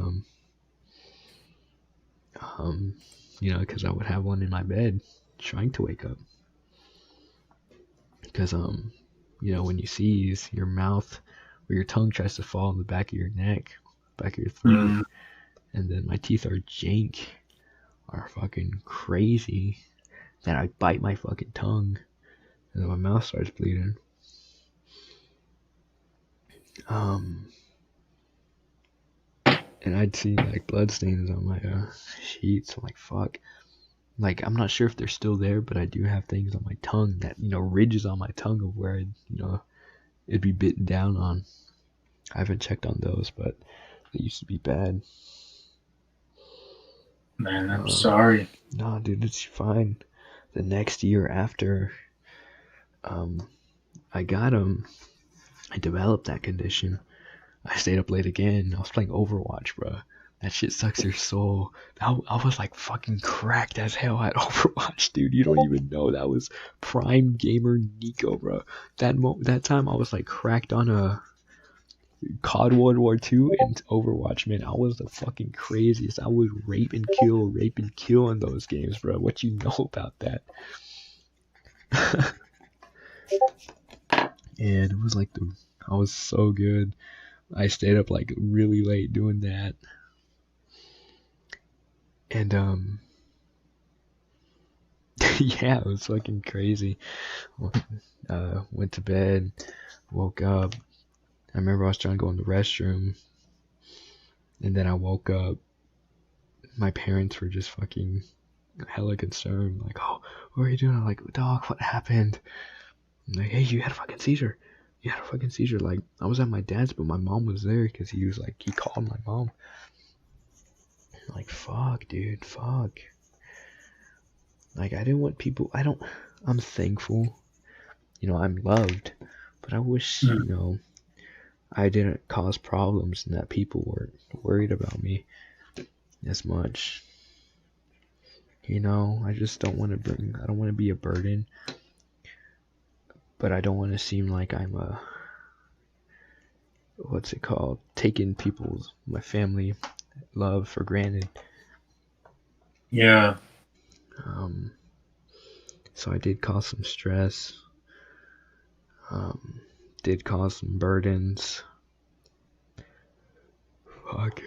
Speaker 1: because I would have one in my bed trying to wake up. Because when you seize, your mouth or your tongue tries to fall in the back of your neck, back of your throat, and then my teeth are fucking crazy. Then I bite my fucking tongue, and then my mouth starts bleeding. and I'd see like blood stains on my sheets. I'm like, fuck. Like, I'm not sure if they're still there, but I do have things on my tongue that, ridges on my tongue of where it'd be bitten down on. I haven't checked on those, but they used to be bad.
Speaker 3: Man, I'm sorry.
Speaker 1: No, dude, it's fine. The next year after I got them, I developed that condition. I stayed up late again. I was playing Overwatch, bro. That shit sucks your soul. I was like fucking cracked as hell at Overwatch, dude. You don't even know. That was prime gamer Niko, bro. That time I was like cracked on a COD World War II and Overwatch, man. I was the fucking craziest. I would rape and kill in those games, bro. What you know about that? And it was like I was so good. I stayed up like really late doing that. And yeah, it was fucking crazy. Went to bed, woke up. I remember I was trying to go in the restroom, and then I woke up. My parents were just fucking hella concerned, like, "Oh, what are you doing?" I'm like, "Dog, what happened?" I'm like, "Hey, you had a fucking seizure. You had a fucking seizure." Like, I was at my dad's, but my mom was there because he called my mom. I'm like, fuck, dude, fuck. Like, I didn't want people. I'm thankful. I'm loved, but I wish, I didn't cause problems and that people weren't worried about me as much. I just don't want I don't want to be a burden, but I don't want to seem like I'm taking my family love for granted.
Speaker 3: Yeah.
Speaker 1: So I did cause some stress, did cause some burdens. Fuck.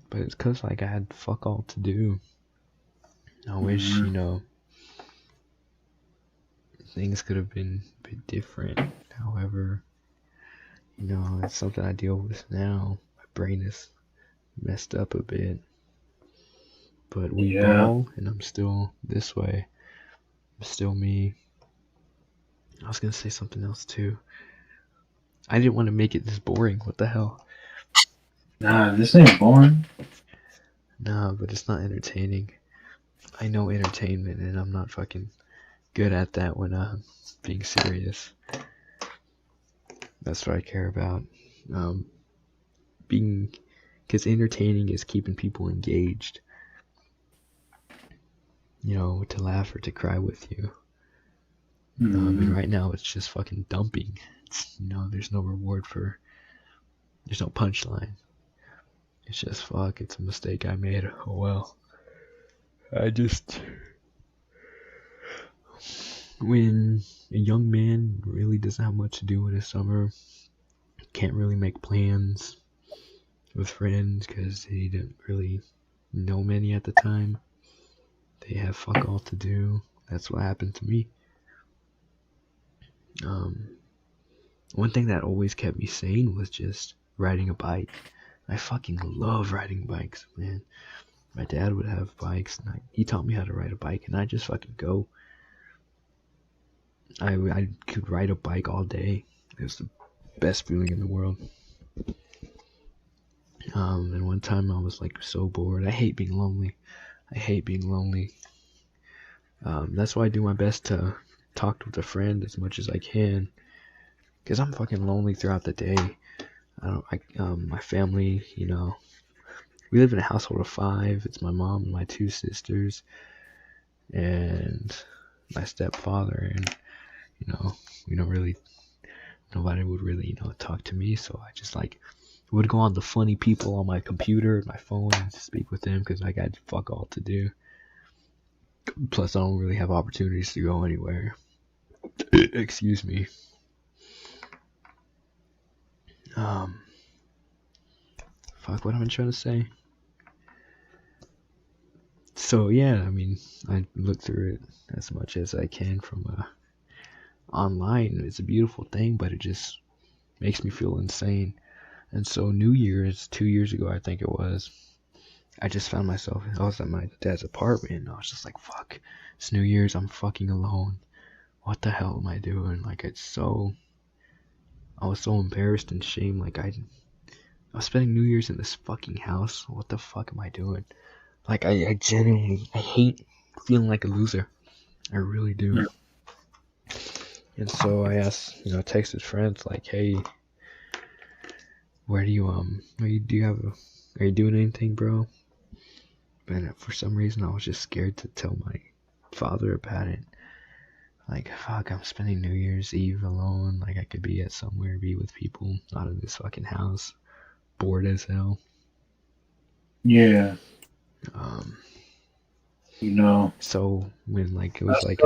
Speaker 1: But it's cause like I had fuck all to do. I wish, things could have been a bit different. However, it's something I deal with now. My brain is messed up a bit. But we ball, and I'm still this way. I'm still me. I was gonna say something else too. I didn't want to make it this boring. What the hell?
Speaker 3: Nah, this ain't boring.
Speaker 1: Nah, but it's not entertaining. I know entertainment, and I'm not fucking good at that when I'm being serious. That's what I care about. Because entertaining is keeping people engaged. To laugh or to cry with you. And right now it's just fucking dumping. There's no reward there's no punchline. It's just fuck, it's a mistake I made. Oh well. When a young man really doesn't have much to do in his summer, can't really make plans with friends because he didn't really know many at the time. They have fuck all to do. That's what happened to me. One thing that always kept me sane was just riding a bike. I fucking love riding bikes, man. My dad would have bikes, and he taught me how to ride a bike, and I just fucking go. I could ride a bike all day. It was the best feeling in the world. And one time I was like so bored. I hate being lonely. That's why I do my best to talk with a friend as much as I can, because I'm fucking lonely throughout the day. My family, we live in a household of 5. It's my mom and my 2 sisters and my stepfather, and we don't really, nobody would really talk to me, so I just would go on the funny people on my computer, my phone, and speak with them because I got fuck all to do. Plus, I don't really have opportunities to go anywhere. Excuse me. Fuck, what am I trying to say? So yeah, I mean, I look through it as much as I can from online. It's a beautiful thing, but it just makes me feel insane. And so New Year's 2 years ago, I think it was, I just found myself, I was at my dad's apartment, and I was just like, fuck, it's New Year's, I'm fucking alone. What the hell am I doing? Like, I was so embarrassed and shamed. Like, I was spending New Year's in this fucking house. What the fuck am I doing? Like, I genuinely, I hate feeling like a loser. I really do. And so I asked, texted friends, like, hey, where do you, are you doing anything, bro? But for some reason, I was just scared to tell my father about it. Like, fuck, I'm spending New Year's Eve alone. Like, I could be at somewhere, be with people, not in this fucking house. Bored as hell.
Speaker 3: Yeah.
Speaker 1: So when, like, it was like,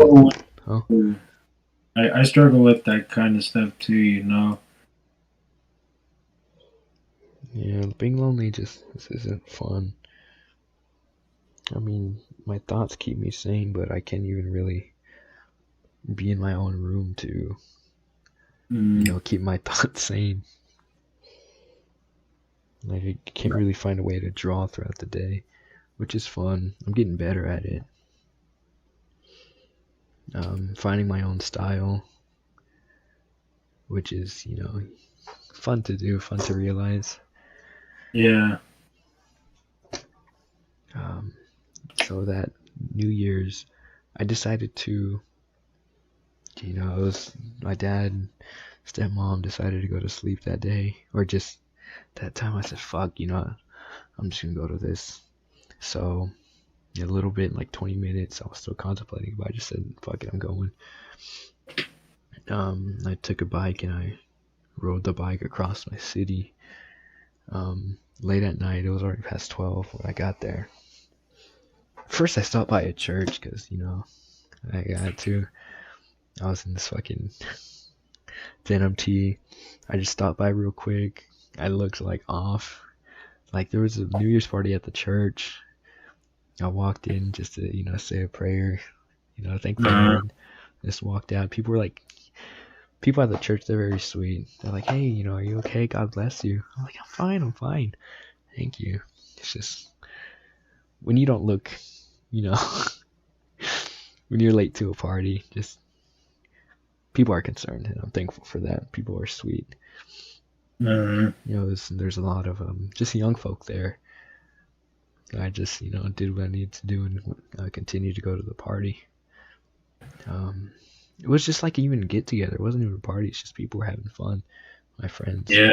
Speaker 3: huh? I struggle with that kind of stuff too,
Speaker 1: Yeah, being lonely this isn't fun. I mean, my thoughts keep me sane, but I can't even really be in my own room to, keep my thoughts sane. Like, I can't really find a way to draw throughout the day, which is fun. I'm getting better at it. Finding my own style, which is, fun to do, fun to realize.
Speaker 3: Yeah.
Speaker 1: So that New Year's, I decided to, it was my dad, stepmom decided to go to sleep that day, or just that time I said, fuck, I'm just gonna go to this. So a little bit, like 20 minutes, I was still contemplating, but I just said, fuck it, I'm going. I took a bike and I rode the bike across my city. Late at night, it was already past 12 when I got there. First I stopped by a church because, I got to. I was in this fucking denim tee. I just stopped by real quick. I looked like off. Like there was a New Year's party at the church. I walked in just to, say a prayer, thank the Lord. Just walked out. People at the church, they're very sweet. They're like, hey, are you okay? God bless you. I'm like, I'm fine. Thank you. It's just, when you don't look, when you're late to a party, just, people are concerned, and I'm thankful for that. People are sweet. There's a lot of just young folk there. I just, did what I needed to do and continued to go to the party. It was just like even get together. It wasn't even a party. It's just people were having fun. My friends.
Speaker 3: Yeah.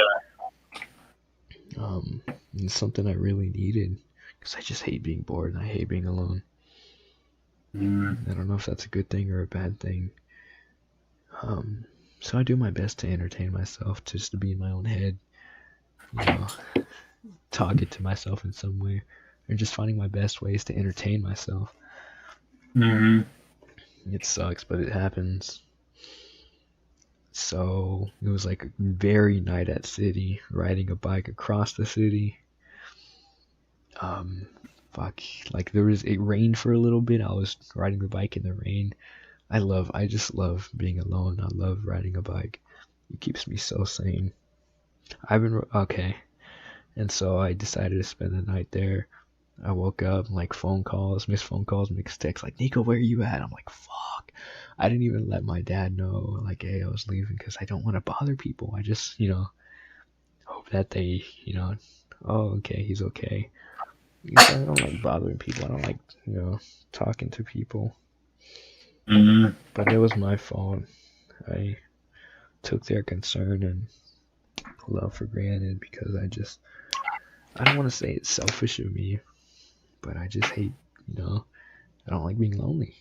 Speaker 1: It's something I really needed because I just hate being bored and I hate being alone. I don't know if that's a good thing or a bad thing. So I do my best to entertain myself, just to be in my own head, talking to myself in some way, or just finding my best ways to entertain myself. It sucks, but it happens. So it was like a very night at city, riding a bike across the city. It rained for a little bit. I was riding the bike in the rain. I just love being alone. I love riding a bike. It keeps me so sane. Okay. And so I decided to spend the night there. I woke up, like missed phone calls, mixed texts, like, Niko, where are you at? I'm like, fuck. I didn't even let my dad know, like, hey, I was leaving, because I don't want to bother people. I just, hope that they, oh, okay, he's okay. Because I don't like bothering people. I don't like, talking to people. But it was my fault. I took their concern and love for granted because I don't want to say it's selfish of me, but I just hate, I don't like being lonely.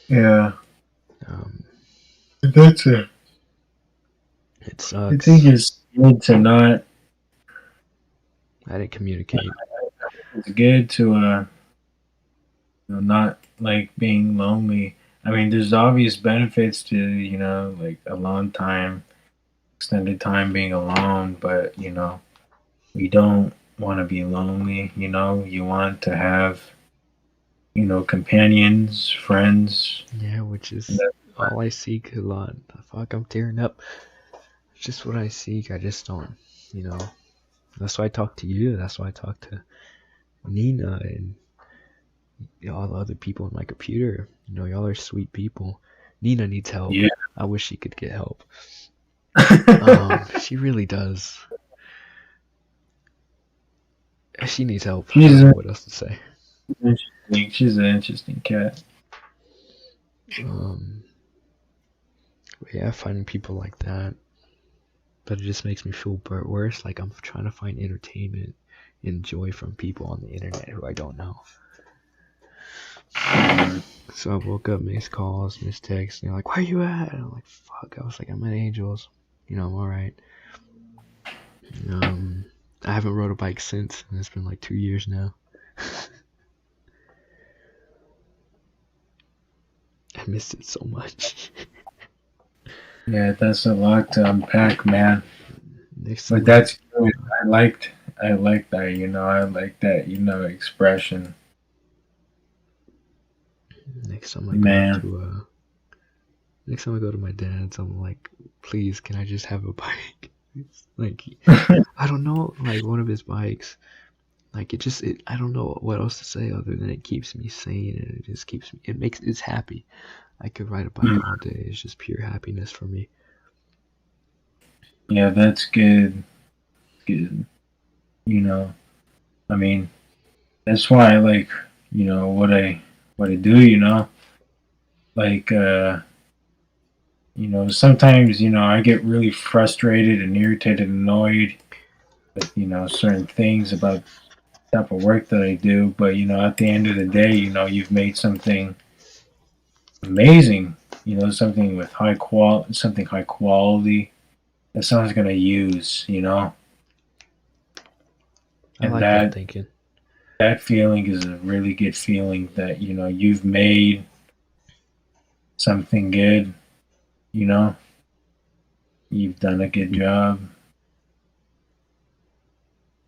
Speaker 3: Yeah. That's it.
Speaker 1: It sucks.
Speaker 3: I think it's good to not.
Speaker 1: I didn't communicate.
Speaker 3: It's good to not like being lonely. I mean, there's obvious benefits to like a long time, extended time being alone, but you don't want to be lonely. You want to have companions, friends.
Speaker 1: Yeah, which is all I seek a lot. Fuck, I'm tearing up. It's just what I seek. I just don't. you know, that's why I talk to you. That's why I talk to Nina and all the other people in my computer. You know, y'all are sweet people. Nina needs help.
Speaker 2: Yeah.
Speaker 1: I wish she could get help. She really does. She needs help. I don't know what else to say.
Speaker 2: She's an interesting cat.
Speaker 1: But yeah, finding people like that, but it just makes me feel worse. Like I'm trying to find entertainment and joy from people on the internet who I don't know. So I woke up, missed calls, missed texts, and they're like, "Where you at?" And I'm like, "Fuck!" I was like, "I'm at Angels. You know, I'm all right." I haven't rode a bike since, and it's been like 2 years now. I missed it so much.
Speaker 2: Yeah, that's a lot to unpack, man.
Speaker 1: Next
Speaker 2: But
Speaker 1: time
Speaker 2: that's good. I like that, you know, I like that, you know, expression.
Speaker 1: next time I
Speaker 2: Man.
Speaker 1: go to next time I go to my dad's, I'm like, please, can I just have a bike? Like, I don't know, like one of his bikes. Like I don't know what else to say other than it keeps me sane and it just keeps me. It's happy. I could ride a bike all day. It's just pure happiness for me.
Speaker 2: Yeah, that's good. Good. You know, I mean, that's why I like, you know, what I do, you know. Like you know, sometimes, you know, I get really frustrated and irritated and annoyed with, you know, certain things about the type of work that I do, but you know, at the end of the day, you know, you've made something amazing, you know, something with high quality that someone's gonna use, you know.
Speaker 1: I
Speaker 2: And
Speaker 1: like that thinking.
Speaker 2: that feeling is a really good feeling that, you know, you've made something good, you know, you've done a good job,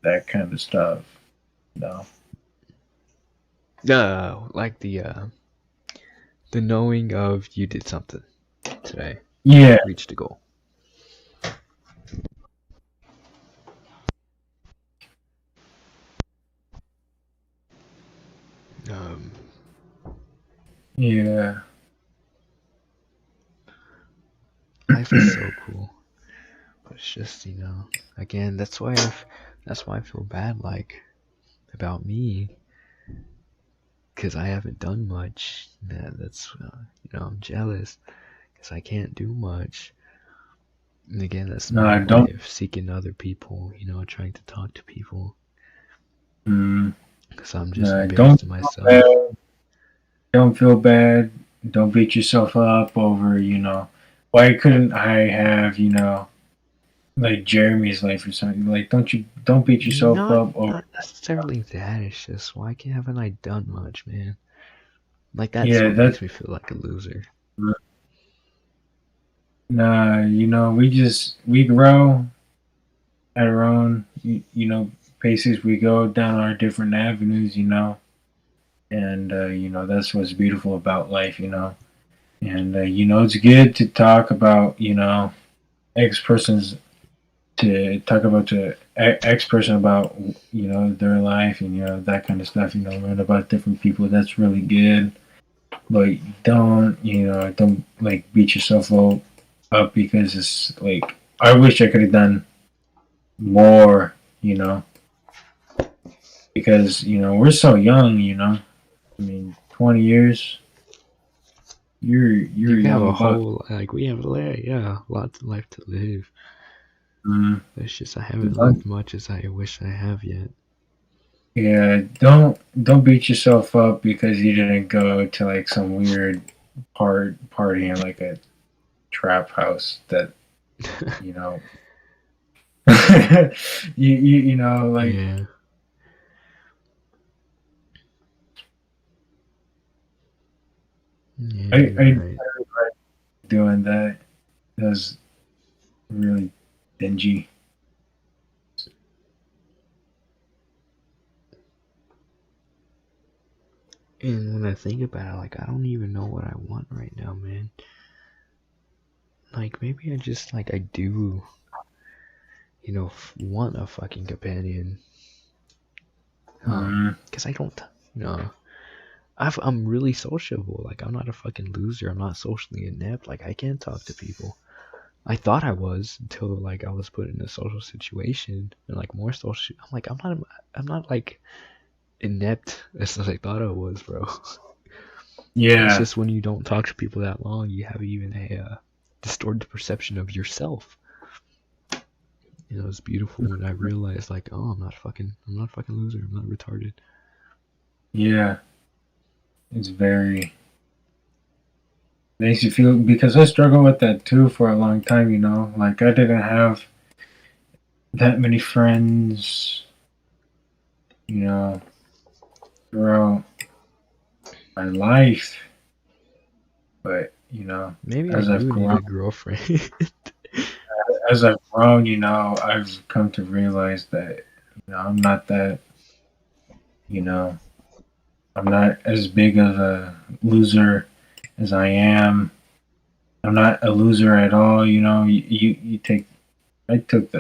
Speaker 2: that kind of stuff, you know.
Speaker 1: Like the knowing of you did something today.
Speaker 2: Yeah.
Speaker 1: Reached a goal.
Speaker 2: Yeah.
Speaker 1: Life is so cool, but it's just, you know, again, that's why I feel bad, like, about me, because I haven't done much. That's you know, I'm jealous because I can't do much. And again, that's
Speaker 2: No,
Speaker 1: my
Speaker 2: I
Speaker 1: way
Speaker 2: don't.
Speaker 1: of seeking other people, you know, trying to talk to people,
Speaker 2: Mm,
Speaker 1: because I'm just
Speaker 2: no,
Speaker 1: embarrassed to myself.
Speaker 2: don't feel bad. Don't beat yourself up over, you know, why couldn't I have, you know, like Jeremy's life or something? Like, don't beat yourself
Speaker 1: Not
Speaker 2: up over.
Speaker 1: not necessarily that. It's just haven't I done much, man? Like that's
Speaker 2: Yeah,
Speaker 1: what
Speaker 2: that's
Speaker 1: makes me feel like a loser.
Speaker 2: nah. You know, we grow at our own, you know, paces. We go down our different avenues, you know, and you know, that's what's beautiful about life, you know. And you know, it's good to talk about, you know, X person's to talk about to X person about, you know, their life and, you know, that kind of stuff. You know, learn about different people. That's really good. But don't, you know, don't like beat yourself up because it's like I wish I could have done more. You know, because you know we're so young. You know, I mean, 20 years. You're
Speaker 1: You
Speaker 2: a
Speaker 1: have a
Speaker 2: young buck.
Speaker 1: whole we have lots of life to live.
Speaker 2: Mm.
Speaker 1: It's just I haven't lived much as I wish I have yet.
Speaker 2: Yeah, don't beat yourself up because you didn't go to like some weird party in like a trap house that you know you know like
Speaker 1: Yeah. Yeah,
Speaker 2: I
Speaker 1: you're right.
Speaker 2: doing that. That was really dingy.
Speaker 1: And when I think about it, like I don't even know what I want right now, man. Like maybe I just like I do. want a fucking companion. Because I don't, I'm really sociable. Like, I'm not a fucking loser. I'm not socially inept. Like, I can talk to people. I thought I was until like I was put in a social situation and like more social. I'm like, I'm not like inept as I thought I was, bro.
Speaker 2: Yeah.
Speaker 1: It's just when you don't talk to people that long, you have even a distorted perception of yourself. It's beautiful when I realized, like, oh, I'm not a fucking loser. I'm not retarded.
Speaker 2: Yeah. It's very makes you feel, because I struggled with that too for a long time. Like I didn't have that many friends. Throughout my life, but
Speaker 1: Maybe I
Speaker 2: as I've
Speaker 1: do need
Speaker 2: grown,
Speaker 1: a girlfriend.
Speaker 2: I've come to realize that I'm not that. I'm not as big of a loser as I am. I'm not a loser at all. You take. I took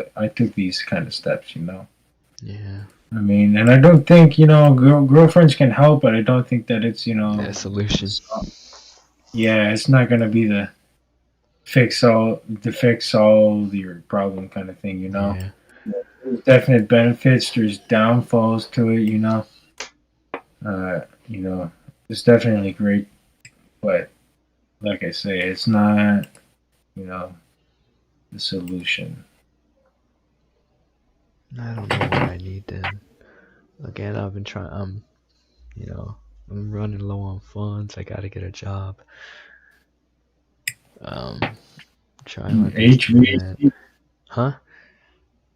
Speaker 2: these kind of steps.
Speaker 1: Yeah.
Speaker 2: I mean, and I don't think girlfriends can help, but I don't think that it's
Speaker 1: A solution.
Speaker 2: Yeah, it's not gonna be the fix all your problem kind of thing.
Speaker 1: Yeah.
Speaker 2: There's definite benefits. There's downfalls to it. It's definitely great, but like I say, it's not the solution.
Speaker 1: I don't know what I need then. Again, I've been trying. I'm running low on funds. I gotta get a job. Trying my best to do that.
Speaker 2: HVAC,
Speaker 1: Huh?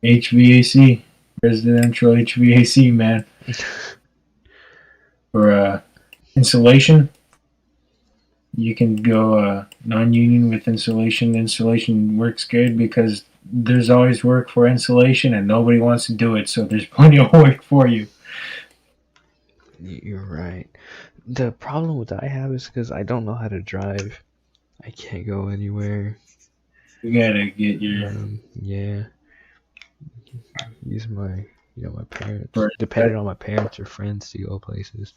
Speaker 2: HVAC, residential HVAC, man. For insulation, you can go non-union with insulation. Insulation works good because there's always work for insulation and nobody wants to do it, so there's plenty of work for you.
Speaker 1: You're right. The problem with I have is because I don't know how to drive. I can't go anywhere.
Speaker 2: You gotta get your
Speaker 1: yeah. Use my my parents. Depending on my parents or friends to go places.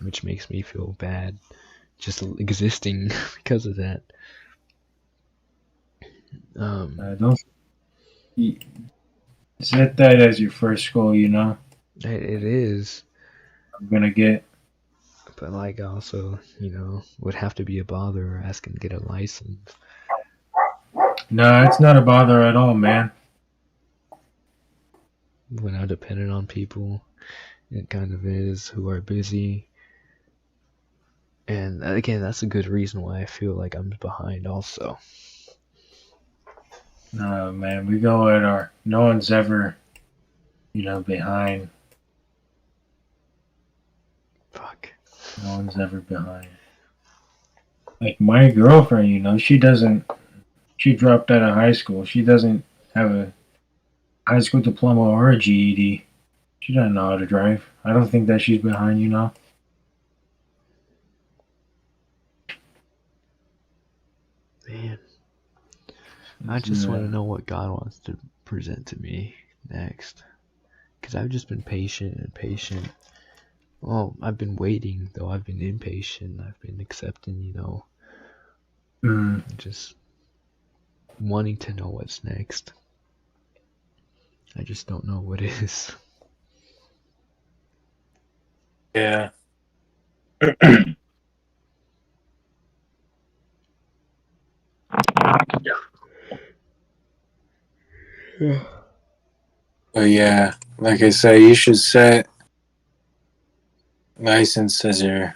Speaker 1: Which makes me feel bad just existing because of that.
Speaker 2: Don't set that as your first goal.
Speaker 1: It is.
Speaker 2: I'm gonna get.
Speaker 1: But like also, would have to be a bother asking to get a license.
Speaker 2: No, it's not a bother at all, man.
Speaker 1: When I'm dependent on people, it kind of is, who are busy. And again, that's a good reason why I feel like I'm behind also.
Speaker 2: No, man, we go at our. No one's ever, behind.
Speaker 1: Fuck.
Speaker 2: No one's ever behind. Like my girlfriend, she doesn't. She dropped out of high school. She doesn't have a high school diploma or a GED. She doesn't know how to drive. I don't think that she's behind,
Speaker 1: Man. I just want to know what God wants to present to me next. Because I've just been patient and patient. Well, I've been waiting, though. I've been impatient. I've been accepting, just wanting to know what's next. I just don't know what is.
Speaker 2: Yeah. But yeah, like I say, you should set license as your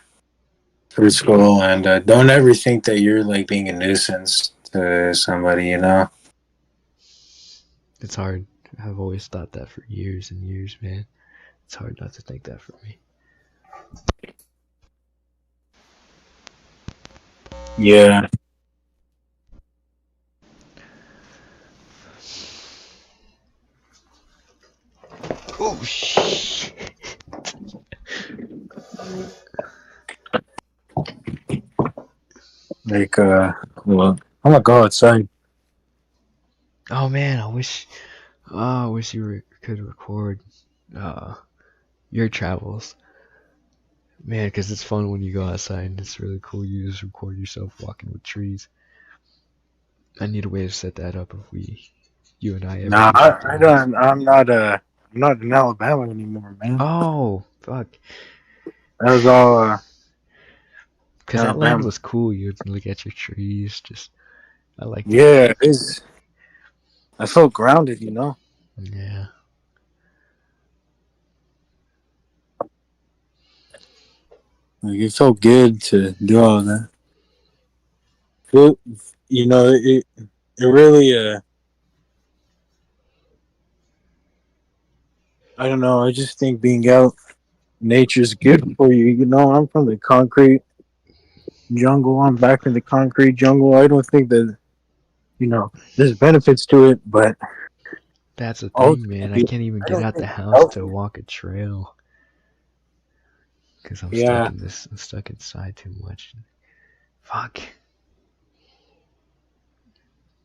Speaker 2: first goal, and don't ever think that you're like being a nuisance to somebody.
Speaker 1: It's hard. I've always thought that for years and years, man. It's hard not to think that for me.
Speaker 2: Yeah.
Speaker 1: Oh shit.
Speaker 2: Like, well, I'm gonna go outside.
Speaker 1: Oh man, I wish you could record your travels, man, because it's fun when you go outside and it's really cool. You just record yourself walking with trees. I need a way to set that up if you and I ever
Speaker 2: Nah,
Speaker 1: do something
Speaker 2: I
Speaker 1: else.
Speaker 2: don't. I'm not in Alabama anymore, man.
Speaker 1: Oh fuck,
Speaker 2: That was all
Speaker 1: because that land
Speaker 2: Alabama.
Speaker 1: was cool. You'd look at your trees. Just I liked it.
Speaker 2: Yeah, I felt grounded, you know.
Speaker 1: Yeah.
Speaker 2: Like it felt good to do all that. It, it really I don't know. I just think being out nature's good for you. You know, I'm from the concrete jungle. I'm back in the concrete jungle. I don't think that there's benefits to it, but
Speaker 1: That's the thing, man. I
Speaker 2: ultimately,
Speaker 1: can't even
Speaker 2: I
Speaker 1: get
Speaker 2: don't
Speaker 1: out the
Speaker 2: think it's
Speaker 1: house to
Speaker 2: healthy.
Speaker 1: walk a trail because
Speaker 2: Yeah,
Speaker 1: I'm stuck inside too much. Fuck.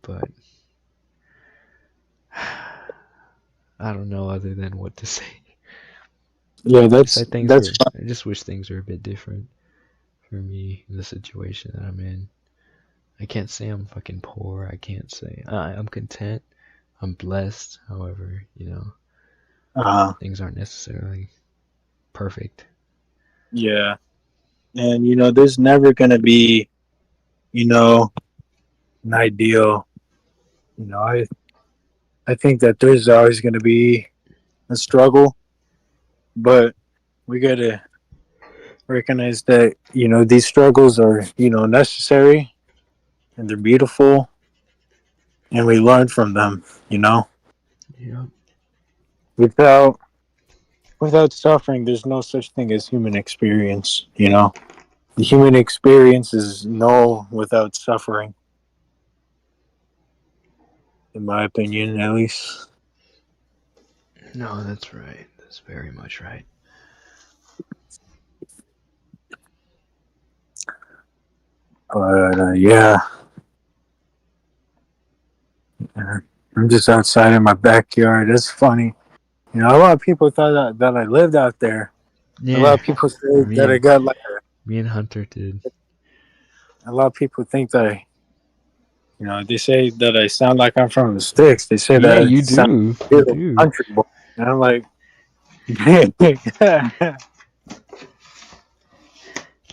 Speaker 1: But I don't know other than what to say.
Speaker 2: yeah.
Speaker 1: Because
Speaker 2: That's fine.
Speaker 1: I just wish things were a bit different for me in the situation that I'm in. I can't say I'm fucking poor. I can't say I'm content. I'm blessed. However, things aren't necessarily perfect.
Speaker 2: Yeah, and there's never gonna be you know an ideal. I think that there's always gonna be a struggle, but we gotta recognize that these struggles are necessary and they're beautiful and we learn from them.
Speaker 1: Yeah.
Speaker 2: Without suffering, there's no such thing as human experience. The human experience is null without suffering, in my opinion, at least.
Speaker 1: No, that's right. That's very much right.
Speaker 2: But yeah, I'm just outside in my backyard. It's funny. A lot of people thought that I lived out there. A lot
Speaker 1: Yeah.
Speaker 2: of people say
Speaker 1: Me
Speaker 2: that I
Speaker 1: and
Speaker 2: got like.
Speaker 1: me and Hunter did.
Speaker 2: A lot of people think that they say that I sound like I'm from the sticks. They say
Speaker 1: Yeah,
Speaker 2: that I
Speaker 1: you
Speaker 2: sound
Speaker 1: do.
Speaker 2: like
Speaker 1: You
Speaker 2: a
Speaker 1: do.
Speaker 2: country boy, and I'm like,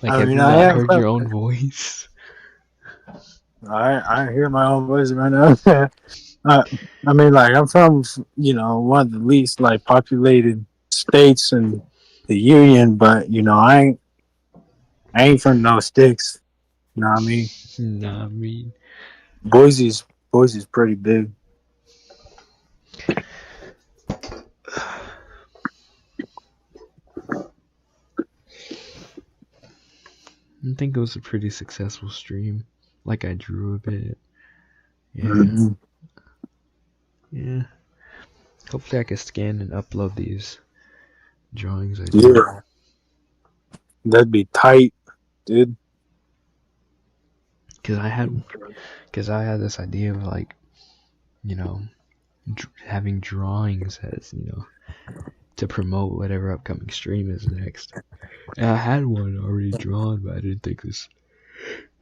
Speaker 1: Like,
Speaker 2: I
Speaker 1: have
Speaker 2: mean,
Speaker 1: you
Speaker 2: I
Speaker 1: not
Speaker 2: am
Speaker 1: heard
Speaker 2: from.
Speaker 1: your own voice?
Speaker 2: I hear my own voice right now. uh, I mean, like I'm from one of the least like populated states in the union, but I ain't from no sticks. You know what I mean?
Speaker 1: Nah, I mean,
Speaker 2: Boise's Boise's pretty big.
Speaker 1: I think it was a pretty successful stream. Like, I drew a bit. Yeah.
Speaker 2: Mhm.
Speaker 1: Yeah. Hopefully, I can scan and upload these drawings I did.
Speaker 2: Yeah, that'd be tight, dude.
Speaker 1: Cause I had, cause I had this idea of like, you know, having drawings as to promote whatever upcoming stream is next. And I had one already drawn, but I didn't think this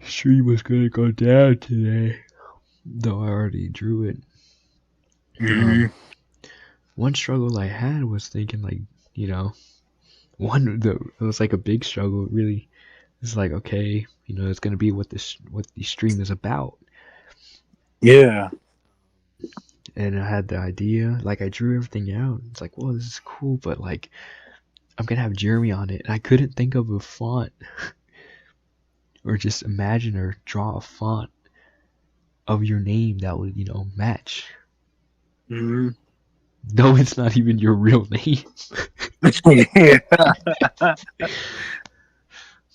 Speaker 1: stream was gonna go down today. Though I already drew it.
Speaker 2: Hmm.
Speaker 1: Um, one struggle I had was thinking like, you know, it was like a big struggle. Really, it's like okay, it's gonna be what the stream is about.
Speaker 2: Yeah.
Speaker 1: And I had the idea, like I drew everything out. It's like, well, this is cool, but like I'm gonna have Jeremy on it, and I couldn't think of a font or just imagine or draw a font of your name that would match.
Speaker 2: Hmm.
Speaker 1: No, it's not even your real name.
Speaker 2: Yeah.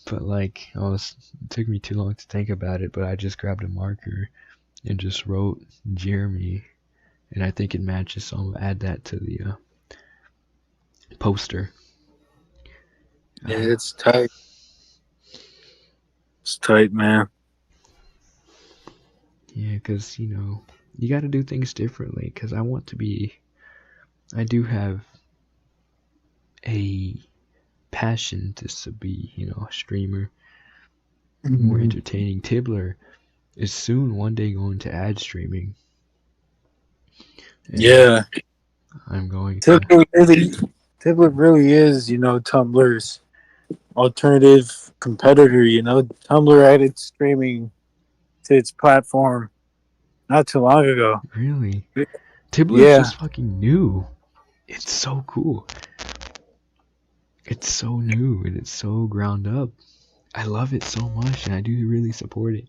Speaker 1: But like, it took me too long to think about it. But I just grabbed a marker and just wrote Jeremy, and I think it matches. So I'm gonna add that to the poster.
Speaker 2: Yeah, it's tight. It's tight, man.
Speaker 1: Yeah, because you got to do things differently, because I do have a passion to be, a streamer, more entertaining. Tibbler is soon one day going to ad streaming. And
Speaker 2: Yeah.
Speaker 1: I'm going to.
Speaker 2: Tablet really is, Tumblr's alternative competitor. Tumblr added streaming to its platform not too long ago.
Speaker 1: Really? Tibbler's
Speaker 2: Yeah.
Speaker 1: just fucking new. It's so cool. It's so new and it's so ground up. I love it so much, and I do really support it.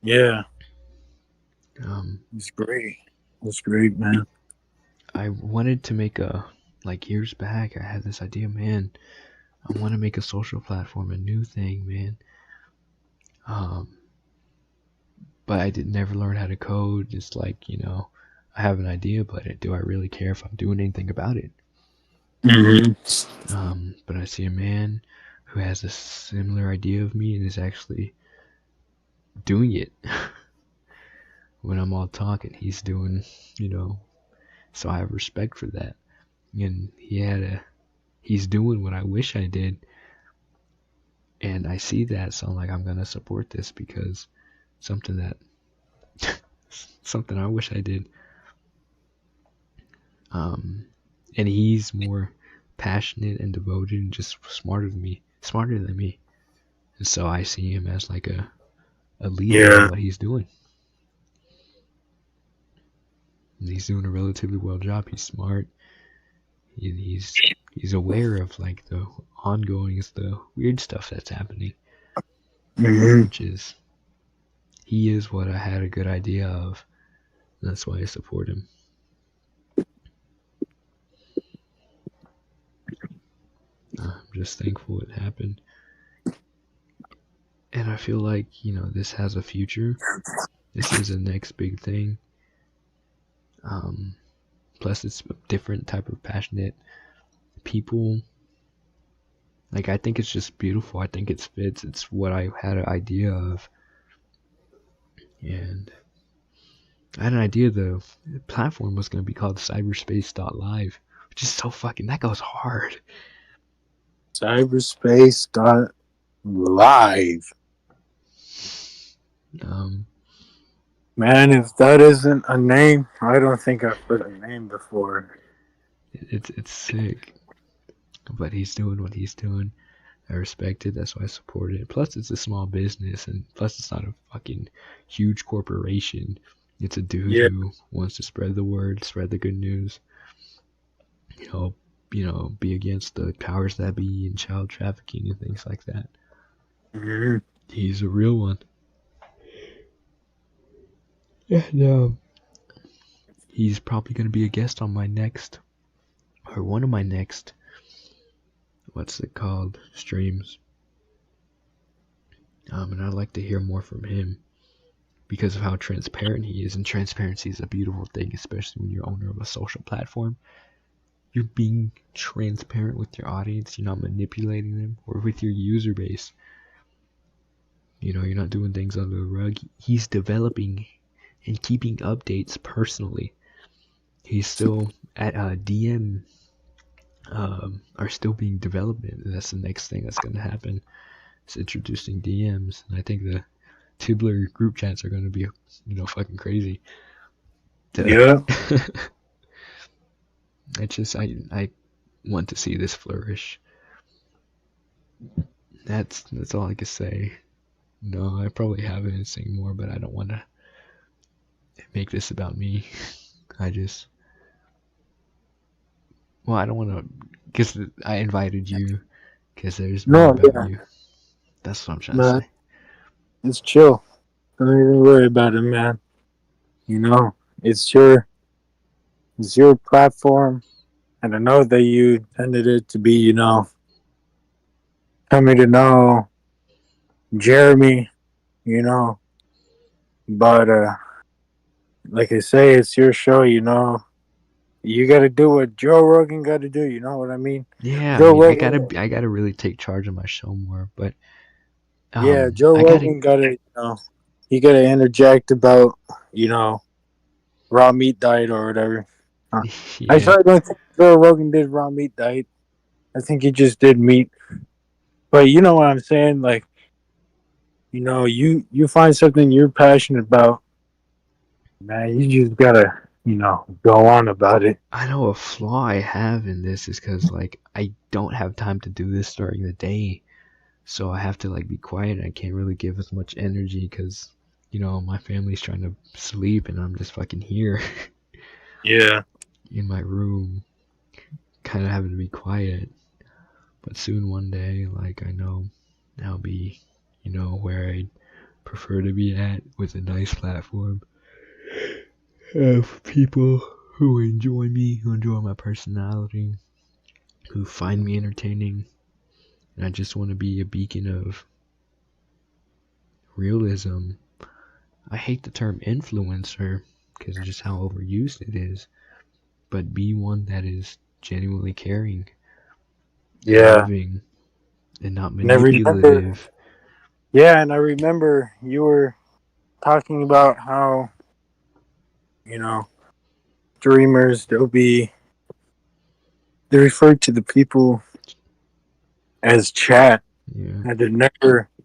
Speaker 2: Yeah. It's great. It's great, man.
Speaker 1: I wanted to make years back, I had this idea, man. I want to make a social platform, a new thing, man. But I never learn how to code. It's like, I have an idea, but do I really care if I'm doing anything about it? But I see a man who has a similar idea of me and is actually doing it. When I'm all talking, he's doing, so I have respect for that. And he's doing what I wish I did. And I see that, so I'm like, I'm gonna support this because something I wish I did. And he's more passionate and devoted and just smarter than me. And so I see him as like a leader in what he's doing. And he's doing a relatively well job. He's smart. And he's aware of like the weird stuff that's happening. Which is, he is what I had a good idea of. That's why I support him. I'm just thankful it happened. And I feel like, this has a future. This is the next big thing. Plus, it's a different type of passionate people. Like, I think it's just beautiful. I think it fits. It's what I had an idea of. And I had an idea the platform was going to be called cyberspace.live, which is so fucking, that goes hard.
Speaker 2: Cyberspace.live. Man, if that isn't a name, I don't think I've heard a name before.
Speaker 1: It's sick. But he's doing what he's doing. I respect it. That's why I support it. Plus, it's a small business, and plus, it's not a fucking huge corporation. It's a dude who wants to spread the word, spread the good news. Be against the powers that be and child trafficking and things like that.
Speaker 2: Mm-hmm.
Speaker 1: He's a real one. And he's probably going to be a guest on my next, or one of my next, what's it called, streams. And I'd like to hear more from him because of how transparent he is. And transparency is a beautiful thing, especially when you're owner of a social platform. You're being transparent with your audience. You're not manipulating them, or with your user base. You're not doing things under the rug. He's developing and keeping updates personally. He's still at DM are still being developed, and that's the next thing that's going to happen. It's introducing DMs, and I think the Tibbler group chats are going to be, fucking crazy.
Speaker 2: Yeah.
Speaker 1: It's just I want to see this flourish. That's all I can say. No, I probably have it saying more, but I don't want to make this about me. I don't want to, because I invited you, because there's more about you. That's what I'm trying to say.
Speaker 2: It's chill. Don't even worry about it, man. It's your platform, and I know that you intended it to be, coming to know Jeremy, but like I say, it's your show, you got to do what Joe Rogan got to do. You know what I mean?
Speaker 1: Yeah, I gotta really take charge of my show more. But
Speaker 2: Joe Rogan got to, he got to interject about, raw meat diet or whatever.
Speaker 1: Yeah.
Speaker 2: Actually, I don't think Joe Rogan did raw meat diet. I think he just did meat. But you know what I'm saying? Like, you find something you're passionate about, man. You just gotta, go on about it.
Speaker 1: I know a flaw I have in this is because like I don't have time to do this during the day, so I have to like be quiet. I can't really give as much energy because my family's trying to sleep and I'm just fucking here
Speaker 2: Yeah.
Speaker 1: in my room, kind of having to be quiet. But soon one day, like I know I'll be, where I prefer to be at with a nice platform of people who enjoy me, who enjoy my personality, who find me entertaining. And I just want to be a beacon of realism. I hate the term influencer because of just how overused it is, but be one that is genuinely caring,
Speaker 2: Yeah.
Speaker 1: loving, and not
Speaker 2: And I remember,
Speaker 1: manipulative.
Speaker 2: yeah, and I remember you were talking about how, you know, dreamers, they refer to the people as chat.
Speaker 1: Yeah.
Speaker 2: And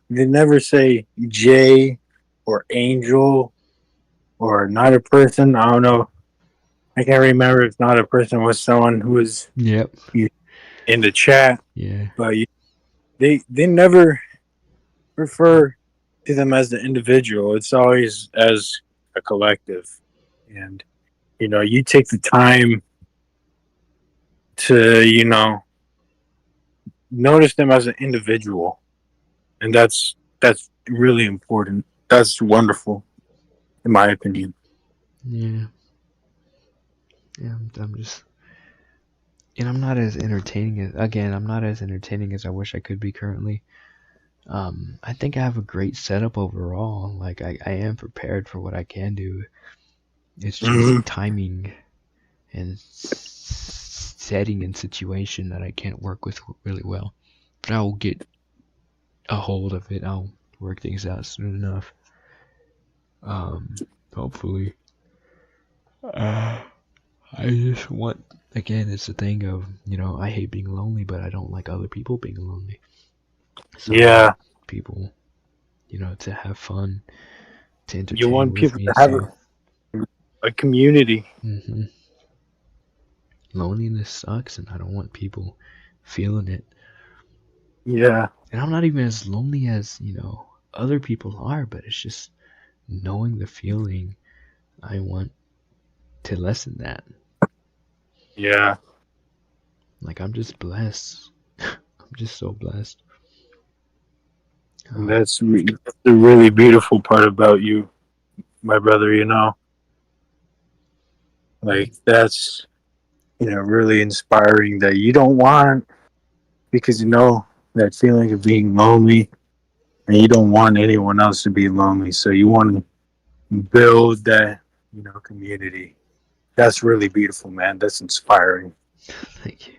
Speaker 2: they never say Jay or Angel or not a person. I don't know. I can't remember if not a person was someone who was
Speaker 1: Yep.
Speaker 2: in the chat,
Speaker 1: Yeah.
Speaker 2: but they never refer to them as the individual. It's always as a collective. And, you take the time to, notice them as an individual. And that's really important. That's wonderful, in my opinion.
Speaker 1: Yeah. Yeah. I'm just. And I'm not as entertaining as I wish I could be currently. I think I have a great setup overall. Like I am prepared for what I can do. It's just
Speaker 2: Mm-hmm.
Speaker 1: timing and setting in situation that I can't work with really well. But I will get a hold of it. I'll work things out soon enough. Hopefully. I just want, again, it's the thing of, I hate being lonely, but I don't like other people being lonely. So I
Speaker 2: Yeah.
Speaker 1: want people, to have fun, to
Speaker 2: You
Speaker 1: entertain
Speaker 2: want
Speaker 1: with
Speaker 2: people
Speaker 1: me
Speaker 2: to have
Speaker 1: too.
Speaker 2: a community.
Speaker 1: hmm Loneliness sucks, and I don't want people feeling it.
Speaker 2: Yeah.
Speaker 1: And I'm not even as lonely as, other people are, but it's just knowing the feeling. I want to lessen that.
Speaker 2: Yeah.
Speaker 1: Like, I'm just blessed. I'm just so blessed.
Speaker 2: And that's the really beautiful part about you, my brother, Like, that's, really inspiring that you don't want, because that feeling of being lonely, and you don't want anyone else to be lonely. So you want to build that, community. That's really beautiful, man. That's inspiring.
Speaker 1: Thank you.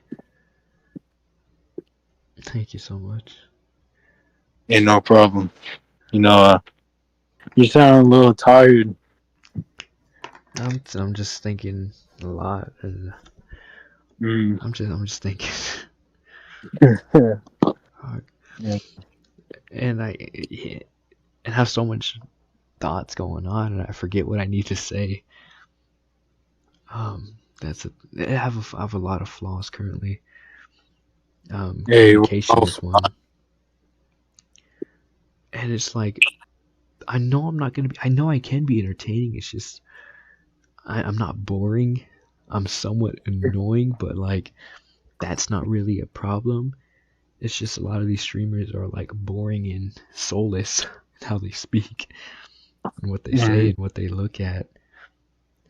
Speaker 1: Thank you so much.
Speaker 2: Yeah, no problem. You sound a little tired.
Speaker 1: I'm just thinking a lot, and
Speaker 2: Mm.
Speaker 1: I'm just thinking.
Speaker 2: Yeah.
Speaker 1: And I have so much thoughts going on, and I forget what I need to say. I have a lot of flaws currently.
Speaker 2: Hey,
Speaker 1: Communication is one, and it's like I know I'm not gonna be. I know I can be entertaining. It's just I'm not boring. I'm somewhat annoying, but like that's not really a problem. It's just a lot of these streamers are like boring and soulless in how they speak and what they say and what they look at.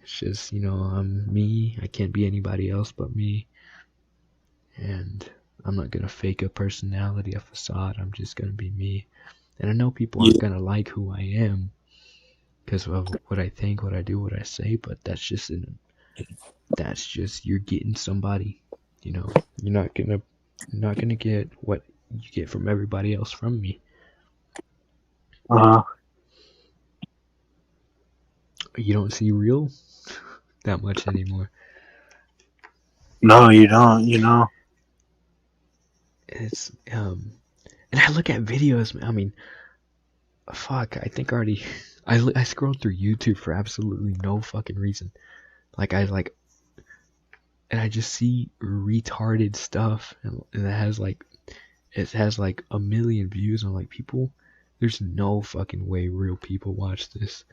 Speaker 1: It's just, I'm me. I can't be anybody else but me. And I'm not going to fake a personality, a facade. I'm just going to be me. And I know people aren't going to like who I am because of what I think, what I do, what I say, but that's just you're getting somebody, you're not going to get what you get from everybody else from me.
Speaker 2: Uh-huh.
Speaker 1: You don't see real? that much anymore.
Speaker 2: No, you don't. You know.
Speaker 1: It's and I look at videos. I mean, fuck. I think already. I scrolled through YouTube for absolutely no fucking reason. Like and I just see retarded stuff, and it has like a million views. I'm like, people, there's no fucking way real people watch this.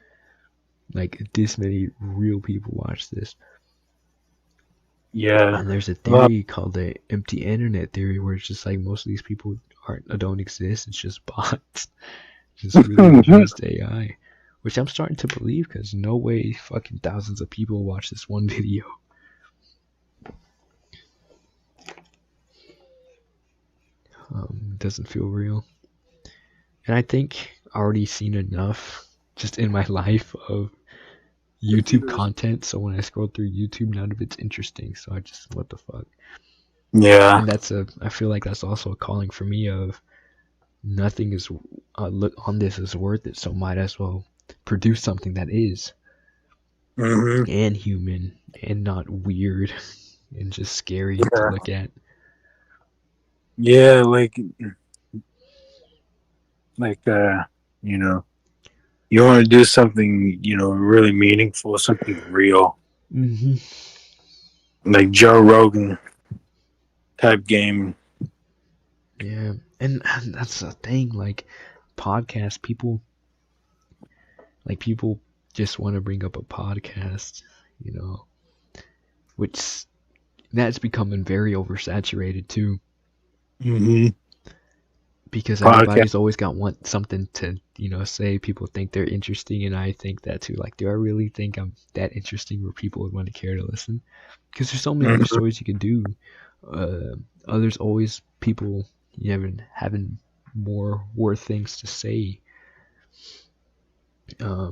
Speaker 1: Like this many real people watch this.
Speaker 2: Yeah.
Speaker 1: And there's a
Speaker 2: Well,
Speaker 1: theory called the empty internet theory, where it's just like most of these people don't exist. It's just bots, just really just AI, which I'm starting to believe, because no way fucking thousands of people watch this one video. Doesn't feel real. And I think I already seen enough just in my life of YouTube content, so when I scroll through YouTube, none of it's interesting. So I just, what the fuck?
Speaker 2: yeah.
Speaker 1: And I feel like that's also a calling for me of nothing is on this is worth it, so might as well produce something that is and human and not weird and just scary to look at.
Speaker 2: Yeah, you know, you want to do something, really meaningful, something real, like Joe Rogan type game.
Speaker 1: Yeah, and that's the thing. Like podcasts, people just want to bring up a podcast, which that's becoming very oversaturated too. Because everybody's always got something to say. People think they're interesting, and I think that too. Like, do I really think I'm that interesting where people would want to care to listen? Because there's so many other stories you can do. There's always people having more worth things to say.
Speaker 2: Yeah,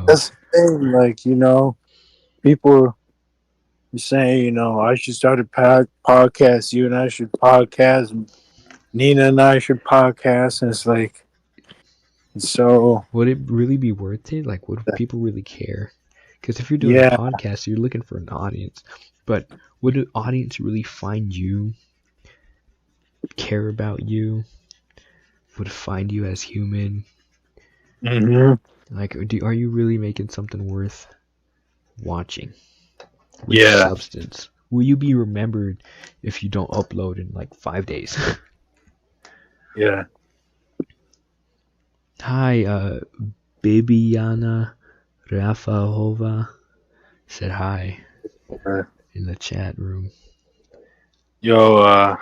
Speaker 2: that's the thing. Like, people say, I should start a podcast. You and I should podcast. Nina and I should podcast. And it's like, so.
Speaker 1: Would it really be worth it? Like, would people really care? Because if you're doing a podcast, you're looking for an audience. But would an audience really find you, care about you, would find you as human? Like, are you really making something worth watching? With substance? Will you be remembered if you don't upload in like 5 days?
Speaker 2: Yeah.
Speaker 1: Hi, Bibiana Rafahova said hi in the chat room.
Speaker 2: Yo,
Speaker 1: hi.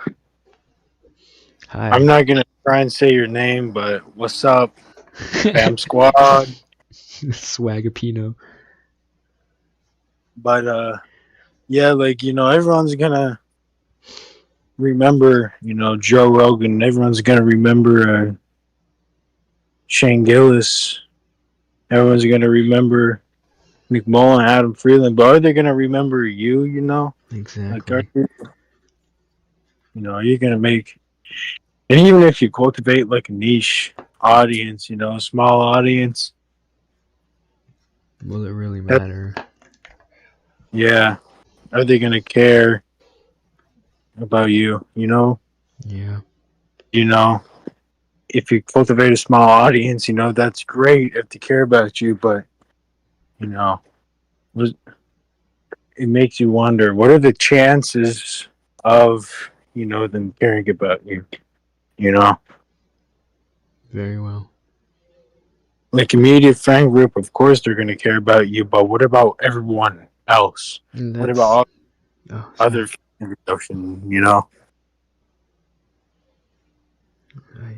Speaker 2: I'm not gonna try and say your name, but what's up, Fam Squad?
Speaker 1: Swagapino.
Speaker 2: But yeah, everyone's gonna remember, Joe Rogan. Everyone's gonna remember Shane Gillis. Everyone's gonna remember McMullen, Adam Freeland. But are they gonna remember you?
Speaker 1: Exactly.
Speaker 2: Are you gonna make? And even if you cultivate like a niche audience, a small audience,
Speaker 1: will it really matter?
Speaker 2: Yeah. Are they gonna care about you?
Speaker 1: Yeah.
Speaker 2: If you cultivate a small audience, that's great if they care about you, but it makes you wonder, what are the chances of them caring about you?
Speaker 1: Very well.
Speaker 2: Like immediate friend group, of course they're going to care about you, but what about everyone else? What about all other production?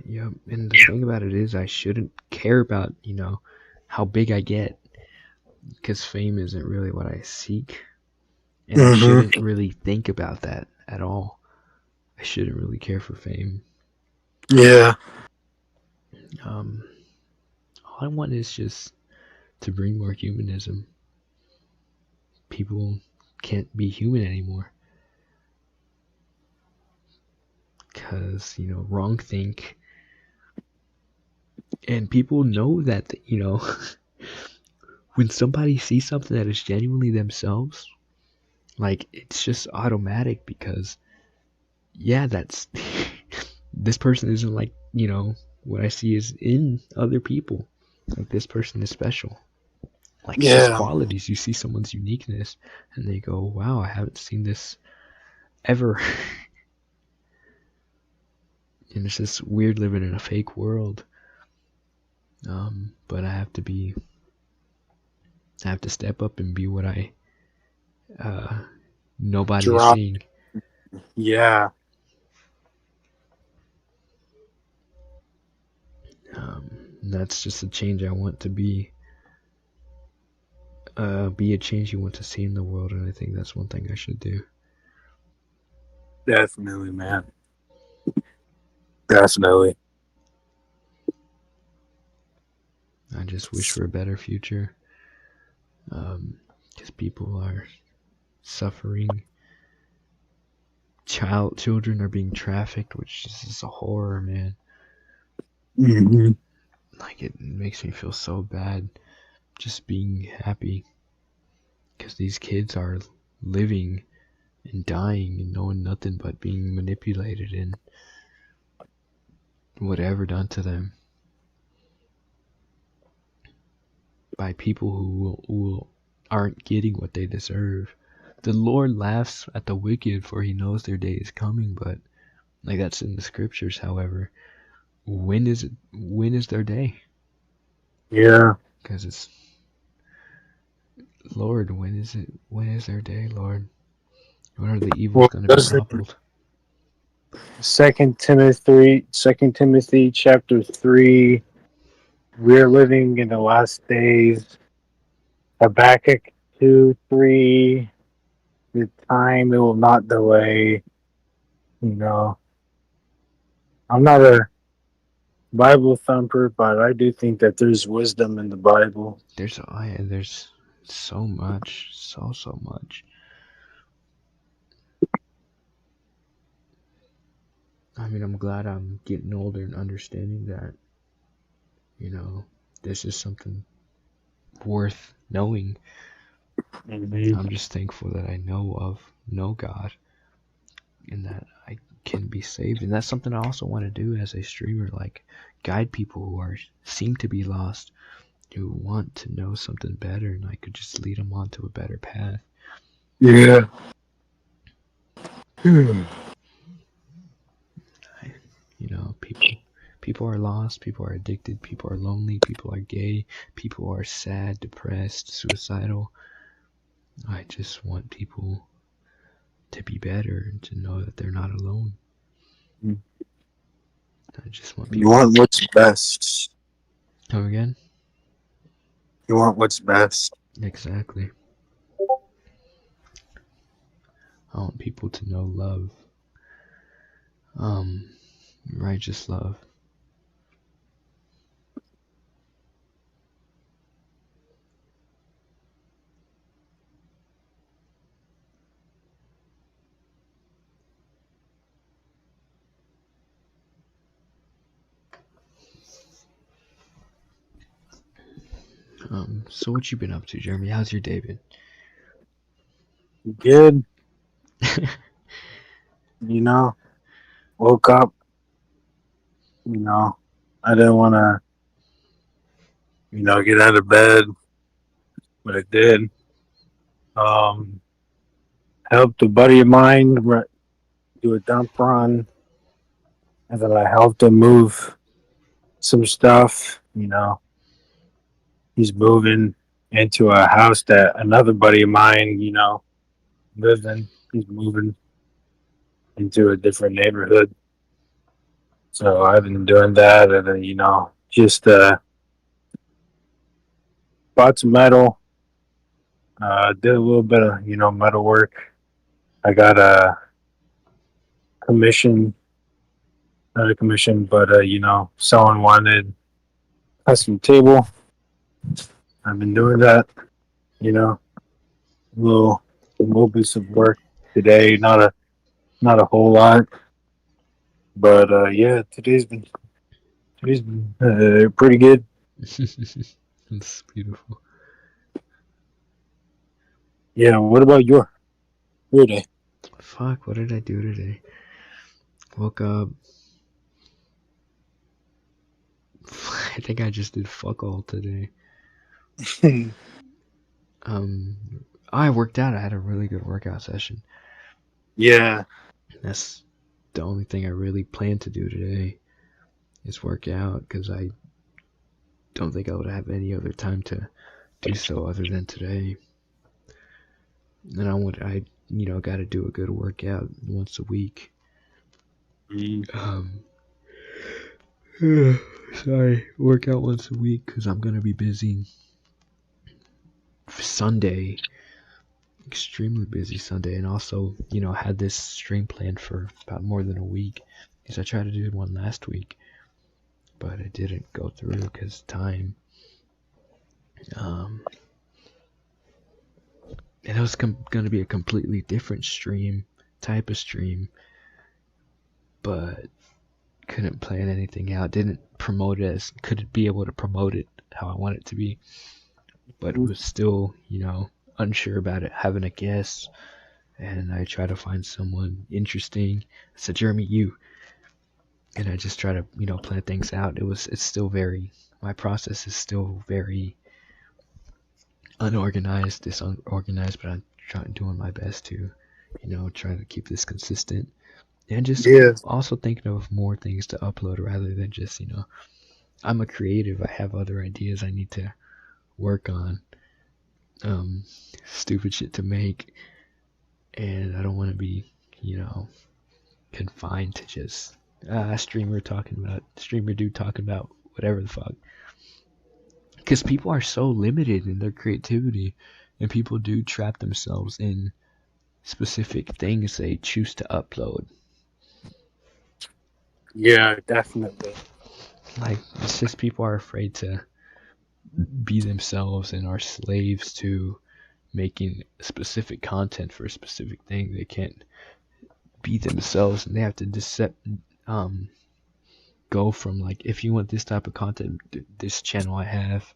Speaker 1: Yep. And the thing about it is, I shouldn't care about how big I get, because fame isn't really what I seek, and I shouldn't really think about that at all. I shouldn't really care for fame.
Speaker 2: Yeah.
Speaker 1: All I want is just to bring more humanism. People can't be human anymore because wrong think, and people know that when somebody sees something that is genuinely themselves, like it's just automatic because yeah, that's this person isn't like, what I see is in other people. Like this person is special. Like it's just
Speaker 2: Yeah.
Speaker 1: qualities. You see someone's uniqueness and they go, wow, I haven't seen this ever. And it's just weird living in a fake world. But I have to step up and be what nobody is
Speaker 2: Drop.
Speaker 1: seeing.
Speaker 2: Yeah.
Speaker 1: That's just a change I want to be a change you want to see in the world, and I think that's one thing I should do.
Speaker 2: Definitely, man. Definitely.
Speaker 1: I just wish for a better future, because people are suffering. Children are being trafficked, which is just a horror, man.
Speaker 2: Mm-hmm.
Speaker 1: Like it makes me feel so bad just being happy, because these kids are living and dying and knowing nothing but being manipulated and whatever done to them by people who aren't getting what they deserve. The Lord laughs at the wicked, for he knows their day is coming, but like that's in the scriptures. However, when is their day?
Speaker 2: Yeah.
Speaker 1: Because it's, Lord, when is their day, Lord? When are the evils
Speaker 2: Well,
Speaker 1: going to be
Speaker 2: doesn't
Speaker 1: toppled?
Speaker 2: Second Timothy chapter 3, we're living in the last days. Habakkuk 2:3, the time it will not delay. You know, I'm not a Bible thumper, but I do think that there's wisdom in the Bible.
Speaker 1: There's so much, so much. I mean, I'm glad I'm getting older and understanding that, this is something worth knowing.
Speaker 2: Mm-hmm.
Speaker 1: I'm just thankful that I know God, and that I can be saved. And that's something I also want to do as a streamer, like guide people who seem to be lost, who want to know something better, and I could just lead them onto a better path.
Speaker 2: Yeah.
Speaker 1: People are lost, people are addicted, people are lonely, people are gay, people are sad, depressed, suicidal. I just want people to be better and to know that they're not alone. I just want
Speaker 2: You
Speaker 1: people
Speaker 2: want what's best.
Speaker 1: come again.
Speaker 2: You want what's best.
Speaker 1: Exactly. I want people to know love, um, righteous love. So what you been up to, Jeremy? How's your day been?
Speaker 2: Good. You know, woke up. I didn't want to, get out of bed, but I did. Um, Helped a buddy of mine do a dump run, and then I helped him move some stuff. He's moving into a house that another buddy of mine, lives in. He's moving into a different neighborhood. So I've been doing that, and then, just bought some metal, did a little bit of, metal work. I got a commission, not a commission, but, someone wanted a custom table. I've been doing that, little bits of work today, not a whole lot, but yeah, today's been pretty good.
Speaker 1: It's beautiful.
Speaker 2: Yeah, what about your day?
Speaker 1: Fuck, what did I do today? Woke up. I think I just did fuck all today. I worked out. I had a really good workout session.
Speaker 2: Yeah.
Speaker 1: That's the only thing I really plan to do today is work out, because I don't think I would have any other time to do so other than today. And I got to do a good workout once a week. Sorry, work out once a week because I'm gonna be busy Sunday, extremely busy Sunday, and also had this stream planned for about more than a week because I tried to do one last week, but it didn't go through because time. And it was gonna be a completely different type of stream, but couldn't plan anything out. Didn't promote it couldn't be able to promote it how I want it to be, but it was still unsure about it, having a guess. And I try to find someone interesting. I said, Jeremy, you. And I just try to plan things out. It's still my process is still very unorganized, disorganized, but I'm doing my best to try to keep this consistent. And just also thinking of more things to upload rather than just, I'm a creative. I have other ideas I need to work on. Stupid shit to make. And I don't want to be, confined to just streamer dude talking about whatever the fuck. Because people are so limited in their creativity, and people do trap themselves in specific things they choose to upload.
Speaker 2: Yeah, definitely.
Speaker 1: Like, it's just people are afraid to be themselves and are slaves to making specific content for a specific thing. They can't be themselves, and they have to go from, like, if you want this type of content, this channel I have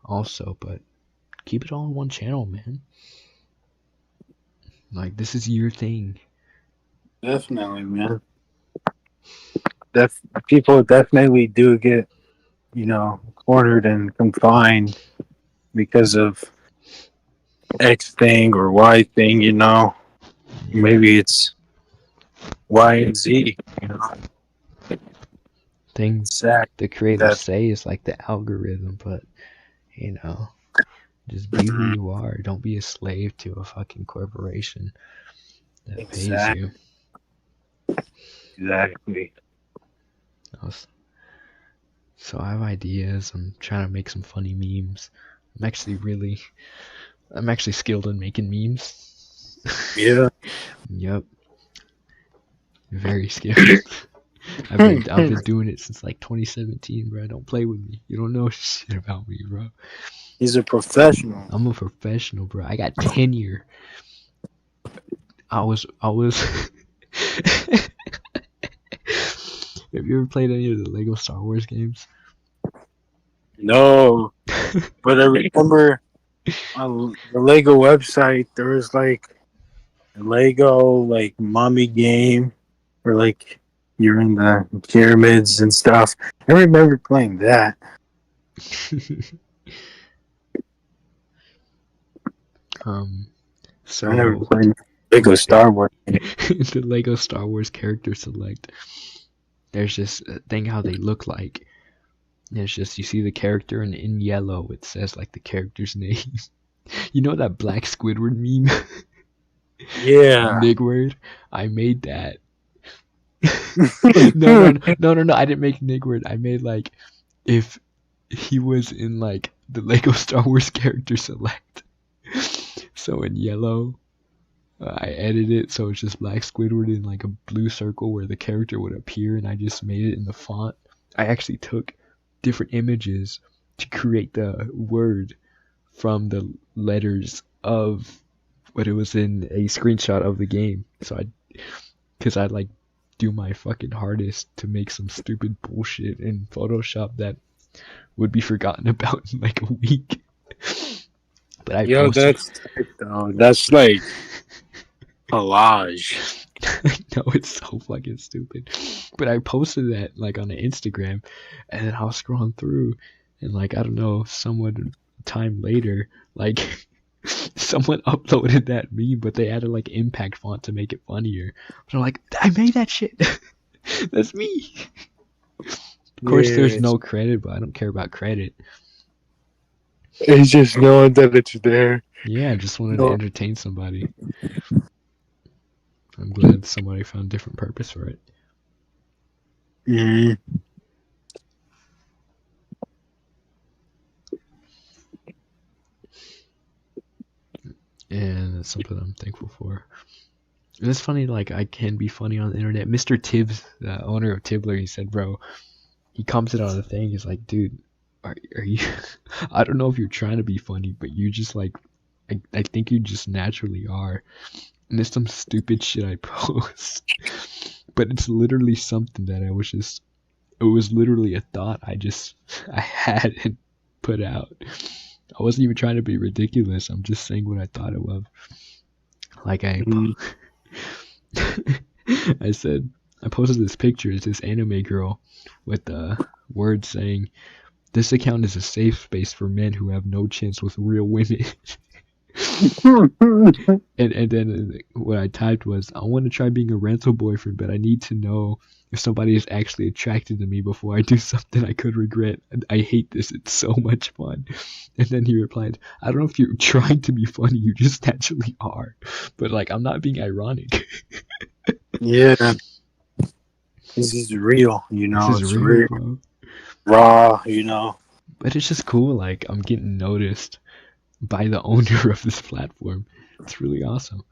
Speaker 1: also, but keep it all in one channel, man. Like, this is your thing.
Speaker 2: Definitely, man. People definitely do get, cornered and confined because of X thing or Y thing, Maybe it's Y and Z,
Speaker 1: Things the creators say is like the algorithm, but just be who you are. Don't be a slave to a fucking corporation that pays you.
Speaker 2: Exactly.
Speaker 1: So I have ideas. I'm trying to make some funny memes. I'm actually skilled in making memes.
Speaker 2: Yeah.
Speaker 1: Yep. Very skilled. I've been doing it since like 2017, bro. Don't play with me. You don't know shit about me, bro.
Speaker 2: He's a professional.
Speaker 1: I'm a professional, bro. I got tenure. I was Have you ever played any of the Lego Star Wars games?
Speaker 2: No. But I remember on the Lego website there was like a Lego mommy game where you're in the pyramids and stuff. I remember playing that.
Speaker 1: So
Speaker 2: I never played Lego Star Wars.
Speaker 1: The Lego Star Wars character select. There's just a thing how they look like. It's just you see the character and in yellow it says like the character's name. You know that Black Squidward meme?
Speaker 2: Yeah.
Speaker 1: Nigward. I made that. No. I didn't make Nigward. I made like if he was in like the Lego Star Wars character select. So in yellow, I edited it so it's just Black Squidward in like a blue circle where the character would appear, and I just made it in the font. I actually took different images to create the word from the letters of what it was in a screenshot of the game. So because I like do my fucking hardest to make some stupid bullshit in Photoshop that would be forgotten about in like a week. But I
Speaker 2: Yo,
Speaker 1: posted.
Speaker 2: that's sick, though. That's like collage.
Speaker 1: No, it's so fucking stupid. But I posted that like on the Instagram, and then I was scrolling through, and like I don't know, someone time later, like someone uploaded that meme, but they added like impact font to make it funnier. But I'm like, I made that shit. That's me. Of course, there's
Speaker 2: Yeah,
Speaker 1: no credit, but I don't care about credit.
Speaker 2: it's just knowing that it's there.
Speaker 1: Yeah, I just wanted to
Speaker 2: No.
Speaker 1: entertain somebody. I'm glad somebody found a different purpose for it.
Speaker 2: Mm.
Speaker 1: And it's something I'm thankful for. And it's funny, like, I can be funny on the internet. Mr. Tibbs, the owner of Tibbler, he said, bro, he commented on the thing, he's like, dude, are you, I don't know if you're trying to be funny, but you just, like, I think you just naturally are. And it's some stupid shit I post. But it's literally something that I was just, it was literally a thought I had and put out. I wasn't even trying to be ridiculous. I'm just saying what I thought it was. Like I said, I posted this picture. It's this anime girl with the words saying, "This account is a safe space for men who have no chance with real women." and then what I typed was, "I want to try being a rental boyfriend, but I need to know if somebody is actually attracted to me before I do something I could regret. I hate this. It's so much fun." And then he replied, "I don't know if you're trying to be funny. You just naturally are. But like, I'm not being ironic."
Speaker 2: Yeah, this is real. You know,
Speaker 1: This is
Speaker 2: it's
Speaker 1: real,
Speaker 2: real,
Speaker 1: bro.
Speaker 2: raw. You know.
Speaker 1: But it's just cool. Like, I'm getting noticed by the owner of this platform. It's really awesome.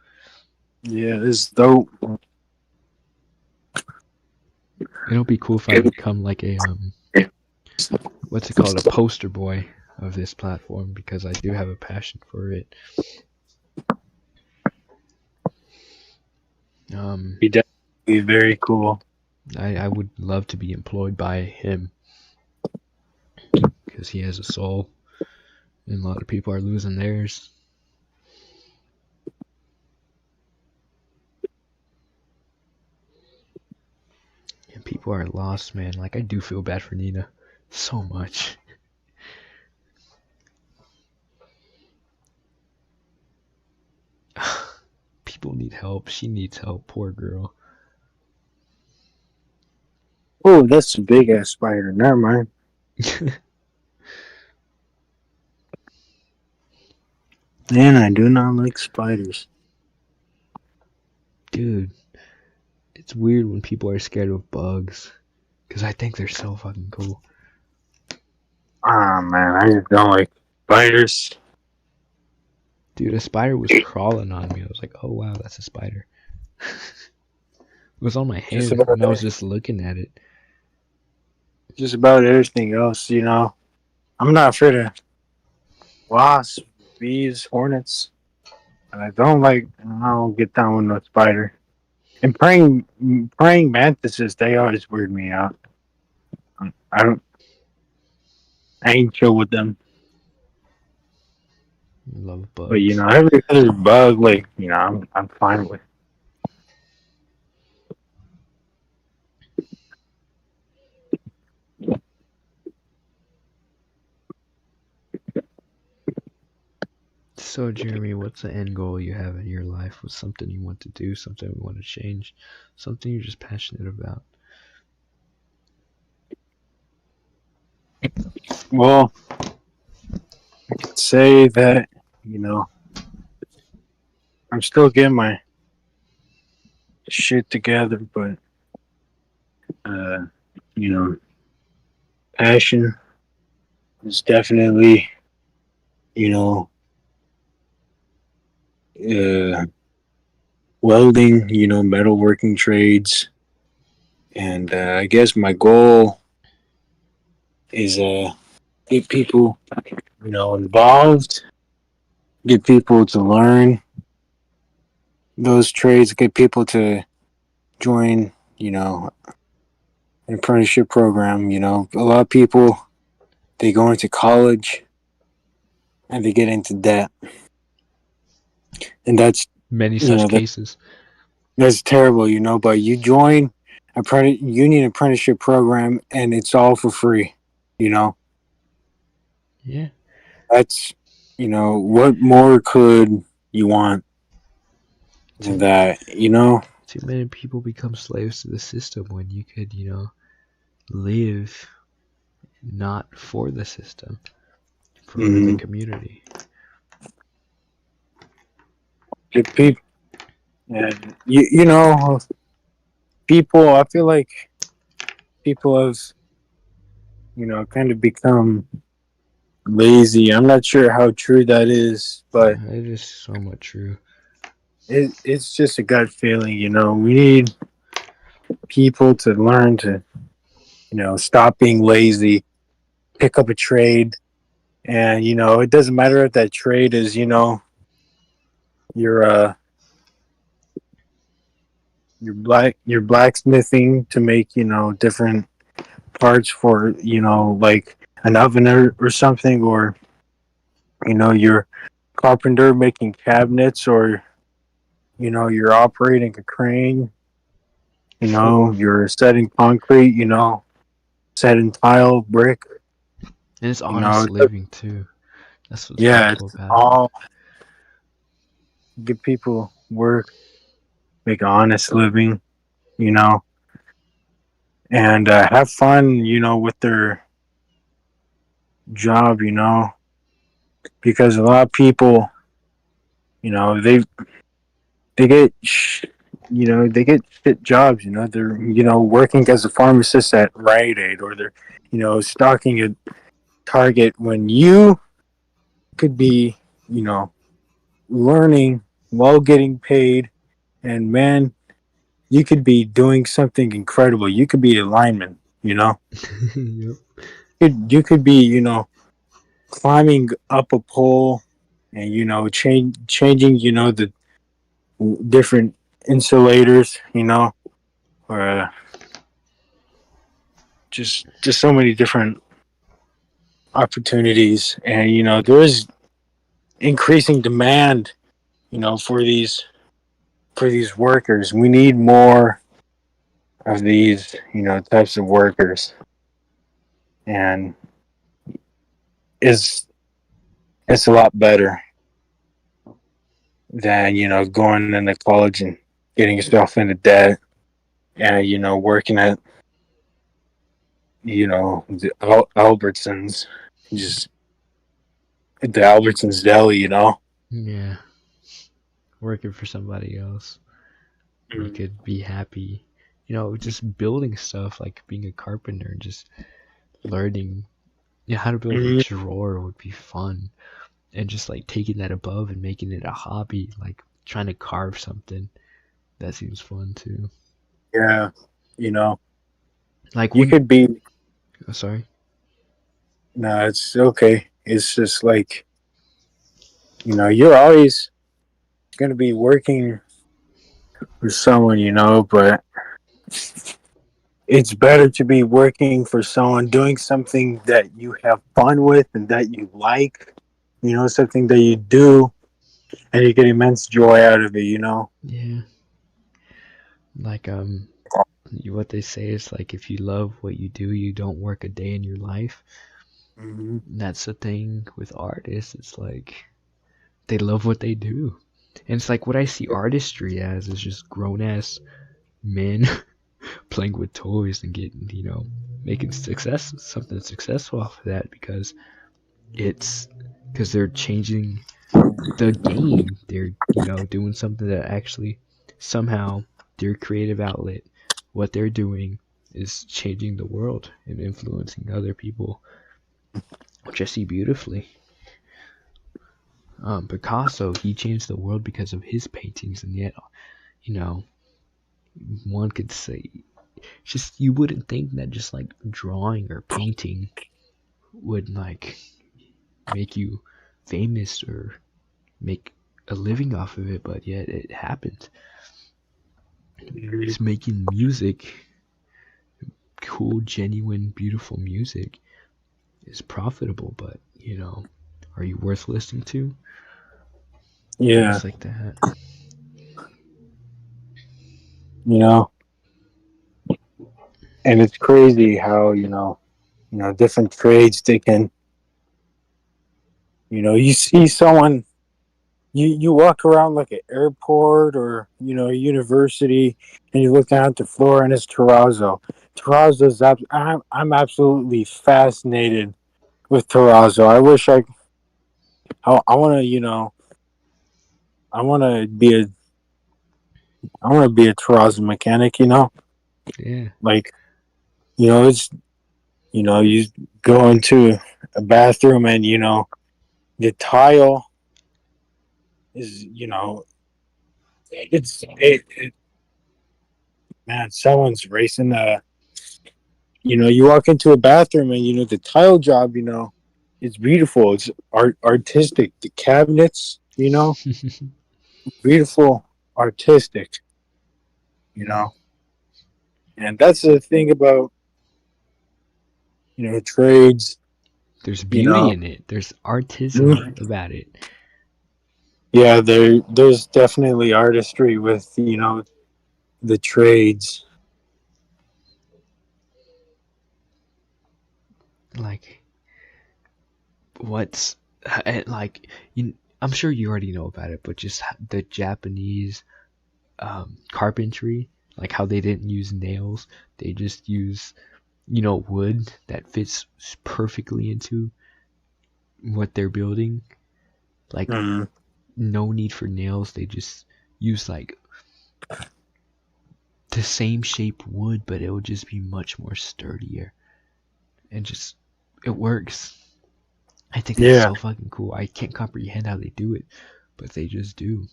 Speaker 2: Yeah, it's dope.
Speaker 1: It'll be cool if I become like a what's it called, a poster boy of this platform, because I do have a passion for it.
Speaker 2: Be definitely very cool.
Speaker 1: I would love to be employed by him because he has a soul, and a lot of people are losing theirs. And people are lost, man. Like, I do feel bad for Nina so much. People need help. She needs help. Poor girl.
Speaker 2: Oh, that's a big ass spider. Never mind. Man, I do not like spiders.
Speaker 1: Dude, it's weird when people are scared of bugs, because I think they're so fucking cool.
Speaker 2: Ah, man, I just don't like spiders.
Speaker 1: Dude, a spider was crawling on me. I was like, oh wow, that's a spider. It was on my
Speaker 2: Just
Speaker 1: hand,
Speaker 2: about
Speaker 1: and I was just looking at it.
Speaker 2: just about everything else, you know. I'm not afraid of wasps, bees, hornets. And I don't get down with no spider. And praying mantises, they always weird me out. I don't I ain't chill with them.
Speaker 1: I love
Speaker 2: But you
Speaker 1: bugs.
Speaker 2: know, every other bug, like, you know, I'm fine with.
Speaker 1: So, Jeremy, what's the end goal you have in your life? What's something you want to do, something you want to change, something you're just passionate about?
Speaker 2: Well, I could say that, you know, I'm still getting my shit together, but uh, you know, passion is definitely, you know, uh, welding, you know, metalworking trades, and I guess my goal is get people, you know, involved, get people to learn those trades, get people to join, you know, an apprenticeship program. You know, a lot of people, they go into college and they get into debt, and that's
Speaker 1: Many
Speaker 2: you
Speaker 1: such
Speaker 2: know that
Speaker 1: cases.
Speaker 2: that's terrible, But you join union apprenticeship program, and it's all for free, you know.
Speaker 1: Yeah.
Speaker 2: That's what more could you want than
Speaker 1: Too
Speaker 2: that,
Speaker 1: too many people become slaves to the system when you could, live not for the system, for the
Speaker 2: Mm-hmm.
Speaker 1: community.
Speaker 2: People, and people. I feel like people have kind of become lazy. I'm not sure how true that is, but
Speaker 1: It is somewhat true.
Speaker 2: it's just a gut feeling. We need people to learn to stop being lazy, pick up a trade, and it doesn't matter if that trade is your your blacksmithing to make different parts for like an oven or something, or your carpenter making cabinets, or you're operating a crane, you're setting concrete, setting tile, brick,
Speaker 1: And it's
Speaker 2: you know
Speaker 1: honest living too. That's what's
Speaker 2: yeah,
Speaker 1: beautiful
Speaker 2: it's
Speaker 1: about it.
Speaker 2: all give people work, make an honest living, you know and have fun, with their job, because a lot of people, they get they get shit jobs. They're working as a pharmacist at Rite Aid, or they're stocking at Target, when you could be learning while getting paid. And man, you could be doing something incredible. You could be a lineman.
Speaker 1: Yep.
Speaker 2: You could be climbing up a pole, and changing the different insulators, or just so many different opportunities. And there is increasing demand for these workers. We need more of these types of workers. And is it's a lot better than going into college and getting yourself into debt, and working at the Albertsons, just at the Albertsons deli.
Speaker 1: Yeah. Working for somebody else. You
Speaker 2: Mm-hmm.
Speaker 1: could be happy. Just building stuff like being a carpenter and just learning how to build a drawer would be fun. And just like taking that above and making it a hobby, like trying to carve something. That seems fun too.
Speaker 2: Yeah, you know,
Speaker 1: Like
Speaker 2: you
Speaker 1: when
Speaker 2: could be.
Speaker 1: oh, sorry.
Speaker 2: No, it's okay. It's just like you're always going to be working for someone, but it's better to be working for someone, doing something that you have fun with and that you like, something that you do and you get immense joy out of it.
Speaker 1: Yeah. Like what they say is like if you love what you do, you don't work a day in your life.
Speaker 2: Mm-hmm.
Speaker 1: And that's the thing with artists. It's like they love what they do. And it's like what I see artistry as is just grown ass men playing with toys and getting, making something successful off of that it's because they're changing the game. They're, doing something that actually somehow their creative outlet, what they're doing is changing the world and influencing other people, which I see beautifully. Picasso, he changed the world because of his paintings, and yet, you know, one could say, just you wouldn't think that just like drawing or painting would like make you famous or make a living off of it, but yet it happened. Just making music, cool, genuine, beautiful music is profitable, but Are you worth listening to?
Speaker 2: Yeah,
Speaker 1: Things like that.
Speaker 2: you know, and it's crazy how different trades they can. You see someone. You walk around like an airport or a university, and you look down at the floor, and it's terrazzo. Terrazzo's I'm absolutely fascinated with terrazzo. I want to I want to be a terrazzo mechanic.
Speaker 1: Yeah.
Speaker 2: Like it's you go into a bathroom, and the tile is it man, someone's racing. You walk into a bathroom, and the tile job, it's beautiful. It's artistic. The cabinets, beautiful, artistic. You know, and that's the thing about trades.
Speaker 1: There's
Speaker 2: You
Speaker 1: beauty
Speaker 2: know,
Speaker 1: in it. There's artism about it.
Speaker 2: yeah, there's definitely artistry with the trades.
Speaker 1: Like what's like I'm sure you already know about it, but just the Japanese carpentry, like how they didn't use nails, they just use wood that fits perfectly into what they're building. Like
Speaker 2: Mm.
Speaker 1: no need for nails. They just use like the same shape wood, but it will just be much more sturdier, and just it works. I think that's
Speaker 2: Yeah.
Speaker 1: so fucking cool. I can't comprehend how they do it, but they just do.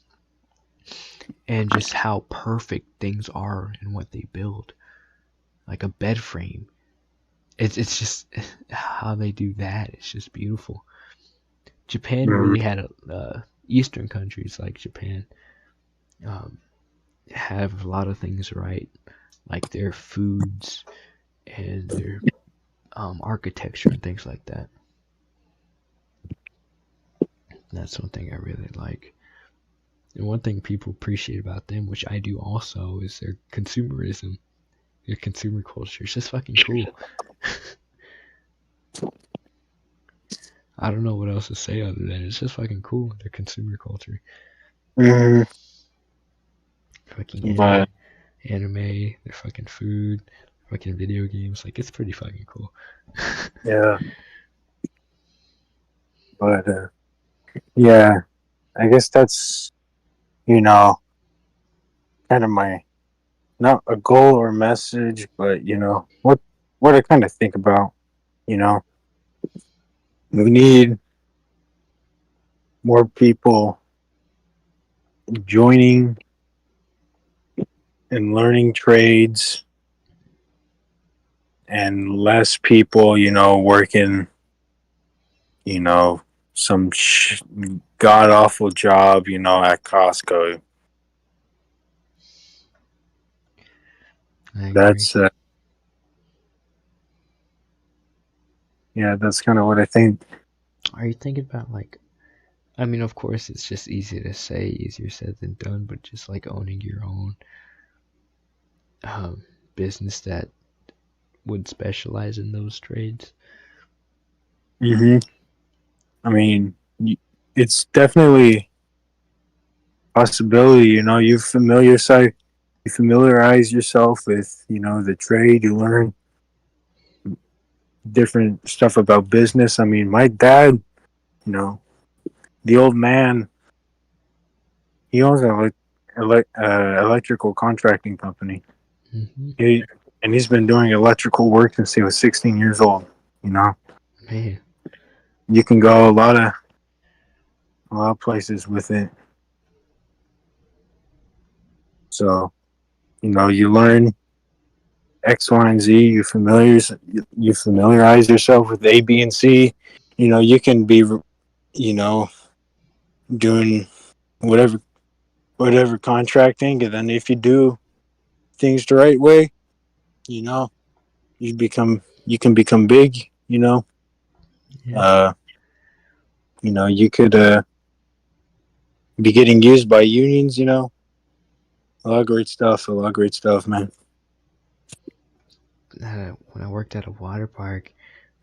Speaker 1: And just how perfect things are in what they build. Like a bed frame. It's just how they do that. It's just beautiful. Japan
Speaker 2: Mm.
Speaker 1: really had Eastern countries like Japan um, have a lot of things right, like their foods and their architecture and things like that. That's one thing I really like. And one thing people appreciate about them, which I do also, is their consumerism, their consumer culture. It's just fucking cool. I don't know what else to say other than it's just fucking cool. Their consumer culture.
Speaker 2: Mm.
Speaker 1: Fucking
Speaker 2: But
Speaker 1: anime, their fucking food, fucking video games. Like, it's pretty fucking cool.
Speaker 2: yeah, but yeah, I guess that's you know kind of my not a goal or message, but what I kind of think about. You know, we need more people joining and learning trades, and less people, working, you know, some god awful job, at Costco.
Speaker 1: I agree.
Speaker 2: That's yeah, that's kind of what I think.
Speaker 1: Are you thinking about, like, I mean, of course, it's just easy to say, easier said than done, but just like owning your own business that would specialize in those trades?
Speaker 2: Hmm. I mean, it's definitely a possibility. You familiarize yourself with the trade. You learn different stuff about business. I mean, my dad, you know, the old man, he owns an electrical contracting company.
Speaker 1: Mm-hmm.
Speaker 2: He and he's been doing electrical work since he was 16 years old. You know,
Speaker 1: Man,
Speaker 2: you can go a lot of places with it. So you learn X, Y, and Z. You familiarize yourself with A, B, and C. You can be doing whatever contracting, and then if you do things the right way, you know, you can become big.
Speaker 1: yeah.
Speaker 2: Uh, you could be getting used by unions. A lot of great stuff. A lot of great stuff, man.
Speaker 1: When I worked at a water park,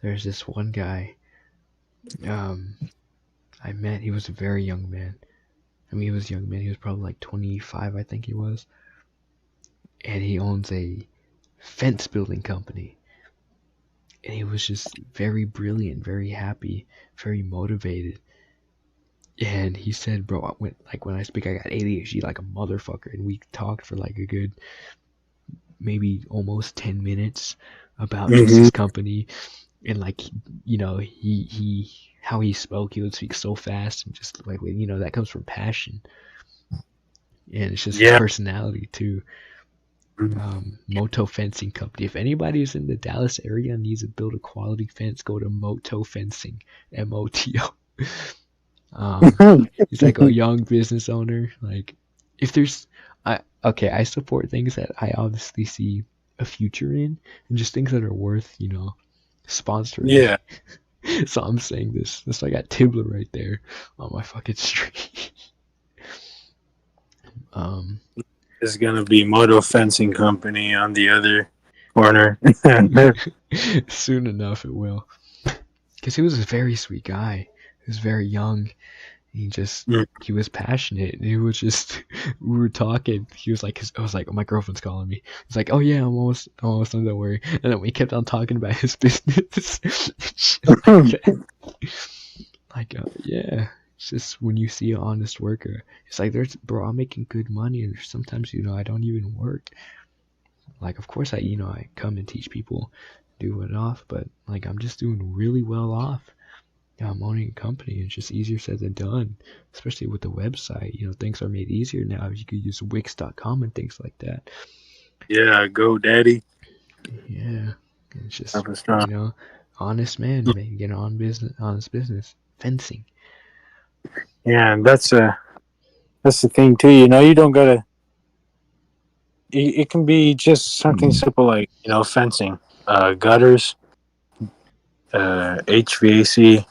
Speaker 1: there's this one guy I met. He was a very young man. I mean, he was a young man. He was probably like 25, I think he was. And he owns a fence building company. And he was just very brilliant, very happy, very motivated. And he said, bro, when I speak, I got ADHD like a motherfucker. And we talked for like a good, maybe almost 10 minutes about just his company. And like, he how he spoke, he would speak so fast and just like, that comes from passion. And it's just his personality too. Moto Fencing Company. If anybody is in the Dallas area and needs to build a quality fence, go to Moto Fencing, MOTO. He's like a young business owner. Like, if there's, I support things that I obviously see a future in, and just things that are worth, sponsoring.
Speaker 2: Yeah.
Speaker 1: So I'm saying this. So I got Tibbler right there on my fucking street.
Speaker 2: There's gonna be Moto Fencing Company on the other corner.
Speaker 1: Soon enough, it will. Because he was a very sweet guy. He was very young. He was passionate. And he was just, we were talking. He was like, I was like, oh, my girlfriend's calling me. He's like, oh yeah, I'm almost done, don't worry. And then we kept on talking about his business. Yeah. It's just when you see an honest worker, it's like, bro, I'm making good money, and sometimes, I don't even work. Like, of course, I come and teach people, do it off, but like, I'm just doing really well off. I'm owning a company. It's just easier said than done, especially with the website. Things are made easier now. You could use Wix.com and things like that.
Speaker 2: Yeah, go daddy.
Speaker 1: Yeah, it's just honest man making honest business, fencing.
Speaker 2: Yeah, and that's the thing too. You don't gotta. It can be just something simple like fencing, gutters, HVAC,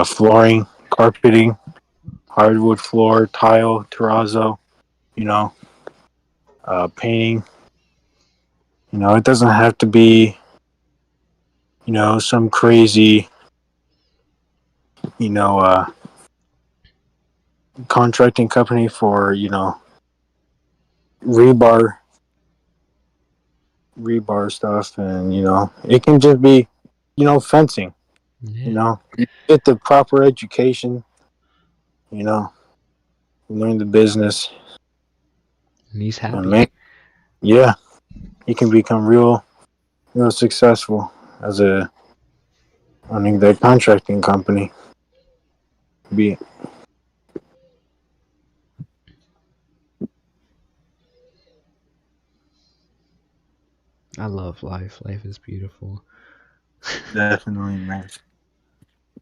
Speaker 2: flooring, carpeting, hardwood floor, tile, terrazzo, painting. It doesn't have to be, some crazy, contracting company for, rebar stuff, and it can just be fencing. You get the proper education, learn the business,
Speaker 1: and he's happy.
Speaker 2: And he can become real successful as owning that contracting company.
Speaker 1: I love life. Life is beautiful.
Speaker 2: Definitely, man.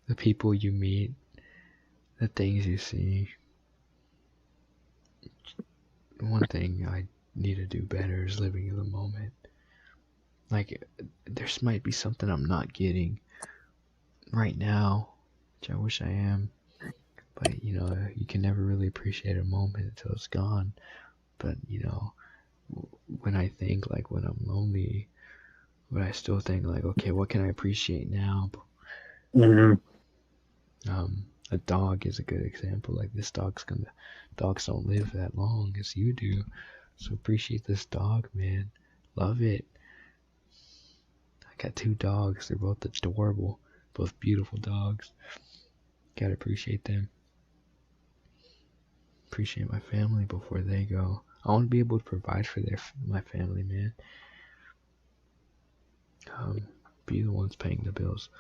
Speaker 1: The people you meet, the things you see. One thing I need to do better is living in the moment. Like, there might be something I'm not getting right now, which I wish I am. But, you can never really appreciate a moment until it's gone. But, when I think, like, when I'm lonely, but I still think, like, okay, what can I appreciate now? A dog is a good example. Like, dogs don't live that long as you do. So appreciate this dog, man. Love it. I got 2 dogs. They're both adorable. Both beautiful dogs. Gotta appreciate them. Appreciate my family before they go. I want to be able to provide for my family, man. Be the ones paying the bills.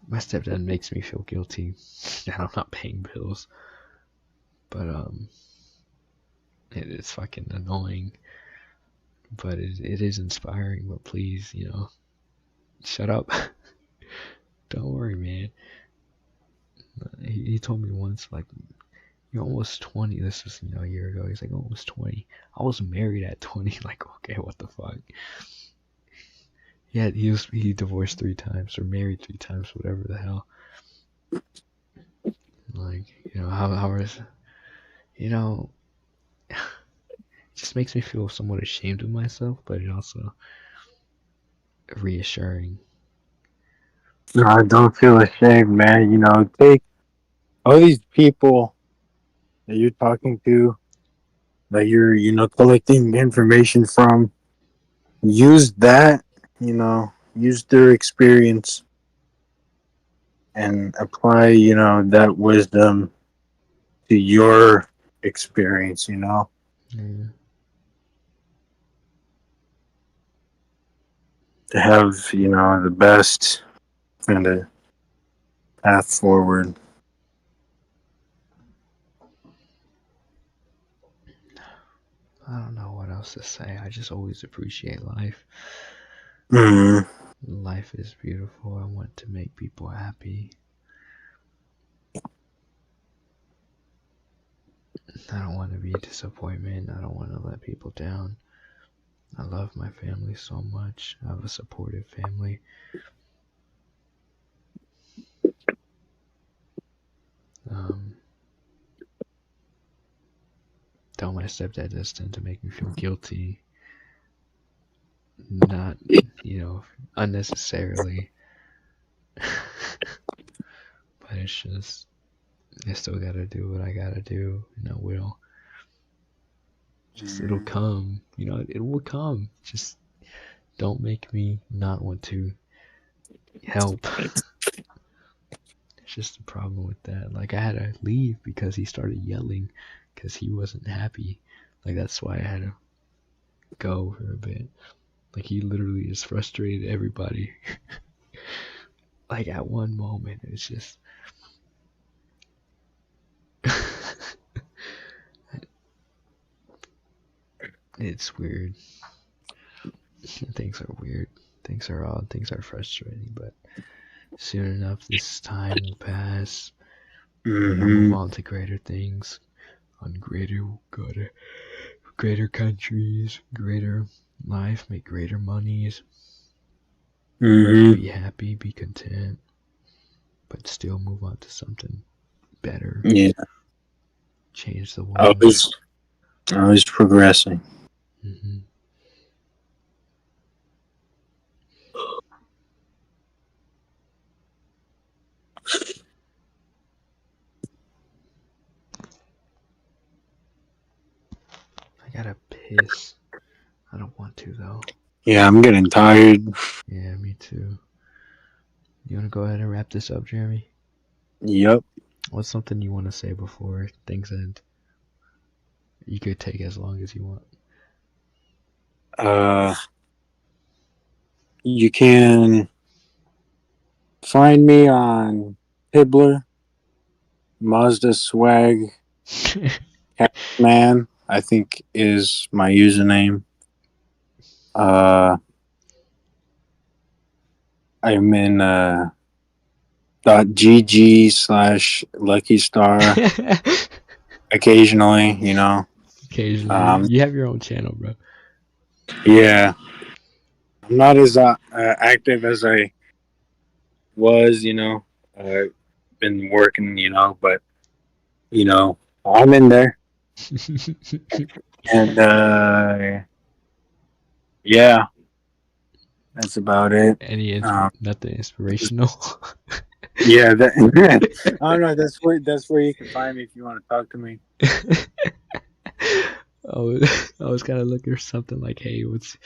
Speaker 1: My stepdad makes me feel guilty that I'm not paying bills. But it's fucking annoying. But it is inspiring. But please, shut up. Don't worry, man. He told me once, like, you're almost 20. This was, a year ago. He's like, almost 20. I was married at 20. Like, okay, what the fuck? Yeah, he divorced 3 times or married 3 times, whatever the hell. Like, how is, you know, it just makes me feel somewhat ashamed of myself, but it also reassuring.
Speaker 2: No, I don't feel ashamed, man. Take all these people that you're talking to, that you're, collecting information from. Use that, use their experience and apply, that wisdom to your experience,
Speaker 1: Yeah.
Speaker 2: to have, the best kind of path forward.
Speaker 1: I don't know what else to say. I just always appreciate life.
Speaker 2: Mm-hmm.
Speaker 1: Life is beautiful. I want to make people happy. I don't want to be a disappointment. I don't want to let people down. I love my family so much. I have a supportive family. Um, Though my stepdad does tend to make me feel guilty, not, unnecessarily. But it's just, I still gotta do what I gotta do, and I will. Just, it'll come, it will come. Just don't make me not want to help. It's just a problem with that. Like, I had to leave because he started yelling because he wasn't happy. Like, that's why I had to go for a bit. Like, he literally just frustrated everybody. Like, at one moment, it's just. It's weird. Things are weird. Things are odd. Things are frustrating. But soon enough, this time will pass. And I'll move on to greater things. On greater countries, greater life, make greater monies. Be happy, be content, but still move on to something better.
Speaker 2: Yeah.
Speaker 1: Change the world.
Speaker 2: Always progressing.
Speaker 1: Mm-hmm. I gotta piss. I don't want to though.
Speaker 2: Yeah, I'm getting tired.
Speaker 1: Yeah, me too. You wanna go ahead and wrap this up, Jeremy?
Speaker 2: Yep.
Speaker 1: What's something you want to say before things end? You could take as long as you want.
Speaker 2: You can find me on Hibbler, Mazda Swag Man, I think is my username. I'm in .gg/Lucky Star occasionally,
Speaker 1: Occasionally, you have your own channel, bro.
Speaker 2: Yeah. I'm not as active as I was, been working, but, I'm in there. And, yeah, that's about it.
Speaker 1: Nothing inspirational.
Speaker 2: Yeah, I don't know. That's where you can find me if you want to talk to me.
Speaker 1: I was kind of looking for something like, hey, what's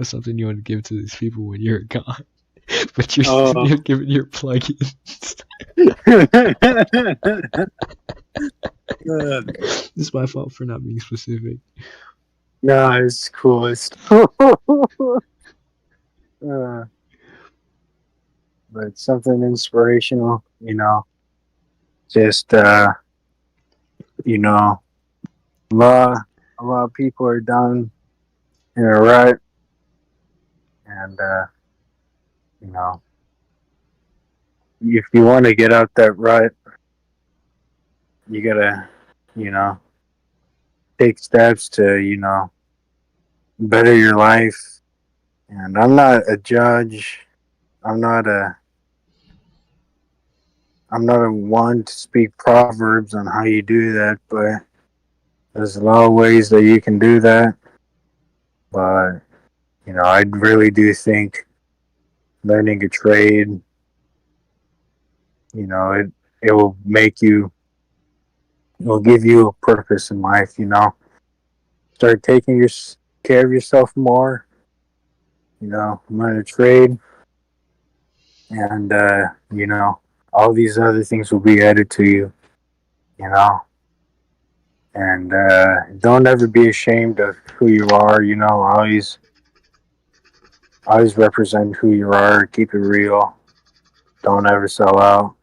Speaker 1: something you want to give to these people when you're gone? But you're giving your plugins. It's my fault for not being specific.
Speaker 2: No, it's cool. It's but something inspirational, just a lot of people are down in a rut, and if you want to get out that rut, you gotta take steps to better your life And I'm not a judge. I'm not a one to speak proverbs on how you do that, but there's a lot of ways that you can do that. But I really do think learning a trade, it will it will give you a purpose in life. Start taking care of yourself more. Learn a trade, and all these other things will be added to you. You know, and don't ever be ashamed of who you are. Always represent who you are. Keep it real. Don't ever sell out.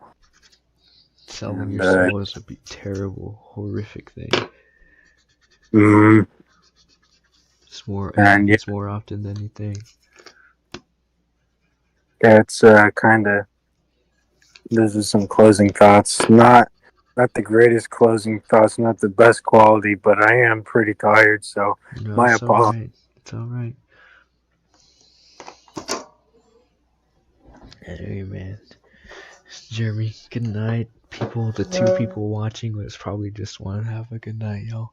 Speaker 1: Selling
Speaker 2: And
Speaker 1: your soul is a terrible, horrific thing.
Speaker 2: mm,
Speaker 1: It happens more often than you think.
Speaker 2: That's kind of. Those are some closing thoughts. Not the greatest closing thoughts. Not the best quality, but I am pretty tired. So
Speaker 1: No,
Speaker 2: my
Speaker 1: it's
Speaker 2: apologies.
Speaker 1: alright. It's alright. Anyway, man. Jeremy, good night. The 2 people watching, but it's probably just one. Have a good night, yo.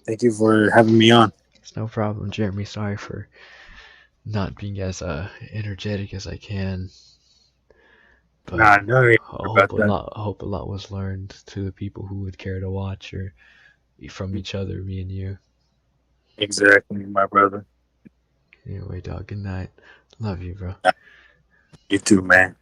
Speaker 2: Thank you for having me on.
Speaker 1: It's no problem, Jeremy. Sorry for not being as energetic as I can. But
Speaker 2: I
Speaker 1: hope a lot was learned to the people who would care to watch or from each other, me and you.
Speaker 2: Exactly, my brother.
Speaker 1: Anyway, dog, good night. Love you, bro.
Speaker 2: You too, man.